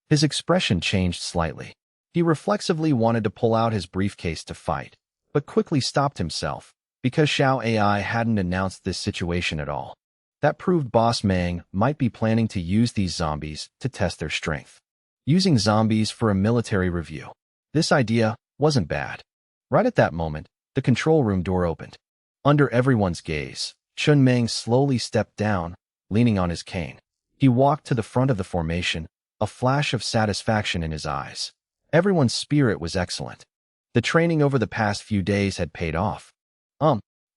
His expression changed slightly. He reflexively wanted to pull out his briefcase to fight, but quickly stopped himself, because Xiao AI hadn't announced this situation at all. That proved Boss Mang might be planning to use these zombies to test their strength. Using zombies for a military review. This idea wasn't bad. Right at that moment, the control room door opened. Under everyone's gaze, Chun Mang slowly stepped down, leaning on his cane. He walked to the front of the formation, a flash of satisfaction in his eyes. Everyone's spirit was excellent. The training over the past few days had paid off.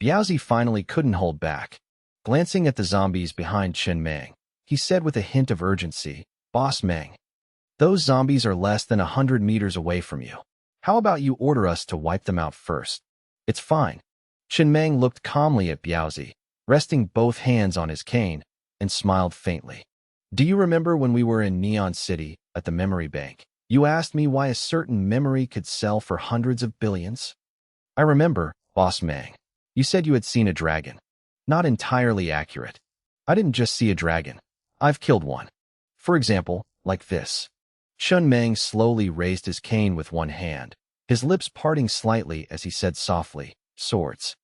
Biaozi finally couldn't hold back. Glancing at the zombies behind Chun Mang, he said with a hint of urgency, Boss Mang, those zombies are less than 100 meters away from you. How about you order us to wipe them out first? It's fine. Chun Mang looked calmly at Biaozi, resting both hands on his cane, and smiled faintly. Do you remember when we were in Neon City, at the memory bank? You asked me why a certain memory could sell for hundreds of billions? I remember, Boss Mang. You said you had seen a dragon. Not entirely accurate. I didn't just see a dragon. I've killed one. For example, like this. Chun Mang slowly raised his cane with one hand, his lips parting slightly as he said softly, swords.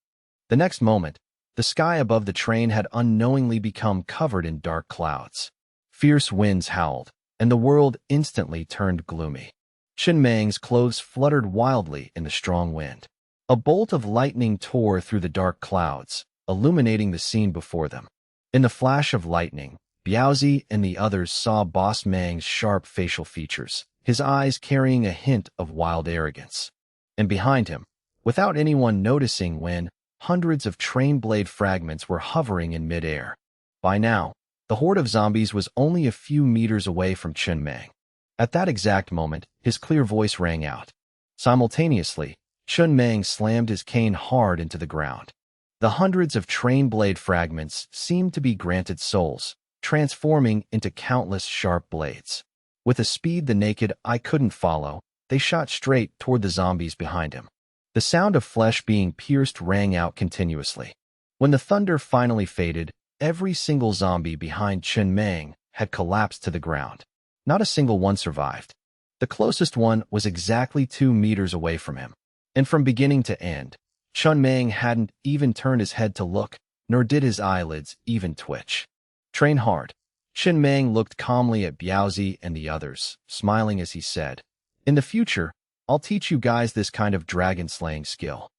The next moment, the sky above the train had unknowingly become covered in dark clouds. Fierce winds howled, and the world instantly turned gloomy. Chun Mang's clothes fluttered wildly in the strong wind. A bolt of lightning tore through the dark clouds, illuminating the scene before them. In the flash of lightning, Biaozi and the others saw Boss Mang's sharp facial features, his eyes carrying a hint of wild arrogance. And behind him, without anyone noticing when, hundreds of train blade fragments were hovering in midair. By now, The horde of zombies was only a few meters away from Chun Mang. At that exact moment, his clear voice rang out. Simultaneously, Chun Mang slammed his cane hard into the ground. The hundreds of train blade fragments seemed to be granted souls, transforming into countless sharp blades. With a speed the naked eye couldn't follow, they shot straight toward the zombies behind him. The sound of flesh being pierced rang out continuously. When the thunder finally faded, every single zombie behind Chun Mang had collapsed to the ground. Not a single one survived. The closest one was exactly 2 meters away from him. And from beginning to end, Chun Mang hadn't even turned his head to look, nor did his eyelids even twitch. Train hard. Chun Mang looked calmly at Biaozi and the others, smiling as he said, "In the future, I'll teach you guys this kind of dragon-slaying skill.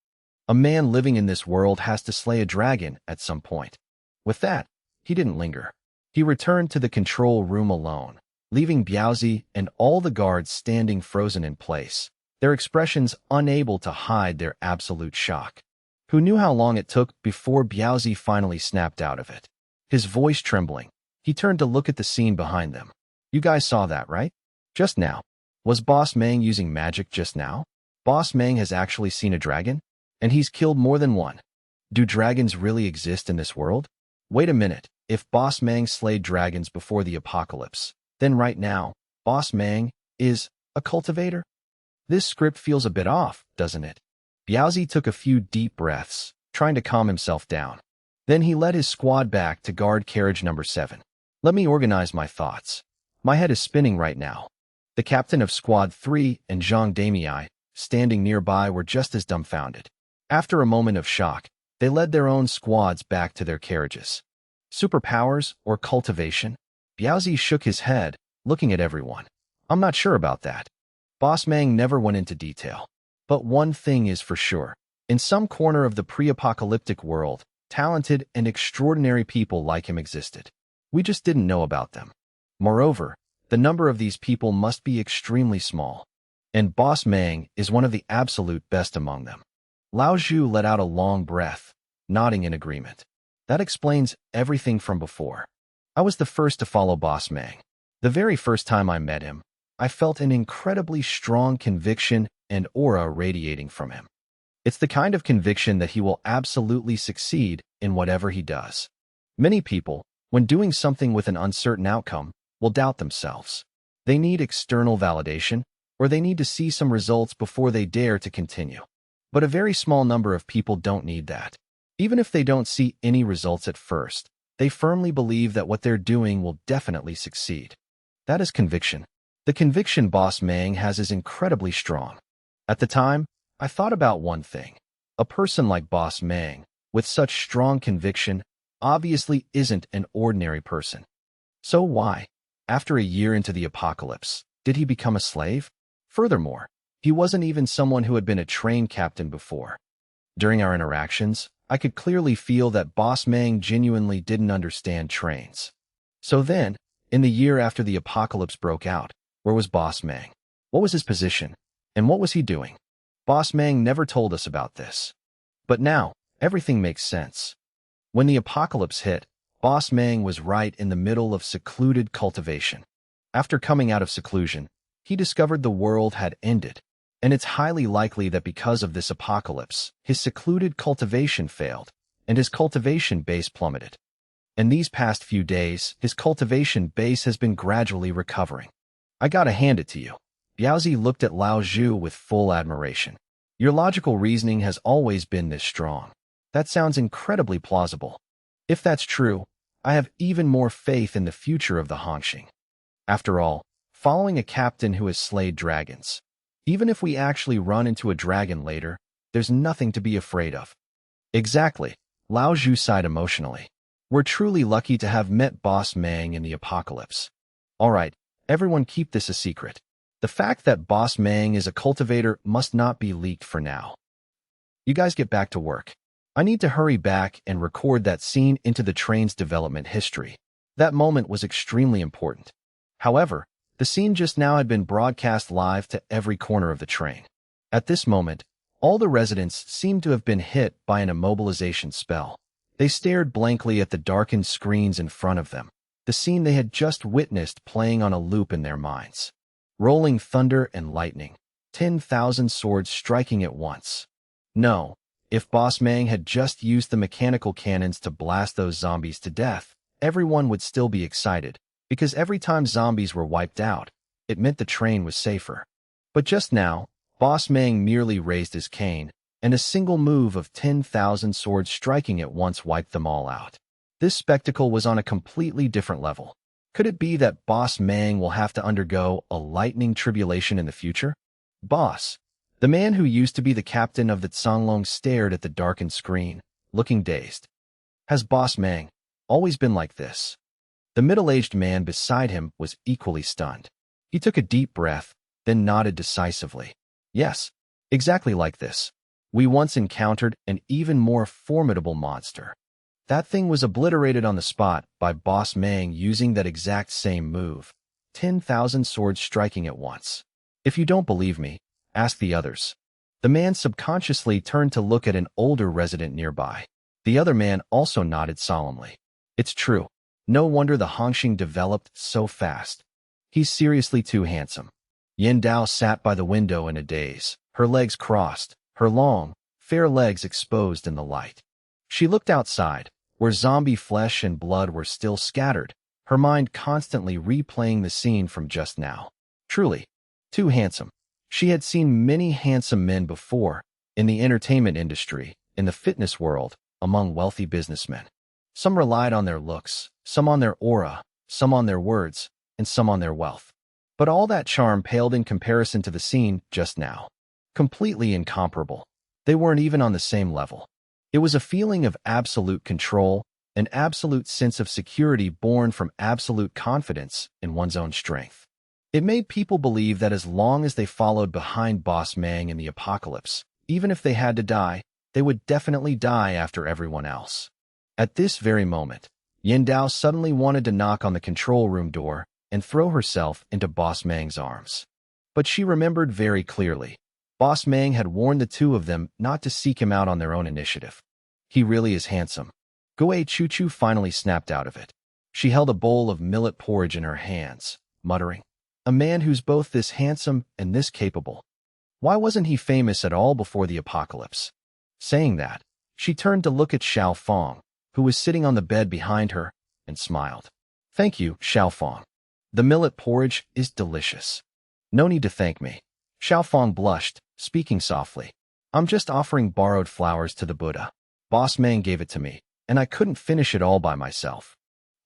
A man living in this world has to slay a dragon at some point." With that, he didn't linger. He returned to the control room alone, leaving Biaozi and all the guards standing frozen in place, their expressions unable to hide their absolute shock. Who knew how long it took before Biaozi finally snapped out of it? His voice trembling, he turned to look at the scene behind them. "You guys saw that, right? Just now. Was Boss Mang using magic just now? Boss Mang has actually seen a dragon? And he's killed more than one. Do dragons really exist in this world? Wait a minute, if Boss Mang slayed dragons before the apocalypse, then right now, Boss Mang is a cultivator? This script feels a bit off, doesn't it?" Biaozi took a few deep breaths, trying to calm himself down. Then he led his squad back to guard carriage number 7. "Let me organize my thoughts. My head is spinning right now." The captain of Squad 3 and Zhang Damei, standing nearby, were just as dumbfounded. After a moment of shock, they led their own squads back to their carriages. Superpowers or cultivation? Biaozi shook his head, looking at everyone. "I'm not sure about that." Boss Mang never went into detail. But one thing is for sure. In some corner of the pre-apocalyptic world, talented and extraordinary people like him existed. We just didn't know about them. Moreover, the number of these people must be extremely small. And Boss Mang is one of the absolute best among them. Lao Zhu let out a long breath, nodding in agreement. That explains everything from before. I was the first to follow Boss Mang. The very first time I met him, I felt an incredibly strong conviction and aura radiating from him. It's the kind of conviction that he will absolutely succeed in whatever he does. Many people, when doing something with an uncertain outcome, will doubt themselves. They need external validation, or they need to see some results before they dare to continue. But a very small number of people don't need that. Even if they don't see any results at first, they firmly believe that what they're doing will definitely succeed. That is conviction. The conviction Boss Mang has is incredibly strong. At the time, I thought about one thing. A person like Boss Mang, with such strong conviction, obviously isn't an ordinary person. So why, after a year into the apocalypse, did he become a slave? Furthermore, he wasn't even someone who had been a train captain before. During our interactions, I could clearly feel that Boss Mang genuinely didn't understand trains. So then, in the year after the apocalypse broke out, where was Boss Mang? What was his position? And what was he doing? Boss Mang never told us about this. But now, everything makes sense. When the apocalypse hit, Boss Mang was right in the middle of secluded cultivation. After coming out of seclusion, he discovered the world had ended, and it's highly likely that because of this apocalypse, his secluded cultivation failed, and his cultivation base plummeted. In these past few days, his cultivation base has been gradually recovering. I gotta hand it to you. Biaozi looked at Lao Zhu with full admiration. Your logical reasoning has always been this strong. That sounds incredibly plausible. If that's true, I have even more faith in the future of the Hanxing. After all, following a captain who has slayed dragons, even if we actually run into a dragon later, there's nothing to be afraid of. Exactly, Lao Zhu sighed emotionally. We're truly lucky to have met Boss Mang in the apocalypse. All right, everyone keep this a secret. The fact that Boss Mang is a cultivator must not be leaked for now. You guys get back to work. I need to hurry back and record that scene into the train's development history. That moment was extremely important. However, the scene just now had been broadcast live to every corner of the train. At this moment, all the residents seemed to have been hit by an immobilization spell. They stared blankly at the darkened screens in front of them. the scene they had just witnessed playing on a loop in their minds. Rolling thunder and lightning, 10,000 swords striking at once. No, if Boss Mang had just used the mechanical cannons to blast those zombies to death, everyone would still be excited, because every time zombies were wiped out, it meant the train was safer. But just now, Boss Mang merely raised his cane, and a single move of 10,000 swords striking at once wiped them all out. This spectacle was on a completely different level. Could it be that Boss Mang will have to undergo a lightning tribulation in the future? Boss, the man who used to be the captain of the Tsanglong, stared at the darkened screen, looking dazed. Has Boss Mang always been like this? The middle-aged man beside him was equally stunned. He took a deep breath, then nodded decisively. Yes, exactly like this. We once encountered an even more formidable monster. That thing was obliterated on the spot by Boss Mang using that exact same move. 10,000 swords striking at once. If you don't believe me, ask the others. The man subconsciously turned to look at an older resident nearby. The other man also nodded solemnly. It's true. No wonder the Hongxing developed so fast. He's seriously too handsome. Yin Dao sat by the window in a daze, her legs crossed, her long, fair legs exposed in the light. She looked outside, where zombie flesh and blood were still scattered, her mind constantly replaying the scene from just now. Truly, too handsome. She had seen many handsome men before, in the entertainment industry, in the fitness world, among wealthy businessmen. Some relied on their looks, some on their aura, some on their words, and some on their wealth. But all that charm paled in comparison to the scene just now. Completely incomparable. They weren't even on the same level. It was a feeling of absolute control, an absolute sense of security born from absolute confidence in one's own strength. It made people believe that as long as they followed behind Boss Mang in the apocalypse, even if they had to die, they would definitely die after everyone else. At this very moment, Yin Dao suddenly wanted to knock on the control room door and throw herself into Boss Mang's arms. But she remembered very clearly. Boss Mang had warned the two of them not to seek him out on their own initiative. He really is handsome. Goei Chuchu finally snapped out of it. She held a bowl of millet porridge in her hands, muttering, "A man who's both this handsome and this capable. Why wasn't he famous at all before the apocalypse?" Saying that, she turned to look at Xiao Fong, who was sitting on the bed behind her, and smiled. "Thank you, Xiao Fong. The millet porridge is delicious." "No need to thank me." Xiao Fong blushed, speaking softly. "I'm just offering borrowed flowers to the Buddha. Boss Mang gave it to me, and I couldn't finish it all by myself."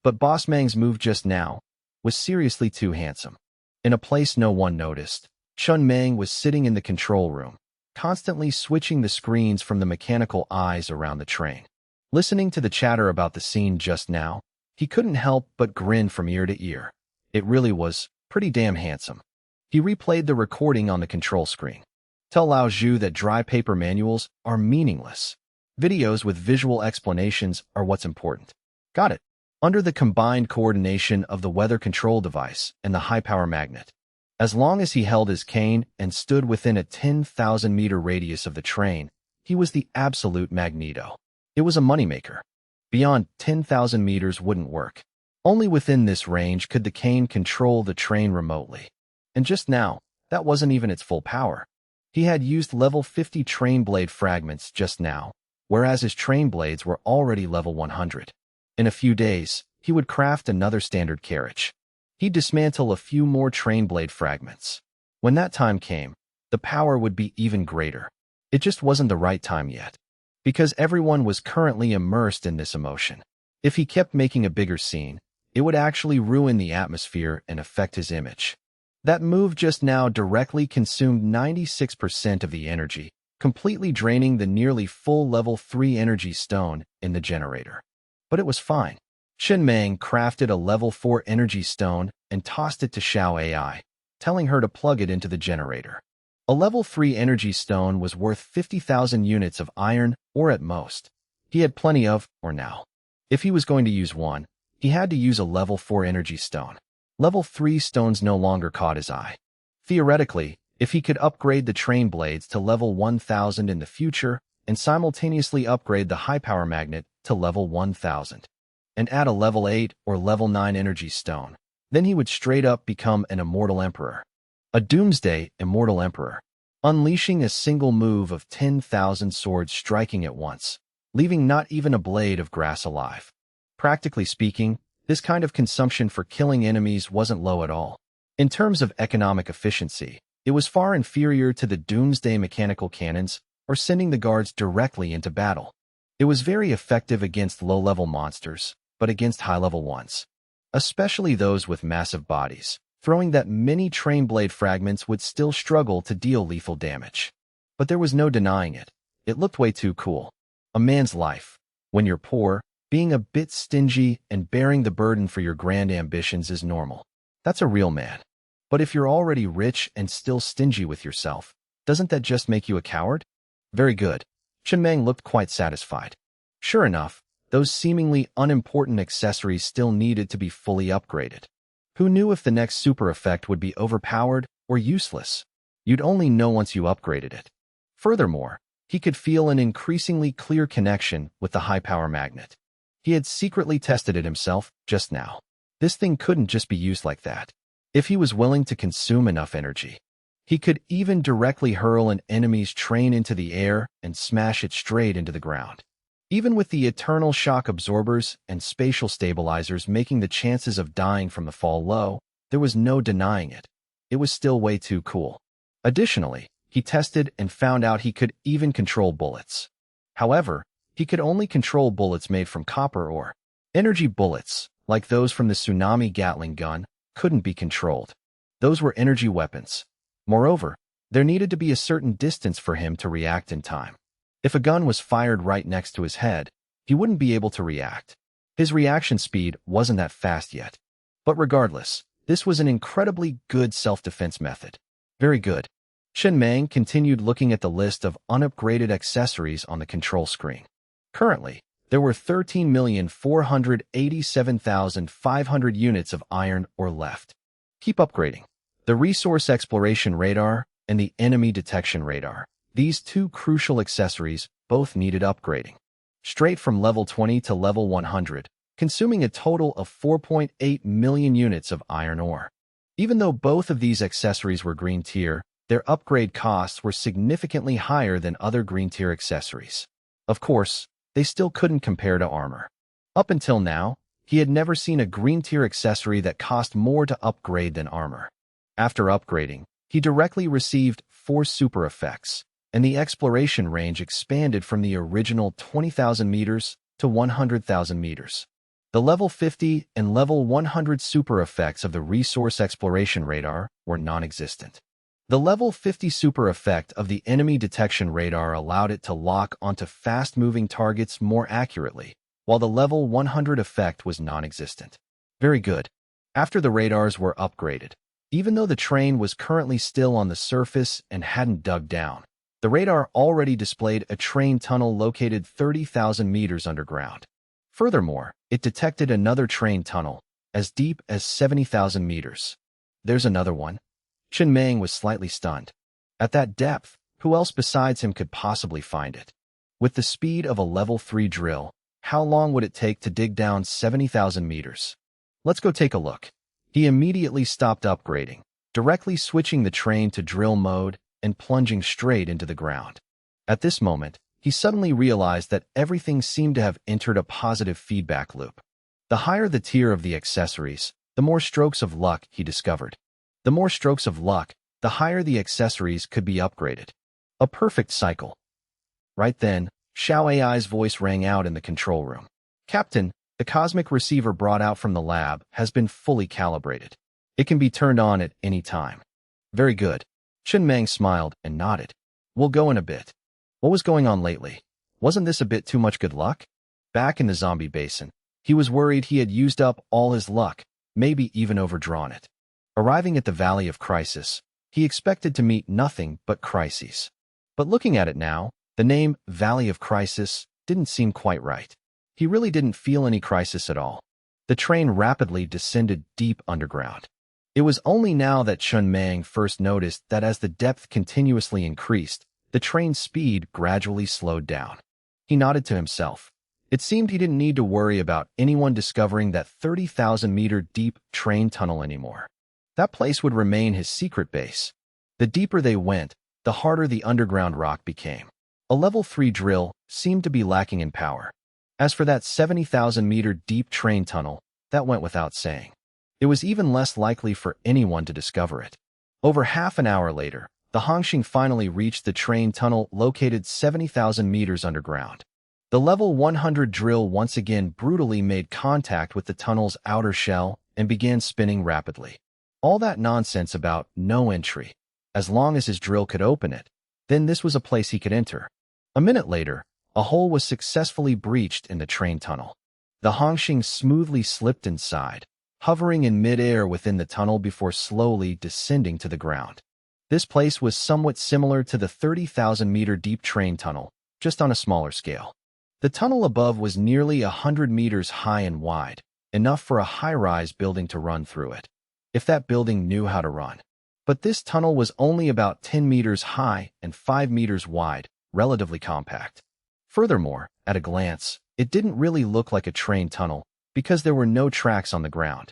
But Boss Mang's move just now was seriously too handsome. In a place no one noticed, Chun Mang was sitting in the control room, constantly switching the screens from the mechanical eyes around the train. Listening to the chatter about the scene just now, he couldn't help but grin from ear to ear. It really was pretty damn handsome. He replayed the recording on the control screen. Tell Lao Zhu that dry paper manuals are meaningless. Videos with visual explanations are what's important. Got it. Under the combined coordination of the weather control device and the high-power magnet. As long as he held his cane and stood within a 10,000-meter radius of the train, he was the absolute Magneto. It was a moneymaker. Beyond 10,000 meters wouldn't work. Only within this range could the cane control the train remotely. And just now, that wasn't even its full power. He had used level 50 train blade fragments just now, whereas his train blades were already level 100. In a few days, he would craft another standard carriage. He'd dismantle a few more train blade fragments. When that time came, the power would be even greater. It just wasn't the right time yet. Because everyone was currently immersed in this emotion. If he kept making a bigger scene, it would actually ruin the atmosphere and affect his image. That move just now directly consumed 96% of the energy, completely draining the nearly full level 3 energy stone in the generator. But it was fine. Chen Mang crafted a level 4 energy stone and tossed it to Xiao AI, telling her to plug it into the generator. A level 3 energy stone was worth 50,000 units of iron, or at most. He had plenty of, or now. If he was going to use one, he had to use a level 4 energy stone. Level 3 stones no longer caught his eye. Theoretically, if he could upgrade the train blades to level 1000 in the future and simultaneously upgrade the high-power magnet to level 1000. and add a level 8 or level 9 energy stone. Then he would straight up become an immortal emperor. A doomsday immortal emperor, unleashing a single move of 10,000 swords striking at once, leaving not even a blade of grass alive. Practically speaking, this kind of consumption for killing enemies wasn't low at all. In terms of economic efficiency, it was far inferior to the doomsday mechanical cannons or sending the guards directly into battle. It was very effective against low-level monsters, but against high-level ones, especially those with massive bodies, throwing that many train blade fragments would still struggle to deal lethal damage. But there was no denying it. It looked way too cool. A man's life, when you're poor, being a bit stingy and bearing the burden for your grand ambitions is normal. That's a real man. But if you're already rich and still stingy with yourself, doesn't that just make you a coward? Very good. Chen Meng looked quite satisfied. Sure enough, those seemingly unimportant accessories still needed to be fully upgraded. Who knew if the next super effect would be overpowered or useless? You'd only know once you upgraded it. Furthermore, he could feel an increasingly clear connection with the high-power magnet. He had secretly tested it himself just now. This thing couldn't just be used like that. If he was willing to consume enough energy, he could even directly hurl an enemy's train into the air and smash it straight into the ground. Even with the eternal shock absorbers and spatial stabilizers making the chances of dying from the fall low, there was no denying it. It was still way too cool. Additionally, he tested and found out he could even control bullets. However, he could only control bullets made from copper ore. Energy bullets, like those from the tsunami Gatling gun, couldn't be controlled. Those were energy weapons. Moreover, there needed to be a certain distance for him to react in time. If a gun was fired right next to his head, he wouldn't be able to react. His reaction speed wasn't that fast yet. But regardless, this was an incredibly good self-defense method. Very good. Chen Meng continued looking at the list of unupgraded accessories on the control screen. Currently, there were 13,487,500 units of iron ore left. Keep upgrading. The resource exploration radar and the enemy detection radar. These two crucial accessories both needed upgrading. Straight from level 20 to level 100, consuming a total of 4.8 million units of iron ore. Even though both of these accessories were green tier, their upgrade costs were significantly higher than other green tier accessories. Of course, they still couldn't compare to armor. Up until now, he had never seen a green tier accessory that cost more to upgrade than armor. After upgrading, he directly received 4 super effects, and the exploration range expanded from the original 20,000 meters to 100,000 meters. The level 50 and level 100 super effects of the resource exploration radar were non-existent. The level 50 super effect of the enemy detection radar allowed it to lock onto fast-moving targets more accurately, while the level 100 effect was non-existent. Very good. After the radars were upgraded, even though the train was currently still on the surface and hadn't dug down, the radar already displayed a train tunnel located 30,000 meters underground. Furthermore, it detected another train tunnel, as deep as 70,000 meters. There's another one. Chen Meng was slightly stunned. At that depth, who else besides him could possibly find it? With the speed of a level 3 drill, how long would it take to dig down 70,000 meters? Let's go take a look. He immediately stopped upgrading, directly switching the train to drill mode and plunging straight into the ground. At this moment, he suddenly realized that everything seemed to have entered a positive feedback loop. The higher the tier of the accessories, the more strokes of luck he discovered. The more strokes of luck, the higher the accessories could be upgraded. A perfect cycle. Right then, Xiao AI's voice rang out in the control room. Captain, the cosmic receiver brought out from the lab has been fully calibrated. It can be turned on at any time. Very good. Chen Meng smiled and nodded. We'll go in a bit. What was going on lately? Wasn't this a bit too much good luck? Back in the zombie basin, he was worried he had used up all his luck, maybe even overdrawn it. Arriving at the Valley of Crisis, he expected to meet nothing but crises. But looking at it now, the name Valley of Crisis didn't seem quite right. He really didn't feel any crisis at all. The train rapidly descended deep underground. It was only now that Chen Meng first noticed that as the depth continuously increased, the train's speed gradually slowed down. He nodded to himself. It seemed he didn't need to worry about anyone discovering that 30,000-meter deep train tunnel anymore. That place would remain his secret base. The deeper they went, the harder the underground rock became. A level 3 drill seemed to be lacking in power. As for that 70,000-meter deep train tunnel, that went without saying. It was even less likely for anyone to discover it. Over half an hour later, the Hongxing finally reached the train tunnel located 70,000 meters underground. The level 100 drill once again brutally made contact with the tunnel's outer shell and began spinning rapidly. All that nonsense about no entry. As long as his drill could open it, then this was a place he could enter. A minute later, a hole was successfully breached in the train tunnel. The Hongxing smoothly slipped inside, hovering in mid-air within the tunnel before slowly descending to the ground. This place was somewhat similar to the 30,000-meter deep train tunnel, just on a smaller scale. The tunnel above was nearly 100 meters high and wide, enough for a high-rise building to run through it, if that building knew how to run. But this tunnel was only about 10 meters high and 5 meters wide, relatively compact. Furthermore, at a glance, it didn't really look like a train tunnel because there were no tracks on the ground.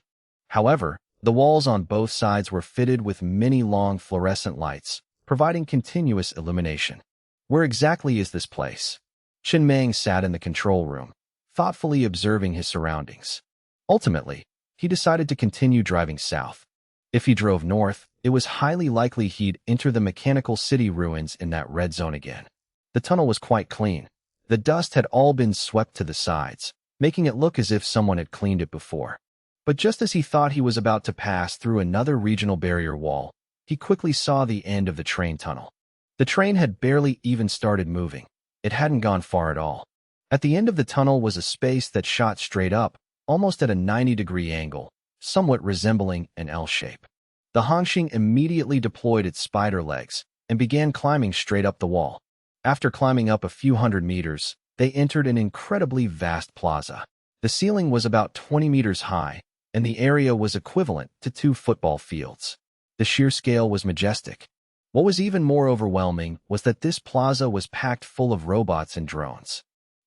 However, the walls on both sides were fitted with many long fluorescent lights, providing continuous illumination. Where exactly is this place? Chen Mang sat in the control room, thoughtfully observing his surroundings. Ultimately, he decided to continue driving south. If he drove north, it was highly likely he'd enter the mechanical city ruins in that red zone again. The tunnel was quite clean. The dust had all been swept to the sides, making it look as if someone had cleaned it before. But just as he thought he was about to pass through another regional barrier wall, he quickly saw the end of the train tunnel. The train had barely even started moving. It hadn't gone far at all. At the end of the tunnel was a space that shot straight up, almost at a 90-degree angle, somewhat resembling an L shape. The Hongxing immediately deployed its spider legs and began climbing straight up the wall. After climbing up a few hundred meters, they entered an incredibly vast plaza. The ceiling was about 20 meters high, and the area was equivalent to 2 football fields. The sheer scale was majestic. What was even more overwhelming was that this plaza was packed full of robots and drones.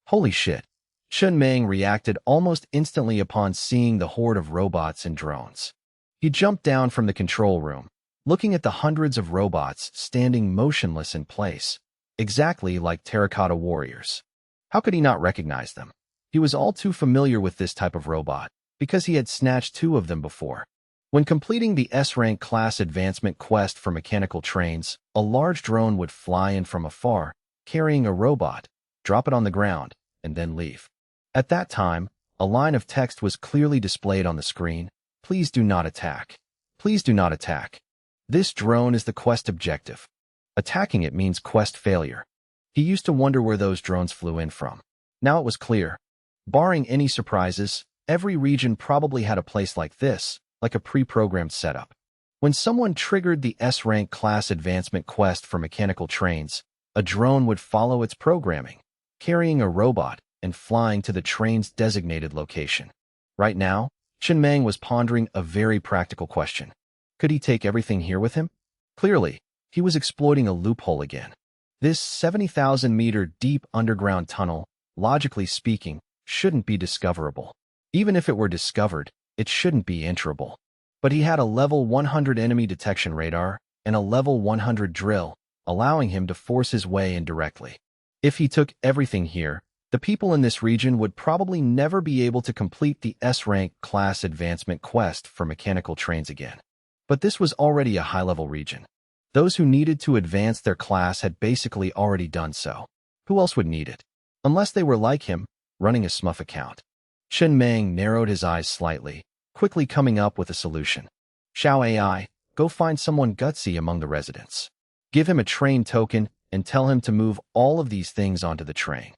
Holy shit! Chen Mang reacted almost instantly upon seeing the horde of robots and drones. He jumped down from the control room, looking at the hundreds of robots standing motionless in place, exactly like terracotta warriors. How could he not recognize them? He was all too familiar with this type of robot, because he had snatched 2 of them before. When completing the S-rank class advancement quest for mechanical trains, a large drone would fly in from afar, carrying a robot, drop it on the ground, and then leave. At that time, a line of text was clearly displayed on the screen. Please do not attack. Please do not attack. This drone is the quest objective. Attacking it means quest failure. He used to wonder where those drones flew in from. Now it was clear. Barring any surprises, every region probably had a place like this, like a pre-programmed setup. When someone triggered the S-rank class advancement quest for mechanical trains, a drone would follow its programming, carrying a robot and flying to the train's designated location. Right now, Chen Mang was pondering a very practical question. Could he take everything here with him? Clearly, he was exploiting a loophole again. This 70,000-meter deep underground tunnel, logically speaking, shouldn't be discoverable. Even if it were discovered, it shouldn't be enterable. But he had a level 100 enemy detection radar and a level 100 drill, allowing him to force his way in directly. If he took everything here, the people in this region would probably never be able to complete the S-rank class advancement quest for mechanical trains again. But this was already a high-level region. Those who needed to advance their class had basically already done so. Who else would need it? Unless they were like him, running a smurf account. Chen Mang narrowed his eyes slightly, quickly coming up with a solution. Xiao AI, go find someone gutsy among the residents. Give him a train token and tell him to move all of these things onto the train.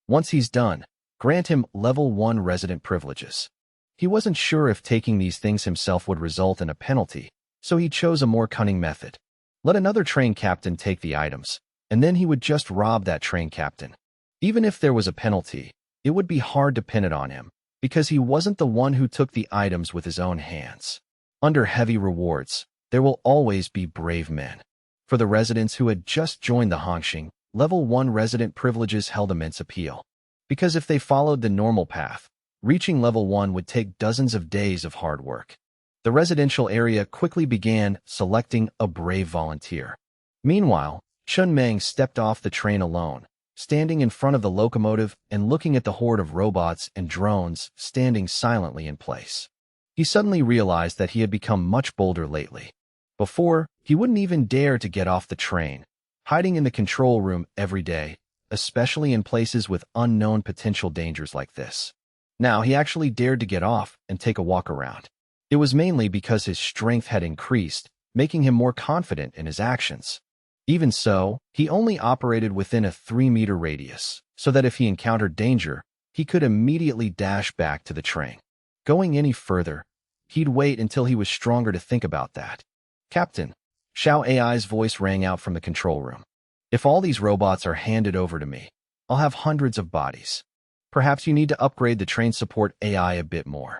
Once he's done, grant him level 1 resident privileges. He wasn't sure if taking these things himself would result in a penalty, so he chose a more cunning method. Let another train captain take the items, and then he would just rob that train captain. Even if there was a penalty, it would be hard to pin it on him, because he wasn't the one who took the items with his own hands. Under heavy rewards, there will always be brave men. For the residents who had just joined the Hongxing, level 1 resident privileges held immense appeal. Because if they followed the normal path, reaching level 1 would take dozens of days of hard work. The residential area quickly began selecting a brave volunteer. Meanwhile, Chun Meng stepped off the train alone, standing in front of the locomotive and looking at the horde of robots and drones standing silently in place. He suddenly realized that he had become much bolder lately. Before, he wouldn't even dare to get off the train, hiding in the control room every day, especially in places with unknown potential dangers like this. Now he actually dared to get off and take a walk around. It was mainly because his strength had increased, making him more confident in his actions. Even so, he only operated within a 3-meter radius, so that if he encountered danger, he could immediately dash back to the train. Going any further, he'd wait until he was stronger to think about that. Captain, Xiao AI's voice rang out from the control room. If all these robots are handed over to me, I'll have hundreds of bodies. Perhaps you need to upgrade the train support AI a bit more.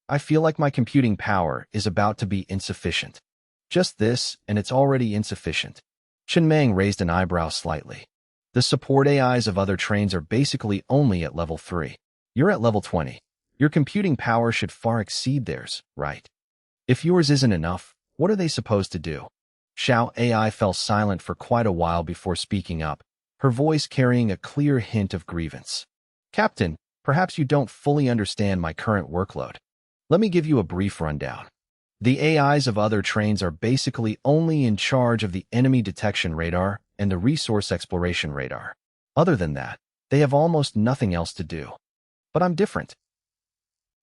I feel like my computing power is about to be insufficient. Just this, and it's already insufficient. Chun Meng raised an eyebrow slightly. The support AIs of other trains are basically only at level 3. You're at level 20. Your computing power should far exceed theirs, right? If yours isn't enough, what are they supposed to do? Xiao AI fell silent for quite a while before speaking up, her voice carrying a clear hint of grievance. Captain, perhaps you don't fully understand my current workload. Let me give you a brief rundown. The AIs of other trains are basically only in charge of the enemy detection radar and the resource exploration radar. Other than that, they have almost nothing else to do. But I'm different.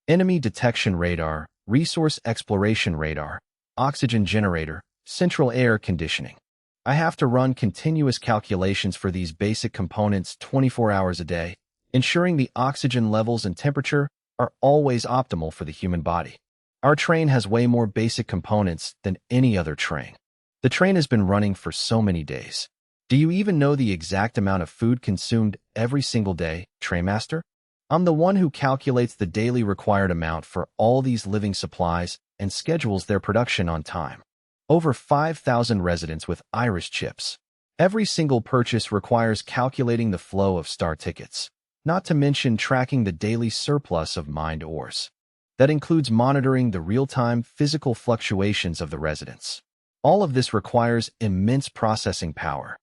Enemy detection radar, resource exploration radar, oxygen generator, central air conditioning. I have to run continuous calculations for these basic components 24 hours a day, ensuring the oxygen levels and temperature are always optimal for the human body. Our train has way more basic components than any other train. The train has been running for so many days. Do you even know the exact amount of food consumed every single day, Trainmaster? I'm the one who calculates the daily required amount for all these living supplies and schedules their production on time. Over 5,000 residents with iris chips. Every single purchase requires calculating the flow of star tickets, not to mention tracking the daily surplus of mined ores. That includes monitoring the real-time physical fluctuations of the residents. All of this requires immense processing power.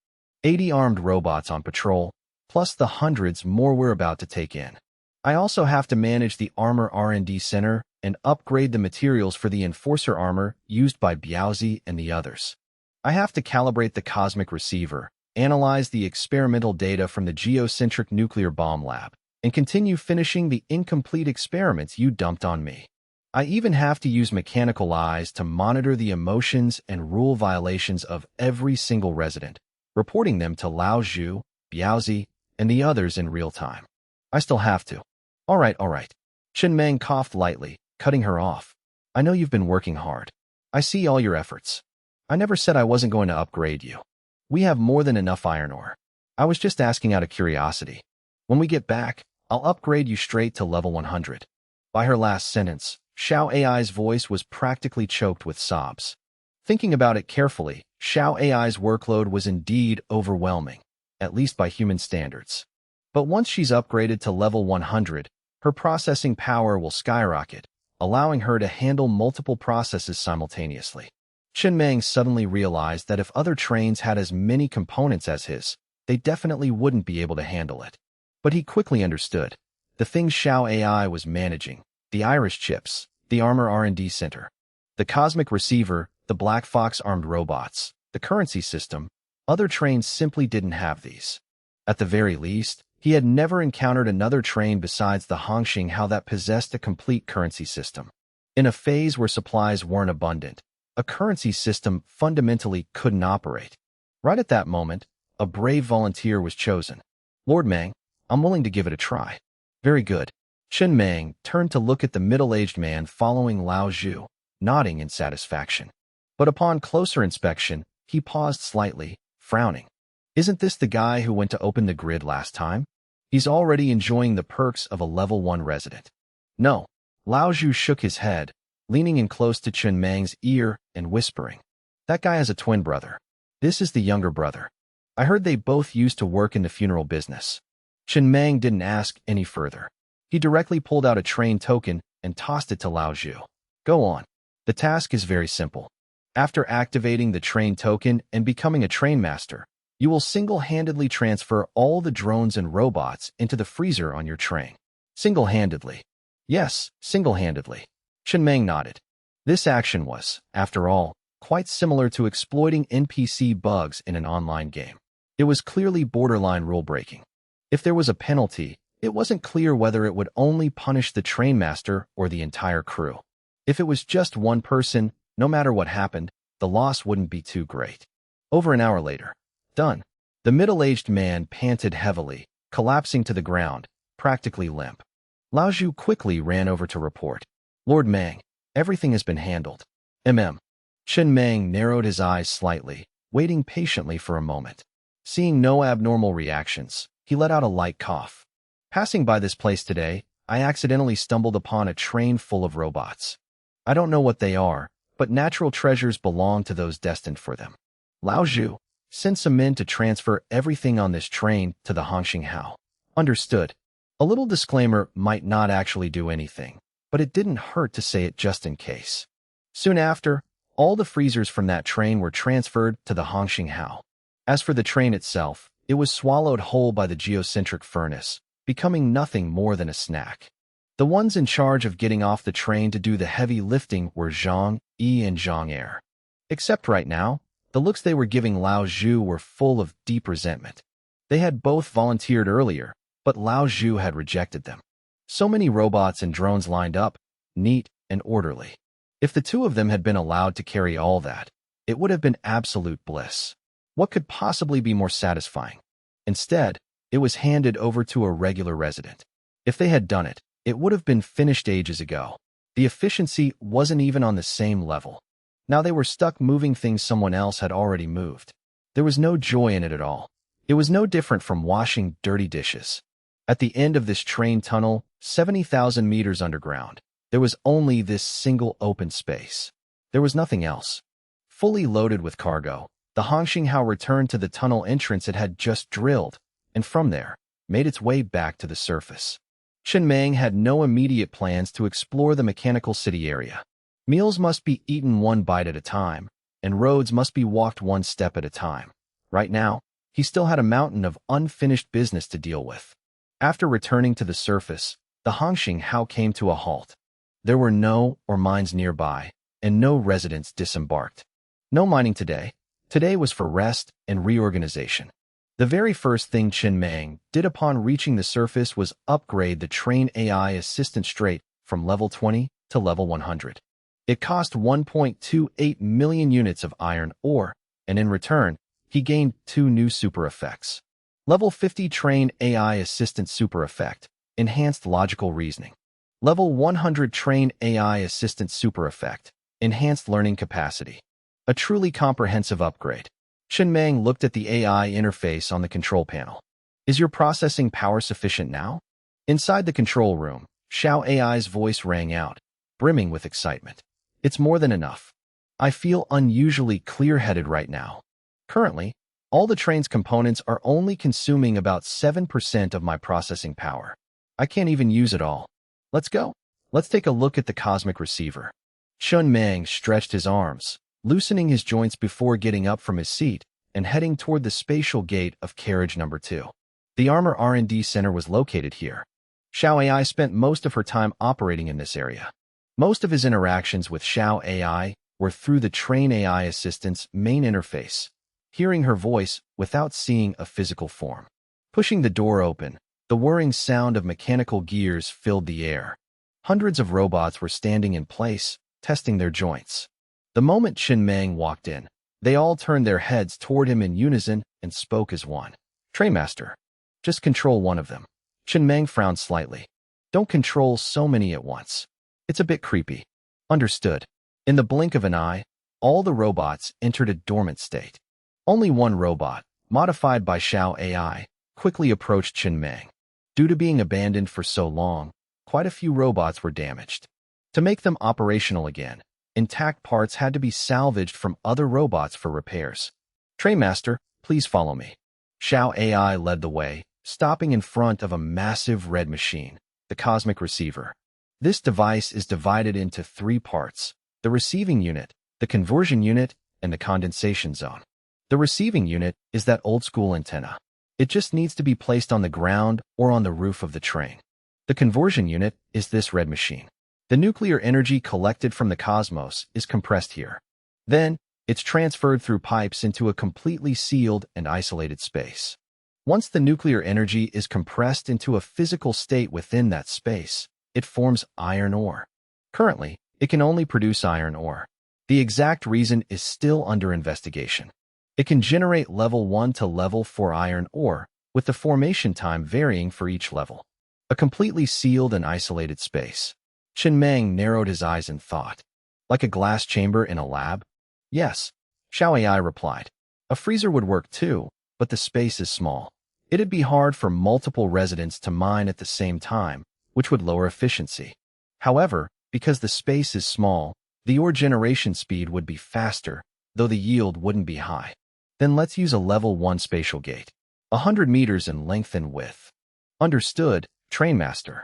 80 armed robots on patrol, plus the hundreds more we're about to take in. I also have to manage the armor R&D center and upgrade the materials for the enforcer armor used by Biaozi and the others. I have to calibrate the cosmic receiver, analyze the experimental data from the geocentric nuclear bomb lab, and continue finishing the incomplete experiments you dumped on me. I even have to use mechanical eyes to monitor the emotions and rule violations of every single resident, reporting them to Lao Zhu, Biaozi, and the others in real time. I still have to. All right. Chun Meng coughed lightly, cutting her off. I know you've been working hard. I see all your efforts. I never said I wasn't going to upgrade you. We have more than enough iron ore. I was just asking out of curiosity. When we get back, I'll upgrade you straight to level 100. By her last sentence, Xiao AI's voice was practically choked with sobs. Thinking about it carefully, Xiao AI's workload was indeed overwhelming, at least by human standards. But once she's upgraded to level 100, her processing power will skyrocket, allowing her to handle multiple processes simultaneously. Chun Meng suddenly realized that if other trains had as many components as his, they definitely wouldn't be able to handle it. But he quickly understood. The things Xiao AI was managing, the iris chips, the armor R&D center, the cosmic receiver, the Black Fox armed robots, the currency system, other trains simply didn't have these. At the very least, he had never encountered another train besides the Hongxing Hao that possessed a complete currency system. In a phase where supplies weren't abundant, a currency system fundamentally couldn't operate. Right at that moment, a brave volunteer was chosen. Lord Meng, I'm willing to give it a try. Very good. Chun Meng turned to look at the middle-aged man following Lao Zhu, nodding in satisfaction. But upon closer inspection, he paused slightly, frowning. Isn't this the guy who went to open the grid last time? He's already enjoying the perks of a level 1 resident. No. Lao Zhu shook his head, leaning in close to Chun Meng's ear and whispering. That guy has a twin brother. This is the younger brother. I heard they both used to work in the funeral business. Chen Meng didn't ask any further. He directly pulled out a train token and tossed it to Lao Zhu. Go on. The task is very simple. After activating the train token and becoming a train master, you will single-handedly transfer all the drones and robots into the freezer on your train. Single-handedly. Yes, single-handedly. Chen Meng nodded. This action was, after all, quite similar to exploiting NPC bugs in an online game. It was clearly borderline rule-breaking. If there was a penalty, it wasn't clear whether it would only punish the train master or the entire crew. If it was just one person, no matter what happened, the loss wouldn't be too great. Over an hour later. Done. The middle-aged man panted heavily, collapsing to the ground, practically limp. Lao Zhu quickly ran over to report. Lord Meng, everything has been handled. Chen Meng narrowed his eyes slightly, waiting patiently for a moment. Seeing no abnormal reactions, he let out a light cough. Passing by this place today, I accidentally stumbled upon a train full of robots. I don't know what they are, but natural treasures belong to those destined for them. Lao Zhu, send some men to transfer everything on this train to the Hongxinghao. Understood. A little disclaimer might not actually do anything, but it didn't hurt to say it just in case. Soon after, all the freezers from that train were transferred to the Hongxinghao. As for the train itself, it was swallowed whole by the geocentric furnace, becoming nothing more than a snack. The ones in charge of getting off the train to do the heavy lifting were Zhang Yi and Zhang Er. Except right now, the looks they were giving Lao Zhu were full of deep resentment. They had both volunteered earlier, but Lao Zhu had rejected them. So many robots and drones lined up, neat and orderly. If the two of them had been allowed to carry all that, it would have been absolute bliss. What could possibly be more satisfying? Instead, it was handed over to a regular resident. If they had done it, it would have been finished ages ago. The efficiency wasn't even on the same level. Now they were stuck moving things someone else had already moved. There was no joy in it at all. It was no different from washing dirty dishes. At the end of this train tunnel, 70,000 meters underground, there was only this single open space. There was nothing else. Fully loaded with cargo, the Hongxinghao returned to the tunnel entrance it had just drilled, and from there, made its way back to the surface. Chen Meng had no immediate plans to explore the mechanical city area. Meals must be eaten one bite at a time, and roads must be walked one step at a time. Right now, he still had a mountain of unfinished business to deal with. After returning to the surface, the Hongxinghao came to a halt. There were no mines nearby, and no residents disembarked. No mining today. Today was for rest and reorganization. The very first thing Chen Meng did upon reaching the surface was upgrade the train AI assistant straight from level 20 to level 100. It cost 1.28 million units of iron ore, and in return, he gained 2 new super effects. Level 50 Train AI Assistant Super Effect, Enhanced Logical Reasoning. Level 100 Train AI Assistant Super Effect, Enhanced Learning Capacity. A truly comprehensive upgrade. Chen Meng looked at the AI interface on the control panel. Is your processing power sufficient now? Inside the control room, Xiao AI's voice rang out, brimming with excitement. It's more than enough. I feel unusually clear-headed right now. Currently, all the train's components are only consuming about 7% of my processing power. I can't even use it all. Let's go. Let's take a look at the cosmic receiver. Chen Meng stretched his arms, loosening his joints before getting up from his seat and heading toward the spatial gate of carriage number 2. The Armor R&D Center was located here. Xiao AI spent most of her time operating in this area. Most of his interactions with Xiao AI were through the Train AI Assistant's main interface, hearing her voice without seeing a physical form. Pushing the door open, the whirring sound of mechanical gears filled the air. Hundreds of robots were standing in place, testing their joints. The moment Chen Meng walked in, they all turned their heads toward him in unison and spoke as one. Trainmaster, just control one of them. Chen Meng frowned slightly. Don't control so many at once. It's a bit creepy. Understood. In the blink of an eye, all the robots entered a dormant state. Only one robot, modified by Xiao AI, quickly approached Chen Meng. Due to being abandoned for so long, quite a few robots were damaged. To make them operational again, intact parts had to be salvaged from other robots for repairs. Trainmaster, please follow me. Xiao AI led the way, stopping in front of a massive red machine, the cosmic receiver. This device is divided into three parts: the receiving unit, the conversion unit, and the condensation zone. The receiving unit is that old-school antenna. It just needs to be placed on the ground or on the roof of the train. The conversion unit is this red machine. The nuclear energy collected from the cosmos is compressed here. Then, it's transferred through pipes into a completely sealed and isolated space. Once the nuclear energy is compressed into a physical state within that space, it forms iron ore. Currently, it can only produce iron ore. The exact reason is still under investigation. It can generate level 1 to level 4 iron ore, with the formation time varying for each level. A completely sealed and isolated space. Chen Meng narrowed his eyes in thought. Like a glass chamber in a lab? Yes, Xiao AI replied. A freezer would work too, but the space is small. It'd be hard for multiple residents to mine at the same time, which would lower efficiency. However, because the space is small, the ore generation speed would be faster, though the yield wouldn't be high. Then let's use a level 1 spatial gate. 100 meters in length and width. Understood, Trainmaster.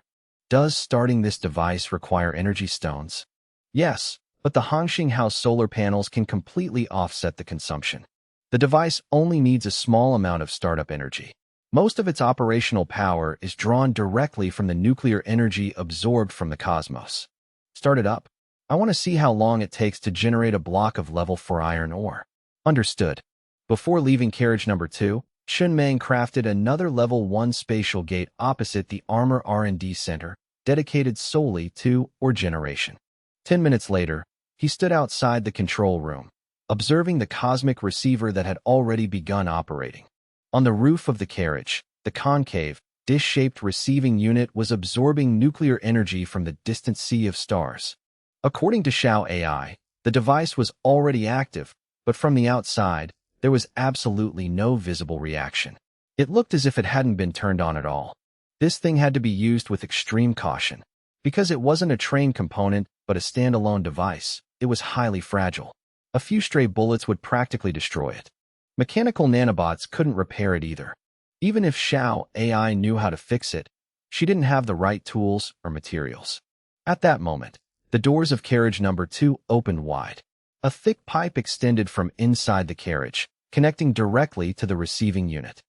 Does starting this device require energy stones? Yes, but the Hongxing House solar panels can completely offset the consumption. The device only needs a small amount of startup energy. Most of its operational power is drawn directly from the nuclear energy absorbed from the cosmos. Start it up. I want to see how long it takes to generate a block of level 4 iron ore. Understood. Before leaving carriage number 2, Chen Meng crafted another level 1 spatial gate opposite the Armor R&D Center, dedicated solely to ore generation. 10 minutes later, he stood outside the control room, observing the cosmic receiver that had already begun operating. On the roof of the carriage, the concave, dish-shaped receiving unit was absorbing nuclear energy from the distant sea of stars. According to Xiao AI, the device was already active, but from the outside, there was absolutely no visible reaction. It looked as if it hadn't been turned on at all. This thing had to be used with extreme caution. Because it wasn't a train component, but a standalone device, it was highly fragile. A few stray bullets would practically destroy it. Mechanical nanobots couldn't repair it either. Even if Xiao AI knew how to fix it, she didn't have the right tools or materials. At that moment, the doors of carriage number 2 opened wide. A thick pipe extended from inside the carriage, connecting directly to the receiving unit.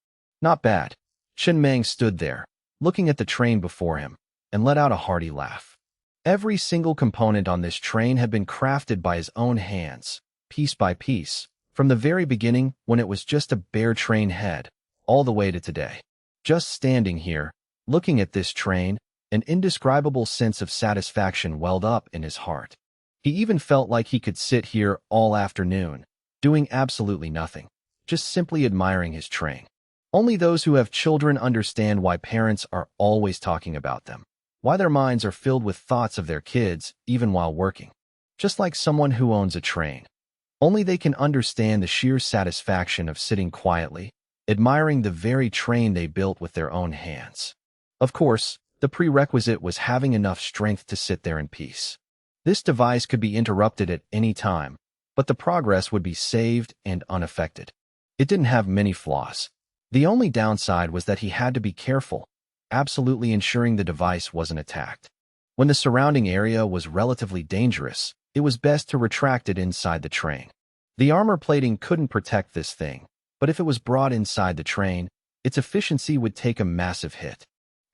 Not bad. Chen Meng stood there, looking at the train before him, and let out a hearty laugh. Every single component on this train had been crafted by his own hands, piece by piece, from the very beginning when it was just a bare train head, all the way to today. Just standing here, looking at this train, an indescribable sense of satisfaction welled up in his heart. He even felt like he could sit here all afternoon, doing absolutely nothing, just simply admiring his train. Only those who have children understand why parents are always talking about them, why their minds are filled with thoughts of their kids even while working. Just like someone who owns a train. Only they can understand the sheer satisfaction of sitting quietly, admiring the very train they built with their own hands. Of course, the prerequisite was having enough strength to sit there in peace. This device could be interrupted at any time, but the progress would be saved and unaffected. It didn't have many flaws. The only downside was that he had to be careful, absolutely ensuring the device wasn't attacked. When the surrounding area was relatively dangerous, it was best to retract it inside the train. The armor plating couldn't protect this thing, but if it was brought inside the train, its efficiency would take a massive hit.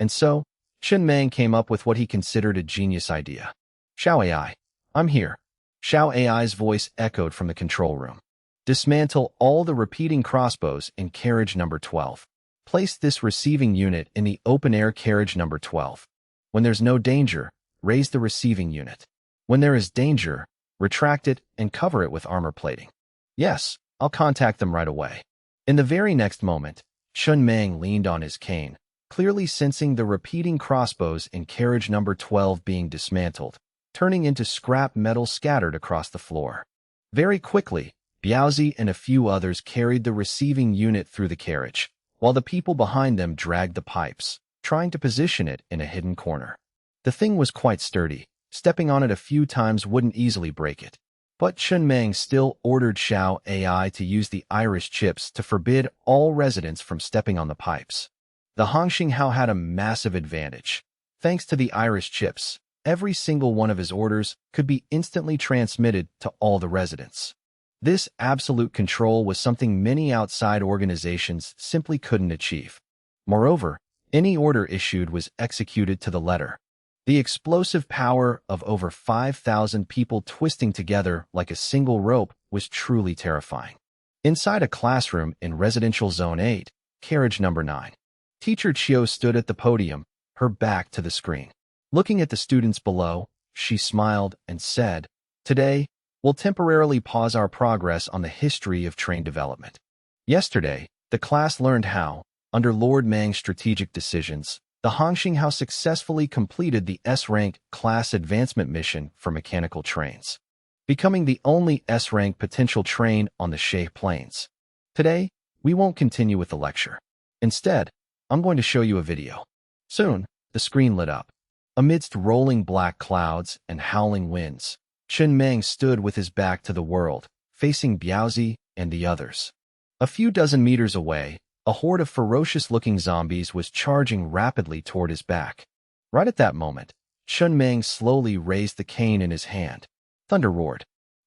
And so, Chen Meng came up with what he considered a genius idea. Xiao AI, I'm here. Xiao AI's voice echoed from the control room. Dismantle all the repeating crossbows in carriage number 12. Place this receiving unit in the open-air carriage number 12. When there's no danger, raise the receiving unit. When there is danger, retract it and cover it with armor plating. Yes, I'll contact them right away. In the very next moment, Chen Meng leaned on his cane, clearly sensing the repeating crossbows in carriage number 12 being dismantled, turning into scrap metal scattered across the floor. Very quickly, Biaozi and a few others carried the receiving unit through the carriage, while the people behind them dragged the pipes, trying to position it in a hidden corner. The thing was quite sturdy. Stepping on it a few times wouldn't easily break it. But Chen Meng still ordered Xiao AI to use the iris chips to forbid all residents from stepping on the pipes. The Hongxinghao had a massive advantage. Thanks to the iris chips, every single one of his orders could be instantly transmitted to all the residents. This absolute control was something many outside organizations simply couldn't achieve. Moreover, any order issued was executed to the letter. The explosive power of over 5,000 people twisting together like a single rope was truly terrifying. Inside a classroom in Residential Zone 8, carriage number 9, Teacher Chiu stood at the podium, her back to the screen. Looking at the students below, she smiled and said, "Today, we'll temporarily pause our progress on the history of train development. Yesterday, the class learned how, under Lord Mang's strategic decisions, the Hongxinghao successfully completed the S-rank class advancement mission for mechanical trains, becoming the only S-rank potential train on the Shay Plains. Today, we won't continue with the lecture. Instead, I'm going to show you a video." Soon, the screen lit up. Amidst rolling black clouds and howling winds, Chen Meng stood with his back to the world, facing Biaozi and the others. A few dozen meters away, a horde of ferocious-looking zombies was charging rapidly toward his back. Right at that moment, Chen Meng slowly raised the cane in his hand. Thunder roared.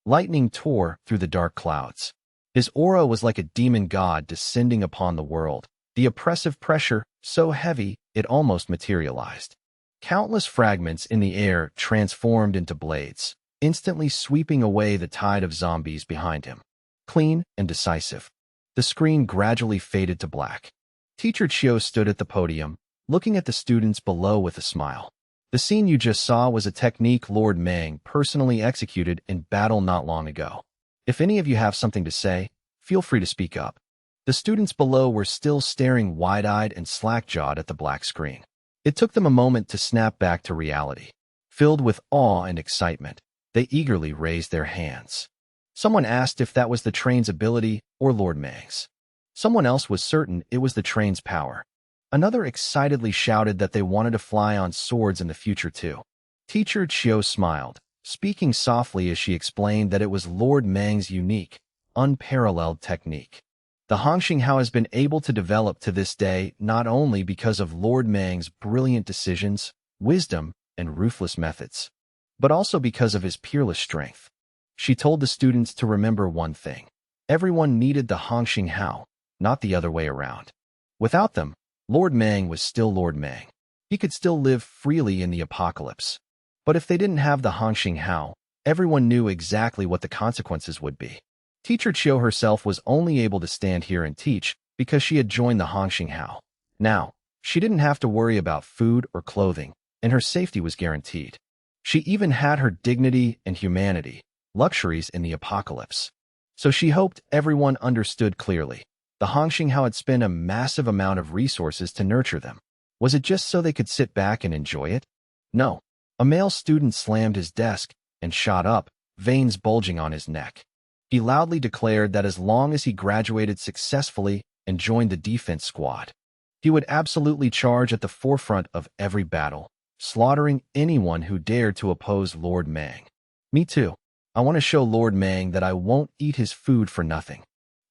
Lightning tore through the dark clouds. His aura was like a demon god descending upon the world, the oppressive pressure so heavy it almost materialized. Countless fragments in the air transformed into blades, instantly sweeping away the tide of zombies behind him. Clean and decisive. The screen gradually faded to black. Teacher Chiu stood at the podium, looking at the students below with a smile. The scene you just saw was a technique Lord Mang personally executed in battle not long ago. If any of you have something to say, feel free to speak up. The students below were still staring wide-eyed and slack-jawed at the black screen. It took them a moment to snap back to reality. Filled with awe and excitement, they eagerly raised their hands. Someone asked if that was the train's ability or Lord Mang's. Someone else was certain it was the train's power. Another excitedly shouted that they wanted to fly on swords in the future too. Teacher Chiu smiled, speaking softly as she explained that it was Lord Mang's unique, unparalleled technique. The Hongxinghao has been able to develop to this day not only because of Lord Mang's brilliant decisions, wisdom, and ruthless methods, but also because of his peerless strength. She told the students to remember one thing. Everyone needed the Hongxinghao, not the other way around. Without them, Lord Mang was still Lord Mang. He could still live freely in the apocalypse. But if they didn't have the Hongxinghao, everyone knew exactly what the consequences would be. Teacher Chiu herself was only able to stand here and teach because she had joined the Hongxinghao. Now, she didn't have to worry about food or clothing, and her safety was guaranteed. She even had her dignity and humanity, luxuries in the apocalypse. So she hoped everyone understood clearly. The Hongxinghao had spent a massive amount of resources to nurture them. Was it just so they could sit back and enjoy it? No. A male student slammed his desk and shot up, veins bulging on his neck. He loudly declared that as long as he graduated successfully and joined the defense squad, he would absolutely charge at the forefront of every battle, slaughtering anyone who dared to oppose Lord Mang. Me too. I want to show Lord Mang that I won't eat his food for nothing.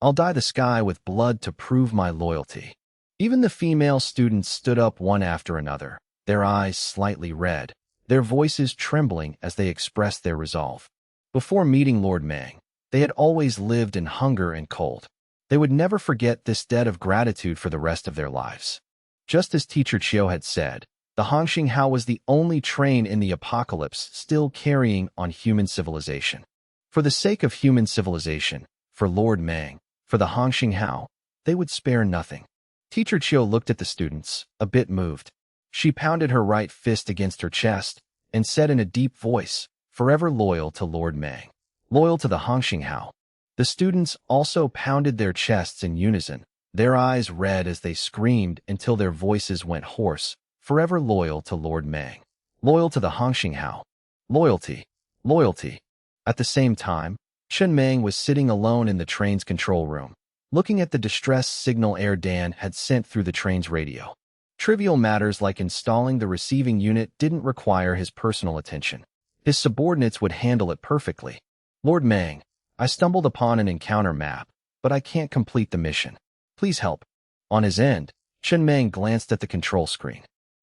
I'll dye the sky with blood to prove my loyalty. Even the female students stood up one after another, their eyes slightly red, their voices trembling as they expressed their resolve. Before meeting Lord Mang, they had always lived in hunger and cold. They would never forget this debt of gratitude for the rest of their lives. Just as Teacher Chiu had said, the Hongxinghao was the only train in the apocalypse still carrying on human civilization. For the sake of human civilization, for Lord Mang, for the Hongxinghao, they would spare nothing. Teacher Chiu looked at the students, a bit moved. She pounded her right fist against her chest and said in a deep voice, "Forever loyal to Lord Mang. Loyal to the Hongxinghao." The students also pounded their chests in unison, their eyes red as they screamed until their voices went hoarse. Forever loyal to Lord Mang. Loyal to the Hongxinghao. Loyalty. Loyalty. At the same time, Chen Mang was sitting alone in the train's control room, looking at the distress signal Air Dan had sent through the train's radio. Trivial matters like installing the receiving unit didn't require his personal attention. His subordinates would handle it perfectly. "Lord Mang, I stumbled upon an encounter map, but I can't complete the mission. Please help." On his end, Chen Meng glanced at the control screen.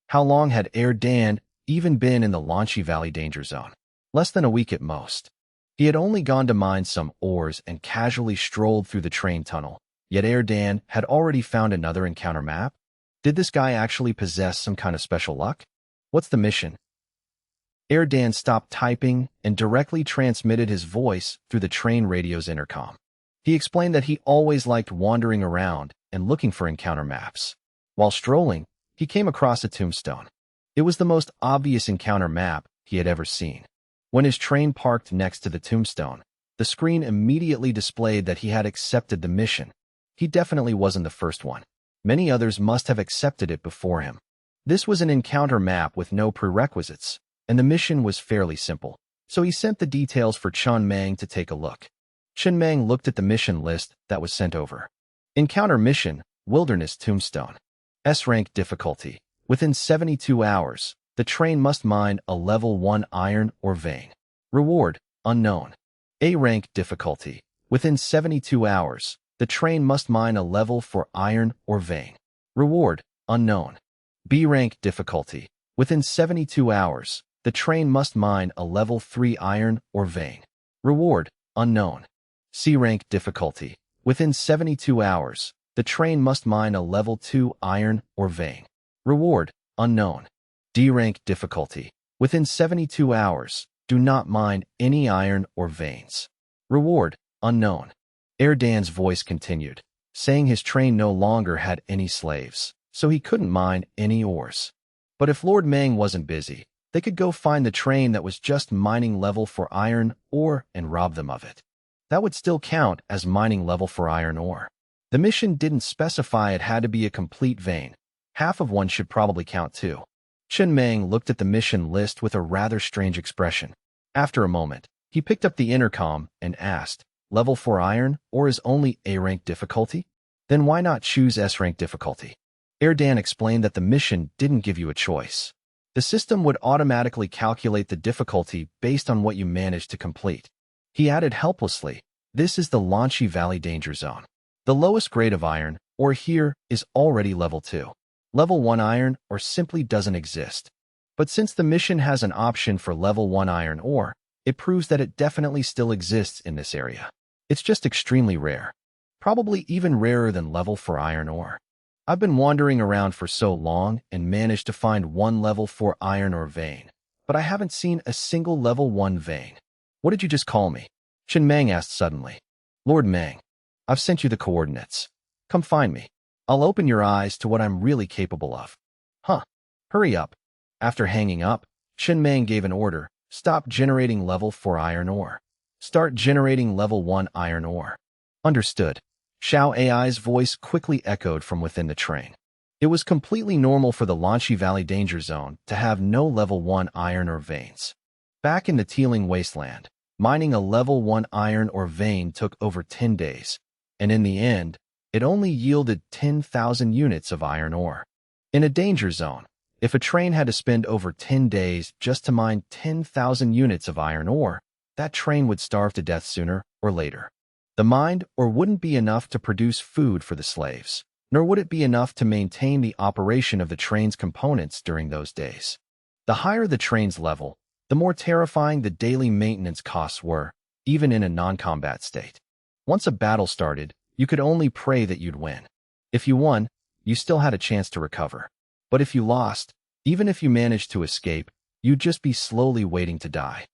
How long had Air Dan even been in the Lanchi Valley danger zone? Less than a week at most. He had only gone to mine some ores and casually strolled through the train tunnel, yet Air Dan had already found another encounter map. Did this guy actually possess some kind of special luck? What's the mission? Air Dan stopped typing and directly transmitted his voice through the train radio's intercom. He explained that he always liked wandering around and looking for encounter maps. While strolling, he came across a tombstone. It was the most obvious encounter map he had ever seen. When his train parked next to the tombstone, the screen immediately displayed that he had accepted the mission. He definitely wasn't the first one. Many others must have accepted it before him. This was an encounter map with no prerequisites, and the mission was fairly simple, so he sent the details for Chen Meng to take a look. Chen Meng looked at the mission list that was sent over. Encounter mission, Wilderness Tombstone. S-rank difficulty. Within 72 hours, the train must mine a level 1 iron ore vein. Reward, unknown. A-rank difficulty. Within 72 hours, the train must mine a level 4 iron ore vein. Reward, unknown. B-rank difficulty. Within 72 hours, the train must mine a level 3 iron ore vein. Reward, unknown. C-rank difficulty. Within 72 hours, the train must mine a level 2 iron ore vein. Reward, unknown. D-rank difficulty. Within 72 hours, do not mine any iron ore veins. Reward, unknown. Air Dan's voice continued, saying his train no longer had any slaves, so he couldn't mine any ores. But if Lord Meng wasn't busy, they could go find the train that was just mining level 4 iron ore and rob them of it. That would still count as mining level 4 iron ore. The mission didn't specify it had to be a complete vein. Half of one should probably count too. Chen Meng looked at the mission list with a rather strange expression. After a moment, he picked up the intercom and asked, level 4 iron ore is only A-rank difficulty? Then why not choose S-rank difficulty? Air Dan explained that the mission didn't give you a choice. The system would automatically calculate the difficulty based on what you managed to complete. He added helplessly, this is the Lanchi Valley danger zone. The lowest grade of iron ore here is already level 2. Level 1 iron ore simply doesn't exist. But since the mission has an option for level 1 iron ore, it proves that it definitely still exists in this area. It's just extremely rare. Probably even rarer than level 4 iron ore. I've been wandering around for so long and managed to find one level 4 iron ore vein, but I haven't seen a single level 1 vein. What did you just call me? Chen Meng asked suddenly. Lord Meng, I've sent you the coordinates. Come find me. I'll open your eyes to what I'm really capable of. Huh. Hurry up. After hanging up, Chen Meng gave an order. Stop generating level 4 iron ore. Start generating level 1 iron ore. Understood. Xiao AI's voice quickly echoed from within the train. It was completely normal for the Lanchi Valley danger zone to have no level 1 iron ore veins. Back in the Teeling Wasteland, mining a level 1 iron ore vein took over 10 days, and in the end, it only yielded 10,000 units of iron ore. In a danger zone, if a train had to spend over 10 days just to mine 10,000 units of iron ore, that train would starve to death sooner or later. The mined ore wouldn't be enough to produce food for the slaves, nor would it be enough to maintain the operation of the train's components during those days. The higher the train's level, the more terrifying the daily maintenance costs were, even in a non-combat state. Once a battle started, you could only pray that you'd win. If you won, you still had a chance to recover. But if you lost, even if you managed to escape, you'd just be slowly waiting to die.